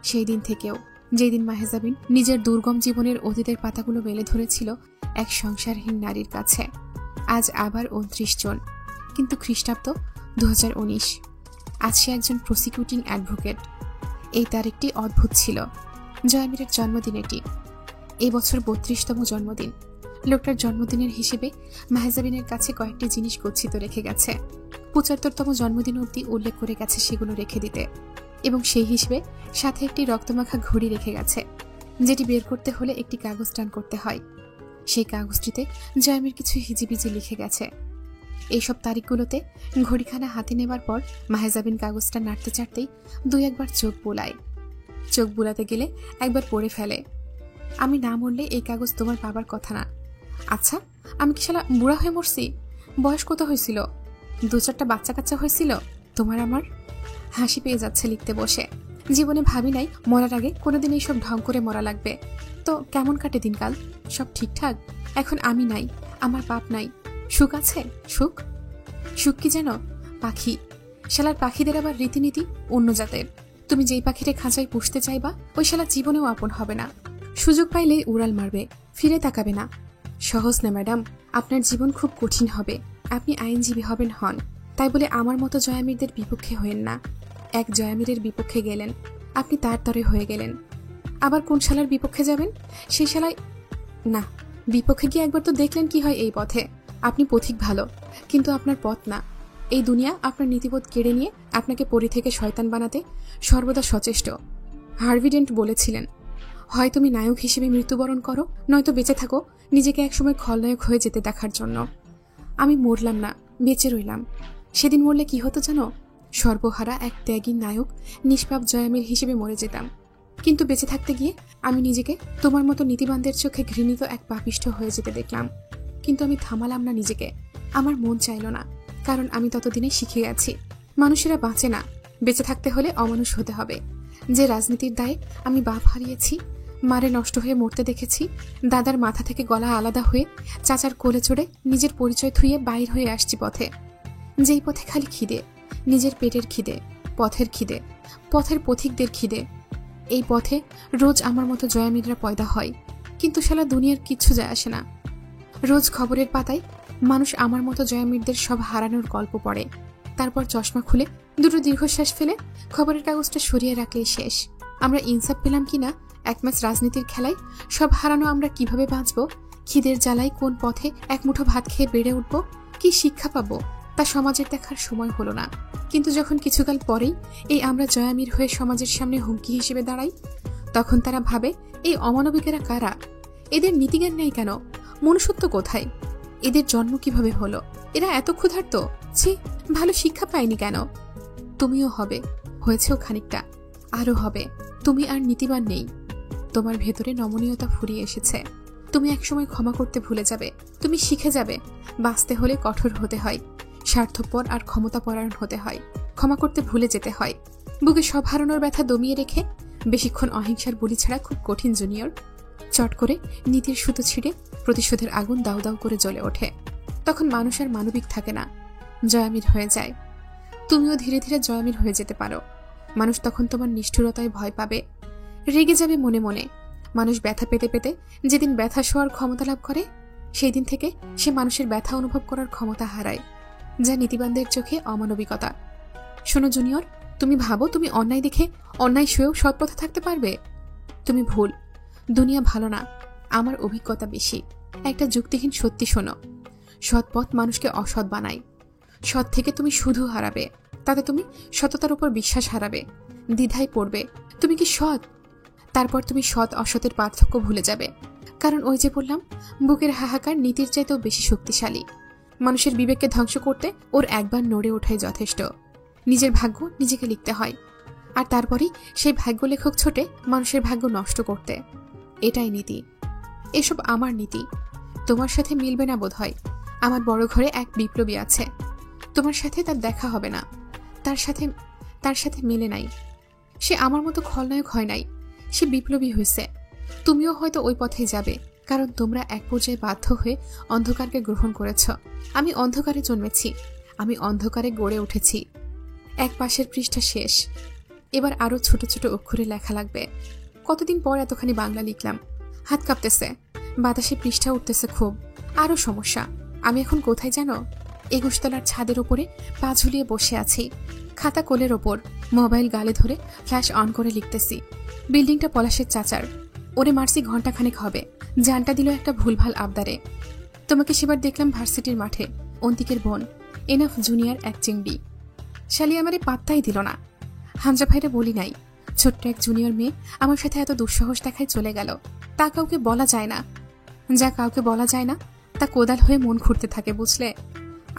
সেই দিন থেকেও যেদিন মাহেজাবিন নিজের দুর্গম জীবনের অতীতের পাতাগুলো মেলে ধরেছিল এক সংসারহীন নারীর কাছে। আজ আবার 29 জন, কিন্তু খ্রিস্টাব্দ 2019। আজ সে একজন প্রসিকিউটিং অ্যাডভোকেট। এই তারিখটি অদ্ভুত ছিল। জয়ামিরের জন্মদিন এটি। এই বছর 32তম জন্মদিন। লোকটার জন্মদিনের হিসেবে মাহেজাবিনের কাছে কয়েকটি জিনিস গচ্ছিত রেখে গেছে। 75তম জন্মদিন অবধি উল্লেখ করে গেছে সেগুলো রেখে দিতে, এবং সেই হিসেবে সাথে একটি রক্তমাখা ঘড়ি রেখে গেছে, যেটি বের করতে হলে একটি কাগজ টান করতে হয়। সেই কাগজটিতে জয়ামির কিছু হিজিবিজি লিখে গেছে। এইসব তারিখগুলোতে ঘড়িখানা হাতে নেবার পর মাহেজাবিন কাগজটা নাড়তে চাড়তেই 2-1 বার চোখ বোলায়। চোখ বোলাতে গেলে একবার পড়ে ফেলে, আমি না মরলে এই কাগজ তোমার বাবার কথা না। আচ্ছা, আমি কি শালা বুড়া হয়ে মরছি? বয়স কত হয়েছিল? 2-4টা বাচ্চা কাচ্চা হয়েছিল তোমার আমার? হাসি পেয়ে যাচ্ছে লিখতে বসে। জীবনে ভাবি নাই মরার আগে কোনোদিন এইসব ঢং করে মরা লাগবে। তো কেমন কাটে দিনকাল? সব ঠিকঠাক? এখন আমি নাই, আমার বাপ নাই, সুখ আছে? সুখ সুখ কি যেন? পাখি। শালার পাখিদের আবার রীতিনীতি অন্য জাতের। তুমি যেই পাখিরে খাঁচায় পুষতে চাইবা, ওই শালা জীবনেও আপন হবে না। সুযোগ পাইলে উড়াল মারবে, ফিরে তাকাবে না। সহজ না ম্যাডাম, আপনার জীবন খুব কঠিন হবে। আপনি আইনজীবী হবেন, হন, তাই বলে আমার মতো জয়ামিরদের বিপক্ষে হয়েন না। এক জয়ামিরের বিপক্ষে গেলেন, আপনি তার তরে হয়ে গেলেন। আবার কোন শালার বিপক্ষে যাবেন? সেই শালায় না, বিপক্ষে গিয়ে একবার তো দেখলেন কি হয় এই পথে। আপনি পথিক ভালো, কিন্তু আপনার পথ না। এই দুনিয়া আপনার নীতিবোধ কেড়ে নিয়ে আপনাকে পরি থেকে শয়তান বানাতে সর্বদা সচেষ্ট। হার্ভি ডেন্ট বলেছিলেন, হয় তুমি নায়ক হিসেবে মৃত্যুবরণ করো, নয়তো বেঁচে থাকো নিজেকে একসময় খলনায়ক হয়ে যেতে দেখার জন্য। আমি মরলাম না, বেঁচে রইলাম। সেদিন মরলে কি হতো জানো? সর্বহারা এক ত্যাগী নায়ক নিষ্পাপ জয়ামির হিসেবে মরে যেতাম। কিন্তু বেঁচে থাকতে গিয়ে আমি নিজেকে তোমার মতো নীতিবানদের চোখে ঘৃণিত এক পাপিষ্ঠ হয়ে যেতে দেখলাম। কিন্তু আমি থামালাম না নিজেকে। আমার মন চাইল না, কারণ আমি ততদিনে শিখে গেছি মানুষেরা বাঁচে না, বেঁচে থাকতে হলে অমানুষ হতে হবে। যে রাজনীতির দায়ে আমি বাপ হারিয়েছি, মারে নষ্ট হয়ে মরতে দেখেছি, দাদার মাথা থেকে গলা আলাদা হয়ে চাচার কোলে চড়ে নিজের পরিচয় থুইয়ে বাইর হয়ে আসছি পথে। যেই পথে খালি খিদে, নিজের পেটের খিদে, পথের খিদে, পথের পথিকদের খিদে। এই পথে রোজ আমার মতো জয়ামিররা পয়দা হয়, কিন্তু শালা দুনিয়ার কিচ্ছু যায় আসে না। রোজ খবরের পাতায় মানুষ আমার মতো জয়ামিরদের সব হারানোর গল্প পড়ে। তারপর চশমা খুলে দুটো দীর্ঘশ্বাস ফেলে খবরের কাগজটা সরিয়ে রাখলেই শেষ। আমরা ইনসাফ পেলাম কিনা এক ম্যাচ রাজনীতির খেলায়? সব হারানো আমরা কিভাবে বাঁচবো? খিদের জ্বালায় কোন পথে এক মুঠো ভাত খেয়ে বেড়ে উঠবো? কি শিক্ষা পাবো তা সমাজের দেখার সময় হলো না। কিন্তু যখন কিছুকাল পরেই এই আমরা জয়ামির হয়ে সমাজের সামনে হুমকি হিসেবে দাঁড়াই, তখন তারা ভাবে এই অমানবিকেরা কারা, এদের নীতিজ্ঞান নেই কেন, মনুষ্যত্ব কোথায়, এদের জন্ম কিভাবে হলো, এরা এত ক্ষুধার্ত, ছি, ভালো শিক্ষা পায়নি কেন। তুমিও হবে, হয়েছেও খানিকটা, আরো হবে। তুমি আর নীতিবান নেই, তোমার ভেতরে নমনীয়তা ফুরিয়ে এসেছে। তুমি একসময় ক্ষমা করতে ভুলে যাবে, তুমি শিখে যাবে বাঁচতে হলে কঠোর হতে হয়, স্বার্থপর আর ক্ষমতাপরায়ণ হতে হয়, ক্ষমা করতে ভুলে যেতে হয়। বুকে সব হারানোর ব্যথা দমিয়ে রেখে বেশিক্ষণ অহিংসার বলি ছাড়া খুব কঠিন জুনিয়র। চট করে নীতির সুতো ছিঁড়ে প্রতিশোধের আগুন দাউ দাউ করে জ্বলে ওঠে। তখন মানুষ আর মানবিক থাকে না, জয়ামির হয়ে যায়। তুমিও ধীরে ধীরে জয়ামির হয়ে যেতে পারো। মানুষ তখন তোমার নিষ্ঠুরতায় ভয় পাবে, রেগে যাবে মনে মনে। মানুষ ব্যথা পেতে পেতে যেদিন ব্যথা সওয়ার ক্ষমতা লাভ করে, সেই দিন থেকে সে মানুষের ব্যথা অনুভব করার ক্ষমতা হারায়, যা নীতিবানদের চোখে অমানবিকতা। শোনো জুনিয়র, তুমি ভাবো তুমি অন্যায় দেখে অন্যায় সয়েও সৎ পথে থাকতে পারবে? তুমি ভুল। দুনিয়া ভালো না, আমার অভিজ্ঞতা বেশি। একটা যুক্তিহীন সত্যি শোনো, সৎ পথ মানুষকে অসৎ বানায়। সৎ থেকে তুমি শুধু হারাবে, তাতে তুমি সততার উপর বিশ্বাস হারাবে, দ্বিধায় পড়বে তুমি কি সৎ। তারপর তুমি সৎ অসতের পার্থক্য ভুলে যাবে। কারণ ওই যে বললাম, বুকের হাহাকার নীতির চাইতেও বেশি শক্তিশালী। মানুষের বিবেককে ধ্বংস করতে ওর একবার নড়ে ওঠাই যথেষ্ট। নিজের ভাগ্য নিজেকে লিখতে হয়, আর তারপরেই সেই ভাগ্য লেখক ছোটে মানুষের ভাগ্য নষ্ট করতে। এটাই নীতি। এসব আমার নীতি, তোমার সাথে মিলবে না বোধ হয়। আমার বড় ঘরে এক বিপ্লবী আছে, তোমার সাথে তার দেখা হবে না। তার সাথে মেলে নাই। সে আমার মতো খলনায়ক হয় নাই, সে বিপ্লবী হয়েছে। তুমিও হয়তো ওই পথে যাবে, কারণ তোমরা এক পর্যায়ে বাধ্য হয়ে অন্ধকারকে গ্রহণ করেছ। আমি অন্ধকারে জন্মেছি, আমি অন্ধকারে গড়ে উঠেছি। এক পাশের পৃষ্ঠা শেষ, এবার আরো ছোট ছোট অক্ষরে লেখা লাগবে। কতদিন পর এতখানি বাংলা লিখলাম, হাত কাঁপতেছে, বাতাসে পৃষ্ঠা উঠতেছে খুব। আরো সমস্যা, আমি এখন কোথায় জানো? ২১ তলার ছাদের ওপরে পা ঝুলিয়ে বসে আছি, খাতা কোলের ওপর, মোবাইল গালে ধরে ফ্ল্যাশ অন করে লিখতেছি। বিল্ডিংটা পলাশের চাচার, ওরে মারছি ঘন্টাখানেক হবে, জানটা দিল একটা ভুলভাল আবদারে। তোমাকে সেবার দেখলাম ভার্সিটির মাঠে, অন্তিকের বোন, এনাফ জুনিয়র এক চিংড়ি। শালি আমারে পাত্তাই দিল না। হামজা ভাইরা বলি নাই, ছোট্ট এক জুনিয়র মেয়ে আমার সাথে এত দুঃসাহস দেখায় চলে গেল। তা কাউকে বলা যায় না, যা কাউকে বলা যায় না তা কোদাল হয়ে মন ঘুরতে থাকে, বুঝলে?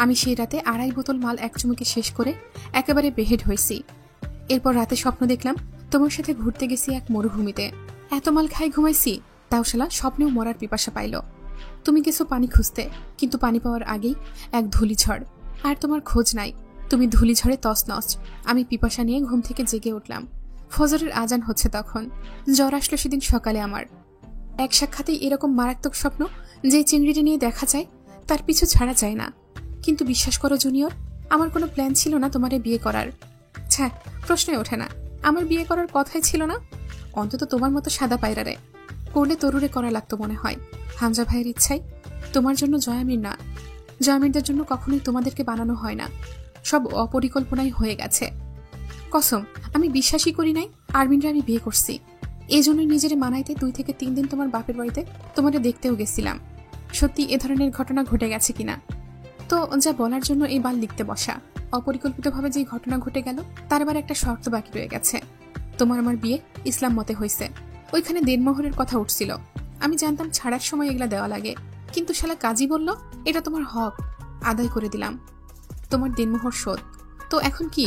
আমি সেই রাতে ২.৫ বোতল মাল এক চুমুকে শেষ করে একেবারে বেহেড হয়েছি। এরপর রাতে স্বপ্ন দেখলাম তোমার সাথে ঘুরতে গেছি এক মরুভূমিতে। এত মাল খাই ঘুমাইছি, তাও শালা স্বপ্নেও মরার পিপাসা পাইল। তুমি গেছো পানি খুঁজতে, কিন্তু পানি পাওয়ার আগেই এক ধূলিঝড়, আর তোমার খোঁজ নাই। তুমি ধূলিঝড়ে তছনছ। আমি পিপাসা নিয়ে ঘুম থেকে জেগে উঠলাম। ফজরের আজান হচ্ছে তখন। জ্বর আসলো সেদিন সকালে আমার। এক সাক্ষাতেই এরকম মারাত্মক স্বপ্ন যে চিংড়িটি নিয়ে দেখা যায়, তার পিছু ছাড়া যায় না। কিন্তু বিশ্বাস করো জুনিয়র, আমার কোনো প্ল্যান ছিল না তোমারে বিয়ে করার। ছ্যাঃ, প্রশ্নই ওঠে না। আমার বিয়ে করার কথাই ছিল না, অন্তত তোমার মতো সাদা পায়রারে। করলে তরুরে করা লাগতো মনে হয়। হামজা ভাইয়ের ইচ্ছাই তোমার জন্য জয়ামির না। জয়ামিরদের জন্য কখনোই তোমাদেরকে বানানো হয় না, সব অপরিকল্পনাই হয়ে গেছে। কসম, আমি বিশ্বাসই করি নাই আরমিনরা আমি বিয়ে করছি। এই জন্যই নিজের মানাইতে ২ থেকে ৩ দিন তোমার বাপের বাড়িতে তোমাদের দেখতেও গেছিলাম, সত্যি এ ধরনের ঘটনা ঘটে গেছে কিনা। তো যা বলার জন্য এই বাল লিখতে বসা। অপরিকল্পিতভাবে যে ঘটনা ঘটে গেল, তার আবার একটা শর্ত বাকি রয়ে গেছে। তোমার আমার বিয়ে ইসলাম মতে হয়েছে। ওইখানে দেনমোহরের কথা উঠছিল। আমি জানতাম ছাড়ার সময় এগুলা দেওয়া লাগে, কিন্তু শালা কাজী বলল এটা তোমার হক, আদায় করে দিলাম। তোমার দেনমোহর শোধ। তো এখন কি,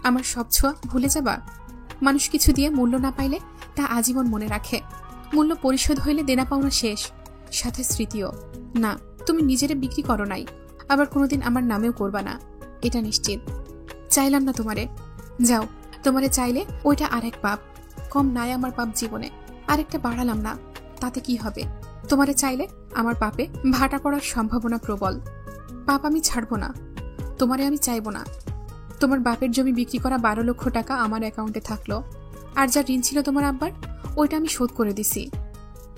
আমার সব ছোঁয়া ভুলে যাবা? মানুষ কিছু দিয়ে মূল্য না পাইলে তা আজীবন মনে রাখে। মূল্য পরিশোধ হইলে দেনা পাওনা শেষ, সাথে স্মৃতিও। না, তুমি নিজেরে বিক্রি করো নাই, আবার কোনোদিন আমার নামেও করবা না, এটা নিশ্চিত। চাইলাম না তোমারে, যাও। তোমারে চাইলে ওইটা আরেক পাপ, কম নাই আমার পাপ জীবনে। আরেকটা বাড়ালাম না, তাতে কি হবে? তোমারে চাইলে আমার পাপে ভাটা পড়ার সম্ভাবনা প্রবল। পাপ আমি ছাড়বো না, তোমারে আমি চাইবো না। তোমার বাপের জমি বিক্রি করা ১২ লক্ষ টাকা আমার অ্যাকাউন্টে থাকলো, আর যা ঋণ ছিল তোমার আব্বার, ওইটা আমি শোধ করে দিছি।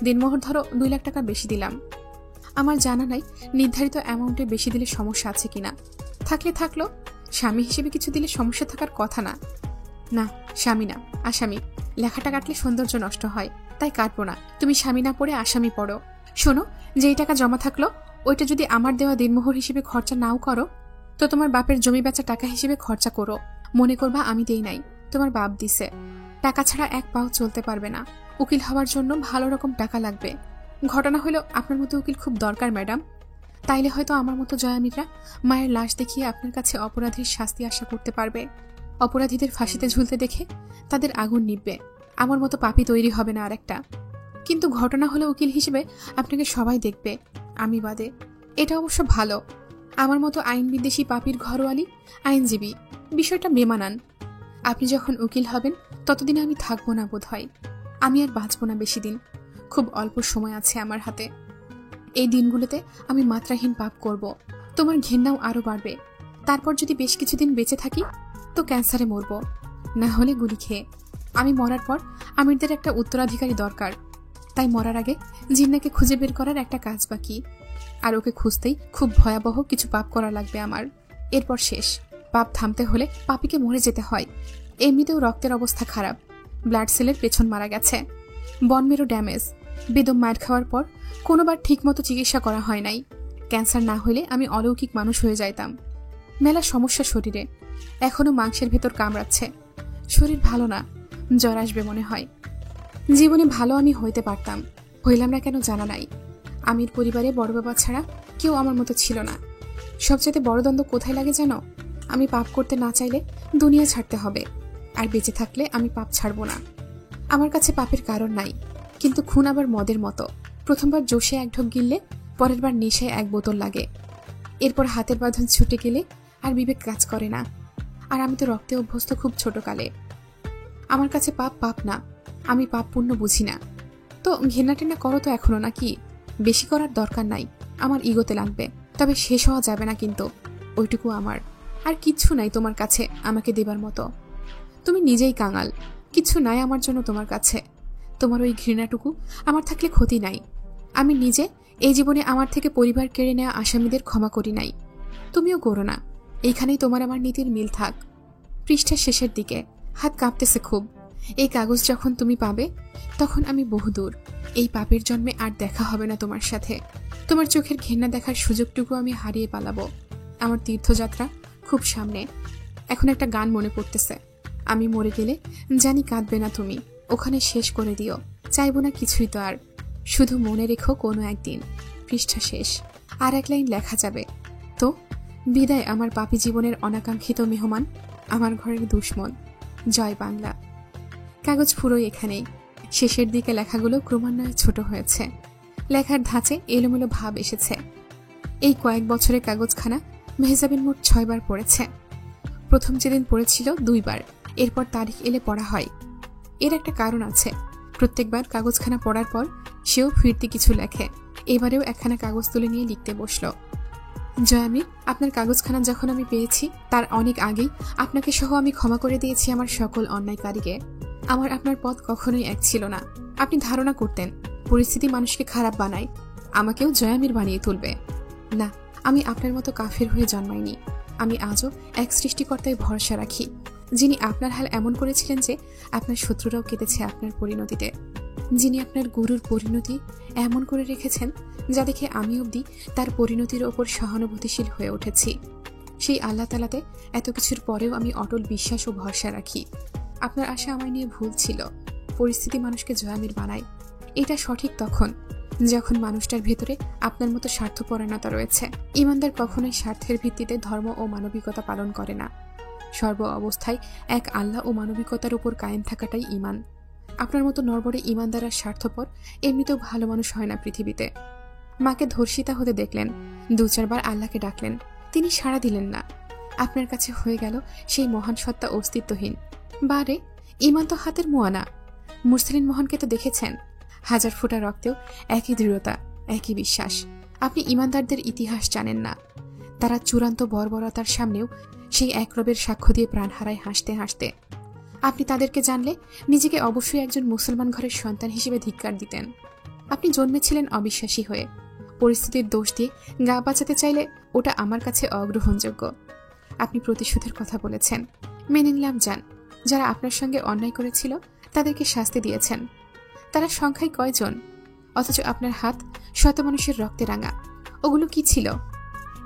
দিনমোহর ধরো ২ লাখ টাকা বেশি দিলাম। আমার জানা নাই নির্ধারিত অ্যামাউন্টে বেশি দিলে সমস্যা আছে কিনা। থাকলে থাকলো, স্বামী হিসেবে কিছু দিলে সমস্যা থাকার কথা না। না, স্বামী না, আসামি। লেখাটা কাটলে সৌন্দর্য নষ্ট হয়, তাই কাটবো না। তুমি স্বামী না পড়ে আসামি পড়ো। শোনো, যেই টাকা জমা থাকলো ওইটা যদি আমার দেওয়া দিনমোহর হিসেবে খরচা নাও করো, তো তোমার বাপের জমি বেচা টাকা হিসেবে খরচা করো। মনে করবা আমি দেই নাই, তোমার বাপ দিছে। টাকা ছাড়া এক পাও চলতে পারবে না। উকিল হওয়ার জন্য ভালো রকম টাকা লাগবে। ঘটনা হলো আপনার মতো উকিল খুব দরকার ম্যাডাম। তাইলে হয়তো আমার মতো জয়ামিরা মায়ের লাশ দেখিয়ে আপনার কাছে অপরাধীর শাস্তি আশা করতে পারবে। অপরাধীদের ফাঁসিতে ঝুলতে দেখে তাদের আগুন নিববে। আমার মতো পাপী তৈরি হবে না আরেকটা। কিন্তু ঘটনা হলো উকিল হিসেবে আপনাকে সবাই দেখবে, আমি বাদে। এটা অবশ্য ভালো। আমার মতো আইন বিদ্বেষী পাপীর ঘরোয়ালি আইনজীবী, বিষয়টা বেমানান। আপনি যখন উকিল হবেন ততদিন আমি থাকবো না বোধ হয়। আমি আর বাঁচবো না বেশি দিন। খুব অল্প সময় আছে আমার হাতে। এই দিনগুলোতে আমি মাত্রাহীন পাপ করব। তোমার ঘেন্নাও আরো বাড়বে। তারপর যদি বেশ কিছুদিন বেঁচে থাকি তো ক্যান্সারে মরব, না হলে গুলি খেয়ে। আমি মরার পর আমিরদের একটা উত্তরাধিকারী দরকার। তাই মরার আগে জিন্নাকে খুঁজে বের করার একটা কাজ বাকি। আর ওকে খুঁজতেই খুব ভয়াবহ কিছু পাপ করা লাগবে আমার। এরপর শেষ। পাপ থামতে হলে পাপীকে মরে যেতে হয়। এমনিতেও রক্তের অবস্থা খারাপ। ব্লাড সেলের পেছন মারা গেছে। বনমেরও ড্যামেজ। বেদম মার খাওয়ার পর কোনোবার ঠিকমতো চিকিৎসা করা হয় নাই। ক্যান্সার না হলে আমি অলৌকিক মানুষ হয়ে যাইতাম। মেলা সমস্যা শরীরে। এখনো মাংসের ভেতর কামড়াচ্ছে। শরীর ভালো না, জ্বর আসবে মনে হয়। জীবনে ভালো আমি হইতে পারতাম, হইলাম না কেন জানা নাই। আমির পরিবারে বড় বাবা ছাড়া কেউ আমার মতো ছিল না। সবচেয়ে বড় দ্বন্দ্ব কোথায় লাগে জানো? আমি পাপ করতে না চাইলে দুনিয়া ছাড়তে হবে, আর বেঁচে থাকলে আমি পাপ ছাড়ব না। আমার কাছে পাপের কারণ নাই, কিন্তু খুন আবার মদের মতো। প্রথমবার জোশে এক ঢোক গিললে পরের বার নেশায় এক বোতল লাগে। এরপর হাতের বাঁধন ছুটে গেলে আর বিবেক কাজ করে না। আর আমি তো রক্তে অভ্যস্ত খুব ছোটকালে। আমার কাছে পাপ পাপ না, আমি পাপ পুণ্য বুঝি না। তো ঘেন্না টেন্না করো তো এখনো, নাকি? বেশি করার দরকার নাই, আমার ইগোতে লাগবে। তবে শেষ হওয়া যাবে না কিন্তু। ওইটুকু আমার। আর কিচ্ছু নাই তোমার কাছে আমাকে দেবার মতো। তুমি নিজেই কাঙাল। কিচ্ছু নাই আমার জন্য তোমার কাছে। তোমার ওই ঘৃণাটুকু আমার থাকলে ক্ষতি নাই। আমি নিজে এই জীবনে আমার থেকে পরিবার কেড়ে নেওয়া আসামিদের ক্ষমা করি নাই। তুমিও করো না। এইখানেই তোমার আমার নীতির মিল থাক। পৃষ্ঠার শেষের দিকে। হাত কাঁপতেছে খুব। এই কাগজ যখন তুমি পাবে তখন আমি বহুদূর। এই পাপের জন্মে আর দেখা হবে না তোমার সাথে। তোমার চোখের ঘেন্না দেখার সুযোগটুকু আমি হারিয়ে পালাবো। আমার তীর্থযাত্রা খুব সামনে। এখন একটা গান মনে পড়তেছে। আমি মরে গেলে জানি কাঁদবে না তুমি, ওখানে শেষ করে দিও। চাইবো না কিছুই তো আর, শুধু মনে রেখো কোনো একদিন। পৃষ্ঠা শেষ। আর এক লাইন লেখা যাবে। তো বিদায় আমার পাপী জীবনের অনাকাঙ্ক্ষিত মেহমান, আমার ঘরের দুশ্মন। জয় বাংলা। কাগজ পুরোই এখানেই। শেষের দিকে লেখাগুলো ক্রমান্বয়ে ছোট হয়েছে। লেখার ধাঁচে এলোমেলো ভাব এসেছে। এই কয়েক বছরের কাগজখানা মেহজাবিন মোট 6 বার পড়েছে। প্রথম যেদিন পড়েছিল 2 বার। এরপর তারিখ এলে পড়া হয়। এর একটা কারণ আছে। প্রত্যেকবার কাগজখানা পড়ার পর সেও ফিরতি কিছু লেখে। এবারেও একখানা কাগজ তুলে নিয়ে লিখতে বসল। জয়ামির, আপনার কাগজখানা যখন আমি পেয়েছি তার অনেক আগেই আপনাকে সহ আমি ক্ষমা করে দিয়েছি আমার সকল অন্যায়কারীকে। আমার আপনার পথ কখনোই এক ছিল না। আপনি ধারণা করতেন পরিস্থিতি মানুষকে খারাপ বানায়, আমাকেও জয়ামির বানিয়ে তুলবে। না, আমি আপনার মতো কাফের হয়ে জন্মাইনি। আমি আজও এক সৃষ্টিকর্তায় ভরসা রাখি, যিনি আপনার হাল এমন করেছিলেন যে আপনার শত্রুরাও কেঁদেছে আপনার পরিণতিতে। যিনি আপনার গুরুর পরিণতি এমন করে রেখেছেন যা দেখে আমি অবধি তার পরিণতির ওপর সহানুভূতিশীল হয়ে উঠেছি। সেই আল্লাহ তাআলাতে এত কিছুর পরেও আমি অটল বিশ্বাস ও ভরসা রাখি। আপনার আশা আমায় নিয়ে ভুল ছিল। পরিস্থিতি মানুষকে জয়ামির বানায়। এটা সঠিক তখন যখন মানুষটার ভেতরে আপনার মতো স্বার্থপরায়ণতা রয়েছে। ঈমানদার কখনোই স্বার্থের ভিত্তিতে ধর্ম ও মানবিকতা পালন করে না। সর্ব অবস্থায় এক আল্লাহ ও মানবিকতার উপর কায়েম থাকাটাই ঈমান। আপনার মতো নরবরে ঈমানদার আর স্বার্থপর এমনিতেও ভালো মানুষ হয় না পৃথিবীতে। মাকে ধর্ষিতা হতে দেখলেন, 2-4 বার আল্লাহকে ডাকলেন, তিনি সাড়া দিলেন না। আপনার কাছে হয়ে গেল সেই মহান সত্তা অস্তিত্বহীন। বারে, ঈমান তো হাতের মোয়ানা। মুরসালিন মোহনকে তো দেখেছেন। 1000 ফোঁটা রক্তেও একই দৃঢ়তা, একই বিশ্বাস। আপনি ঈমানদারদের ইতিহাস জানেন না। তারা চূড়ান্ত বর্বরতার সামনেও সেই এক রবের সাক্ষ্য দিয়ে প্রাণ হারায় হাসতে হাসতে। আপনি তাদেরকে জানলে নিজেকে অবশ্যই একজন মুসলমান ঘরের সন্তান হিসেবে ধিক্কার দিতেন। আপনি জন্মেছিলেন অবিশ্বাসী হয়ে। পরিস্থিতির দোষ দিয়ে গা বাঁচাতে চাইলে ওটা আমার কাছে অগ্রহণযোগ্য। আপনি প্রতিশোধের কথা বলেছেন, মেনে নিলাম যান। যারা আপনার সঙ্গে অন্যায় করেছিল তাদেরকে শাস্তি দিয়েছেন। তারা সংখ্যায় কয়জন? অথচ আপনার হাত শত মানুষের রক্তে রাঙা। ওগুলো কি ছিল?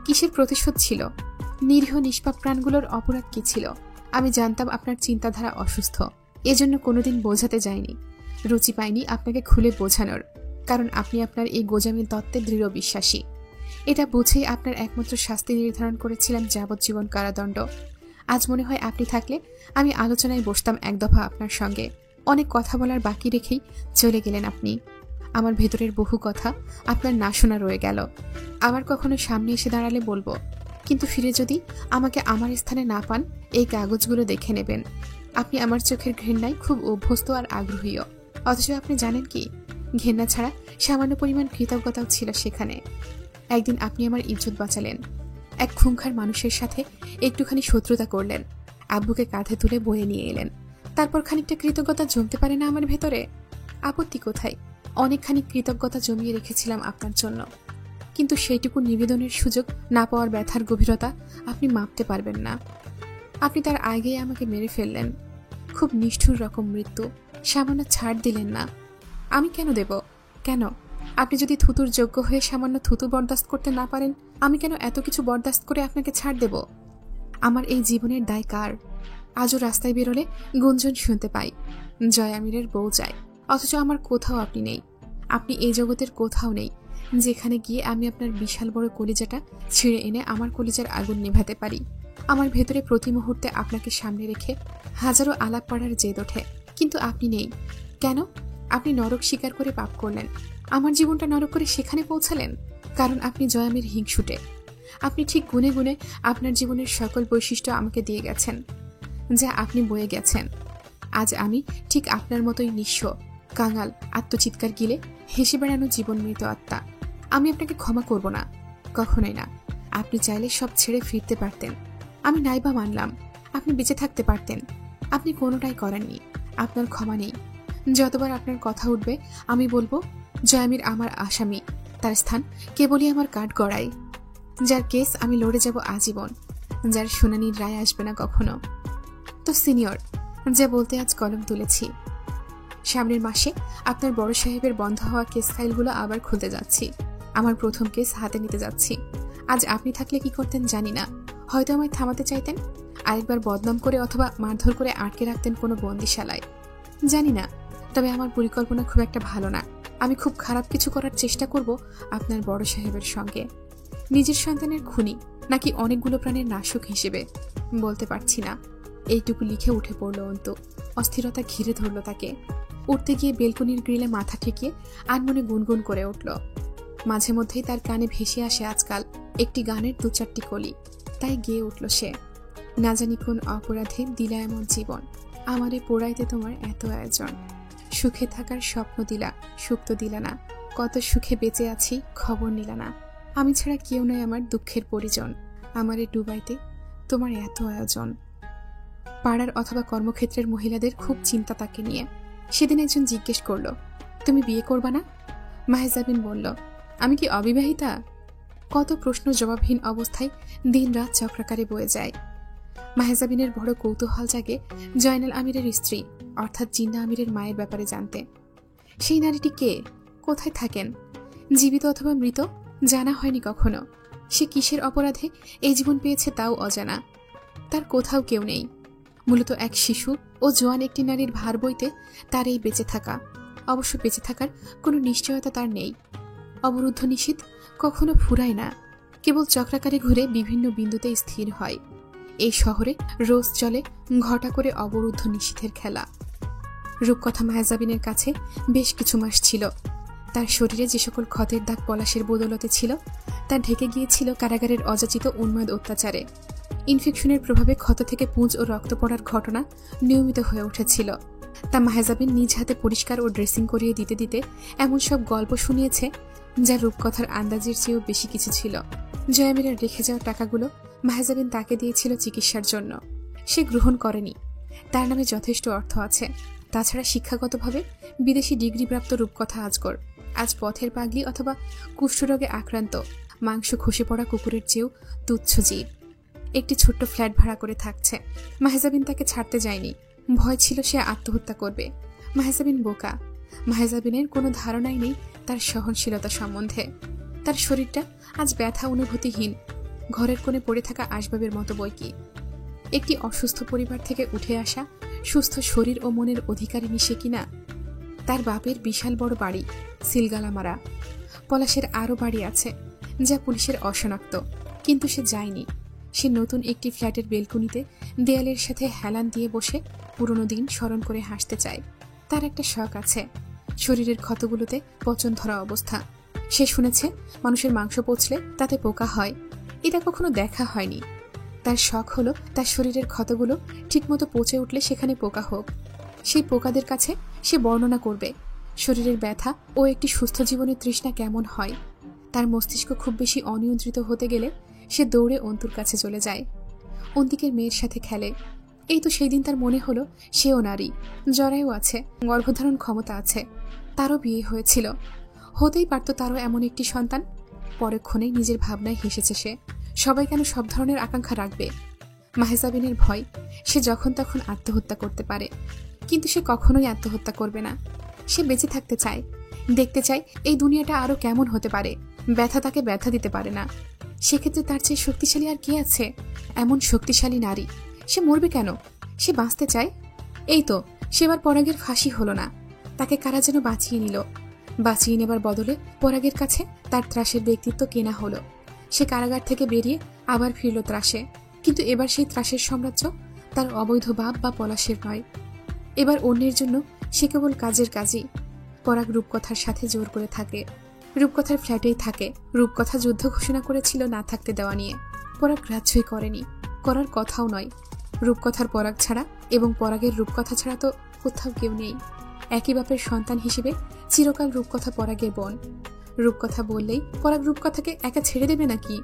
কিসের প্রতিশোধ ছিল? নিরীহ নিষ্পাপ প্রাণগুলোর অপরাধ কি ছিল? আমি জানতাম আপনার চিন্তাধারা অসুস্থ। এজন্য কোনোদিন বোঝাতে যায়নি, রুচি পাইনি আপনাকে খুলে বোঝানোর, কারণ আপনি আপনার এই গোজামিল তত্ত্বে দৃঢ় বিশ্বাসী। এটা বুঝেই আপনার একমাত্র শাস্তি নির্ধারণ করেছিলাম যাবজ্জীবন কারাদণ্ড। আজ মনে হয় আপনি থাকলে আমি আলোচনায় বসতাম এক দফা আপনার সঙ্গে। অনেক কথা বলার বাকি রেখেই চলে গেলেন আপনি। আমার ভেতরের বহু কথা আপনার না শোনা রয়ে গেল। আবার কখনো সামনে এসে দাঁড়ালে বলবো, কিন্তু ফিরে যদি আমাকে আমার স্থানে না পান, এই কাগজগুলো দেখে নেবেন। আপনি আমার চোখের ঘৃণায় খুব অভ্যস্ত আর আগ্রহীও, অথচ আপনি জানেন কি, ঘৃণা ছাড়া সামান্য পরিমাণ কৃতজ্ঞতাও ছিল সেখানে। একদিন আপনি আমার ইজ্জত বাঁচালেন, এক খুঙ্খার মানুষের সাথে একটুখানি শত্রুতা করলেন, আব্বুকে কাঁধে তুলে বয়ে নিয়ে এলেন। তারপর খানিকটা কৃতজ্ঞতা জমতে পারে না আমার ভেতরে? আপত্তি কোথায়? অনেকখানি কৃতজ্ঞতা জমিয়ে রেখেছিলাম আপনার জন্য, কিন্তু সেইটুকু নিবেদনের সুযোগ না পাওয়ার ব্যথার গভীরতা আপনি মাপতে পারবেন না। আপনি তার আগেই আমাকে মেরে ফেললেন, খুব নিষ্ঠুর রকম মৃত্যু। সামান্য ছাড় দিলেন না। আমি কেন দেব? কেন? আপনি যদি থুতুর যোগ্য হয়ে সামান্য থুতু বরদাস্ত করতে না পারেন, আমি কেন এত কিছু বরদাস্ত করে আপনাকে ছাড় দেব? আমার এই জীবনের দায় কার? আজও রাস্তায় বেরোলে গুঞ্জন শুনতে পাই, জয় আমিরের বউ যায়, অথচ আমার কোথাও আপনি নেই। আপনি এই জগতের কোথাও নেই যেখানে গিয়ে আমি আপনার বিশাল বড় কলিজাটা ছিঁড়ে এনে আমার কলিজার আগুন নেভাতে পারি। আমার ভেতরে প্রতি মুহূর্তে আপনাকে সামনে রেখে হাজারো আলাপ পড়ার জেদ ওঠে, কিন্তু আপনি নেই। কেন? আপনি নরক স্বীকার করে পাপ করলেন, আমার জীবনটা নরক করে সেখানে পৌঁছালেন, কারণ আপনি জয়ামের হিংসুটে। আপনি ঠিক গুনে গুনে আপনার জীবনের সকল বৈশিষ্ট্য আমাকে দিয়ে গেছেন, যা আপনি বয়ে গেছেন। আজ আমি ঠিক আপনার মতোই নিঃস্ব, কাঙাল, আত্মচিৎকার গিলে হেসে বেড়ানো জীবন মৃত আত্মা। আমি আপনাকে ক্ষমা করব না, কখনোই না। আপনি চাইলে সব ছেড়ে ফিরতে পারতেন, আমি নাইবা মানলাম। আপনি বেঁচে থাকতে পারতেন, আপনি কোনোটাই করেননি। আপনার ক্ষমা নেই। যতবার আপনার কথা উঠবে আমি বলবো, জয়ামির আমার আসামি, তার স্থান কেবলই আমার কাঠগড়ায়, যার কেস আমি লড়ে যাব আজীবন, যার শুনানির রায় আসবে না কখনো। তো সিনিয়র, যা বলতে আজ কলম তুলেছি। সামনের মাসে আপনার বড় সাহেবের বন্ধ হওয়া কেস ফাইলগুলো আবার খুলতে যাচ্ছি। আমার প্রথম কেস হাতে নিতে যাচ্ছি। আজ আপনি থাকলে কি করতেন জানি না, হয়তো আমায় থামাতে চাইতেন, আরেকবার বদনাম করে অথবা মারধর করে আটকে রাখতেন কোনো বন্দিশালায়, জানি না। তবে আমার পরিকল্পনা খুব একটা ভালো না। আমি খুব খারাপ কিছু করার চেষ্টা করব আপনার বড় সাহেবের সঙ্গে। নিজের সন্তানের খুনি নাকি অনেকগুলো প্রাণের নাশক হিসেবে বলতে পারছি না। এইটুকু লিখে উঠে পড়ল অন্তু। অস্থিরতা ঘিরে ধরল তাকে। উঠতে গিয়ে বেলকনির গ্রিলে মাথা ঠেকিয়ে আনমনে গুনগুন করে উঠল। মাঝে মধ্যেই তার কানে ভেসে আসে আজকাল একটি গানের দু চারটি কলি, তাই গেয়ে উঠল সে। না জানি কোন অপরাধে দিলা এমন জীবন, আমারে পোড়াইতে তোমার এত আয়োজন। সুখে থাকার স্বপ্ন দিলা, সুখ তো দিলা না, কত সুখে বেঁচে আছি খবর নিলা না। আমি ছাড়া কেউ নয় আমার দুঃখের পরিজন, আমারে ডুবাইতে তোমার এত আয়োজন। পাড়ার অথবা কর্মক্ষেত্রের মহিলাদের খুব চিন্তা তাকে নিয়ে। সেদিন একজন জিজ্ঞেস করলো, তুমি বিয়ে করবা না? মাহেজাবিন বলল, আমি কি অবিবাহিতা? কত প্রশ্ন জবাবহীন অবস্থায় দিন রাত চক্রাকারে বয়ে যায়। মাহেজাবিনের বড় কৌতূহল জাগে জয়নাল আমিরের স্ত্রী অর্থাৎ জিন্না আমিরের মায়ের ব্যাপারে জানতে। সেই নারীটি কে? কোথায় থাকেন? জীবিত অথবা মৃত? জানা হয়নি কখনো। সে কিসের অপরাধে এই জীবন পেয়েছে তাও অজানা। তার কোথাও কেউ নেই। মূলত এক শিশু ও জোয়ান একটি নারীর ভার বইতে তার এই বেঁচে থাকা। অবশ্য বেঁচে থাকার কোনো নিশ্চয়তা তার নেই। অবরুদ্ধ নিশীথ কখনো ফুরায় না, কেবল চক্রাকারে ঘুরে বিভিন্ন বিন্দুতে স্থির হয়। এই শহরে রোজ চলে ঘটা করে অবরুদ্ধ নিশীথের খেলা। রূপকথা মায়াজাবিনের কাছে বেশ কিছু মাস ছিল। তার শরীরে যে সকল ক্ষতের দাগ পলাশের বদৌলতে ছিল, তা ঢেকে গিয়েছিল কারাগারের অযাচিত উন্মাদ অত্যাচারে। ইনফেকশনের প্রভাবে ক্ষত থেকে পুঁজ ও রক্ত পড়ার ঘটনা নিয়মিত হয়ে উঠেছিল। তা মাহেজাবিন নিজ হাতে পরিষ্কার ও ড্রেসিং করিয়ে দিতে দিতে এমন সব গল্প শুনিয়েছে, যা রূপকথার আন্দাজের চেয়েও বেশি কিছু ছিল। জয়ামিরের রেখে যাওয়া টাকাগুলো মাহেজাবিন তাকে দিয়েছিল চিকিৎসার জন্য। সে গ্রহণ করেনি। তার নামে যথেষ্ট অর্থ আছে। তাছাড়া শিক্ষাগতভাবে বিদেশি ডিগ্রিপ্রাপ্ত রূপকথা আজগর আজ পথের পাগলি অথবা কুষ্ঠরোগে আক্রান্ত মাংস খসে পড়া কুকুরের চেয়েও তুচ্ছ জীব। একটি ছোট্ট ফ্ল্যাট ভাড়া করে থাকছে। মাহেজাবিন তাকে ছাড়তে যায়নি। ভয় ছিল সে আত্মহত্যা করবে। মাহেজাবিন বোকা। মাহেজাবিনের কোনো ধারণাই নেই তার সহনশীলতা সম্বন্ধে। তার শরীরটা আজ ব্যথা অনুভূতিহীন, ঘরের কোণে পড়ে থাকা আসবাবের মতো বই কি। একটি অসুস্থ পরিবার থেকে উঠে আসা সুস্থ শরীর ও মনের অধিকারিণী সে কিনা। তার বাপের বিশাল বড় বাড়ি সিলগালা মারা। পলাশের আরও বাড়ি আছে যা পুলিশের অশনাক্ত, কিন্তু সে যায়নি। সে নতুন একটি ফ্ল্যাটের বেলকুনিতে দেয়ালের সাথে হেলান দিয়ে বসে পুরনো দিন স্মরণ করে হাসতে চায়। তার একটা শখ আছে, শরীরের ক্ষতগুলোতে পচন ধরা অবস্থা। সে শুনেছে মানুষের মাংস পচলে তাতে পোকা হয়, এটা কখনো দেখা হয়নি। তার শখ হলো তার শরীরের ক্ষতগুলো ঠিকমতো পচে উঠলে সেখানে পোকা হোক। সেই পোকাদের কাছে সে বর্ণনা করবে শরীরের ব্যথা ও একটি সুস্থ জীবনের তৃষ্ণা কেমন হয়। তার মস্তিষ্ক খুব বেশি অনিয়ন্ত্রিত হতে গেলে সে দৌড়ে অন্তুর কাছে চলে যায়। অন্তিকের মেয়ের সাথে খেলে। এই তো সেই দিন তার মনে হলো সেও নারী, জরায়ু আছে, গর্ভধারণ ক্ষমতা আছে, তারও বিয়ে হয়েছিল, হতেই পারত তারও এমন একটি সন্তান। পরক্ষণেই নিজের ভাবনায় হেসেছে সে। সবাই কেন সব ধরনের আকাঙ্ক্ষা রাখবে? মাহেজাবিনের ভয় সে যখন তখন আত্মহত্যা করতে পারে, কিন্তু সে কখনোই আত্মহত্যা করবে না। সে বেঁচে থাকতে চায়, দেখতে চায় এই দুনিয়াটা আরো কেমন হতে পারে। ব্যথা তাকে ব্যথা দিতে পারে না। সেক্ষেত্রে তার চেয়ে শক্তিশালী আর কি আছে? এমন শক্তিশালী নারী, সে মরবে কেন? সে বাঁচতে চায়। এই তো সেবার পরাগের ফাঁসি হলো না, তাকে কারা যেন বাঁচিয়ে নিল। বাঁচিয়ে নেবার বদলে পরাগের কাছে তার ত্রাসের ব্যক্তিত্ব কেনা হলো। সে কারাগার থেকে বেরিয়ে আবার ফিরল ত্রাসে, কিন্তু এবার সেই ত্রাসের সাম্রাজ্য তার অবৈধ বাপ বা পলাশের নয়। এবার অন্যের জন্য সে কেবল কাজের কাজই। পরাগ রূপকথার সাথে জোর করে থাকে, রূপকথার ফ্ল্যাটেই থাকে। রূপকথা যুদ্ধ ঘোষণা করেছিল না থাকতে দেওয়া নিয়ে, পরাগ গ্রাহ্যই করেনি, করার কথাও নয়। রূপকথার পরাগ ছাড়া এবং পরাগের রূপকথা ছাড়া তো কোথাও কেউ নেই। একই বাপের সন্তান হিসেবে চিরকাল রূপকথা পরাগের বোন। রূপকথা বললেই পরাগ রূপকথাকে একা ছেড়ে দেবে নাকি?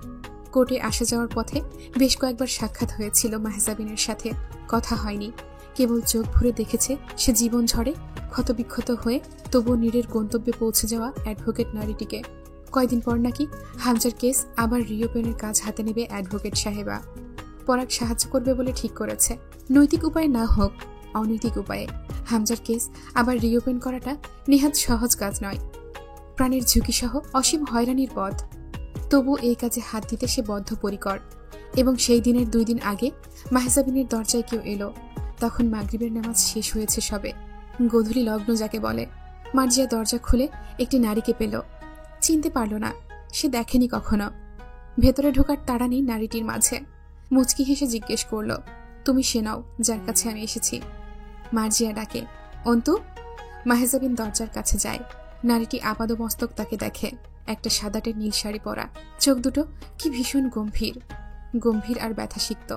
কোর্টে আসা যাওয়ার পথে বেশ কয়েকবার সাক্ষাৎ হয়েছিল মাহেজাবিনের সাথে, কথা হয়নি। কেবল চোখ ভরে দেখেছে সে জীবন ঝড়ে ক্ষতবিক্ষত হয়ে তবুও নীরের গন্তব্যে পৌঁছে যাওয়া অ্যাডভোকেট নারীটিকে। কয়দিন পর নাকি হামজার কেস আবার রিওপেনের কাজ হাতে নেবে অ্যাডভোকেট সাহেবা। পরাগ সাহায্য করবে বলে ঠিক করেছে, নৈতিক উপায়ে না হোক অনৈতিক উপায়ে। হামজার কেস আবার রিওপেন করাটা নেহাত সহজ কাজ নয়, প্রাণের ঝুঁকি সহ অসীম হয়রানির পথ। তবু এই কাজে হাত দিতে সে বদ্ধপরিকর। এবং সেই দিনের 2 দিন আগে মাহেজাবিনের দরজায় কেউ এলো। তখন মাগরিবের নামাজ শেষ হয়েছে সবে, গোধূলি লগ্ন যাকে বলে। মার্জিয়া দরজা খুলে একটি নারীকে পেল, চিনতে পারল না, সে দেখেনি কখনো। ভেতরে ঢোকার তাড়া নেই নারীটির মাঝে। মুচকি হেসে জিজ্ঞেস করল, তুমি সে নাও যার কাছে আমি এসেছি? মার্জিয়া ডাকে, অন্তু। মাহেজাবিন দরজার কাছে যায়। নারীটি আপাদমস্তক তাকে দেখে। একটা সাদাটে নীল শাড়ি পরা, চোখ দুটো কি ভীষণ গম্ভীর, গম্ভীর আর ব্যথাসিক্ত।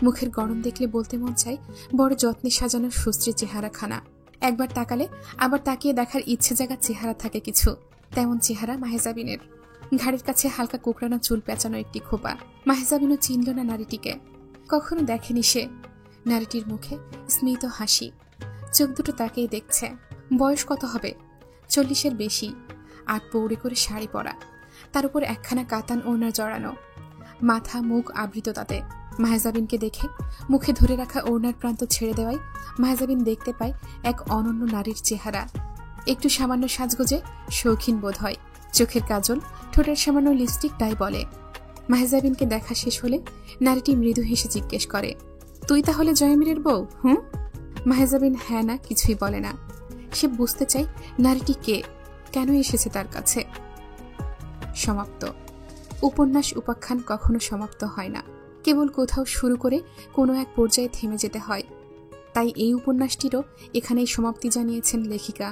মুখের গড়ন দেখলে বলতে মন চায় বড় যত্নে সাজানোর সুশ্রী চেহারাখানা। একবার তাকালে আবার তাকিয়ে দেখার ইচ্ছে জাগা চেহারা থাকে কিছু, তেমন চেহারা মাহেজাবিনের। ঘাড়ের কাছে হালকা কোকড়ানো চুল পেঁচানো একটি খোপা। মাহেজাবিনও চিনল না নারীটিকে, কখনো দেখেনি সে। নারীটির মুখে স্মিত হাসি, চোখ দুটো তাকেই দেখছে। বয়স কত হবে? 40-এর বেশি। 8 পৌড়ে করে শাড়ি পরা, তার উপর একখানা কাতান ওড়না জড়ানো, মাথা মুখ আবৃত তাতে। মাহেজাবিনকে দেখে মুখে ধরে রাখা ওড়নার প্রান্ত ছেড়ে দেওয়ায় মাহেজাবিন দেখতে পায় এক অনন্য নারীর চেহারা। একটু সামান্য সাজগোজে শৌখিন বোধ হয়, চোখের কাজল, ঠোঁটের সামান্য লিপস্টিক, তাই বলে। মাহেজাবিনকে দেখা শেষ হলে নারীটি মৃদু হেসে জিজ্ঞেস করে, তুই তাহলে জয়মীরের বউ? হুম। মাহেজাবিন হ্যাঁ না কিছুই বলে না। সে বুঝতে চায় নারীটি কে, কেন এসেছে তার কাছে। সমাপ্ত। উপন্যাস উপাখ্যান কখনো সমাপ্ত হয় না, কেবল কোথাও শুরু করে কোনো এক পর্যায়ে থেমে যেতে হয়। তাই এই উপন্যাসটিরও এখানেই সমাপ্তি জানিয়েছেন লেখিকা।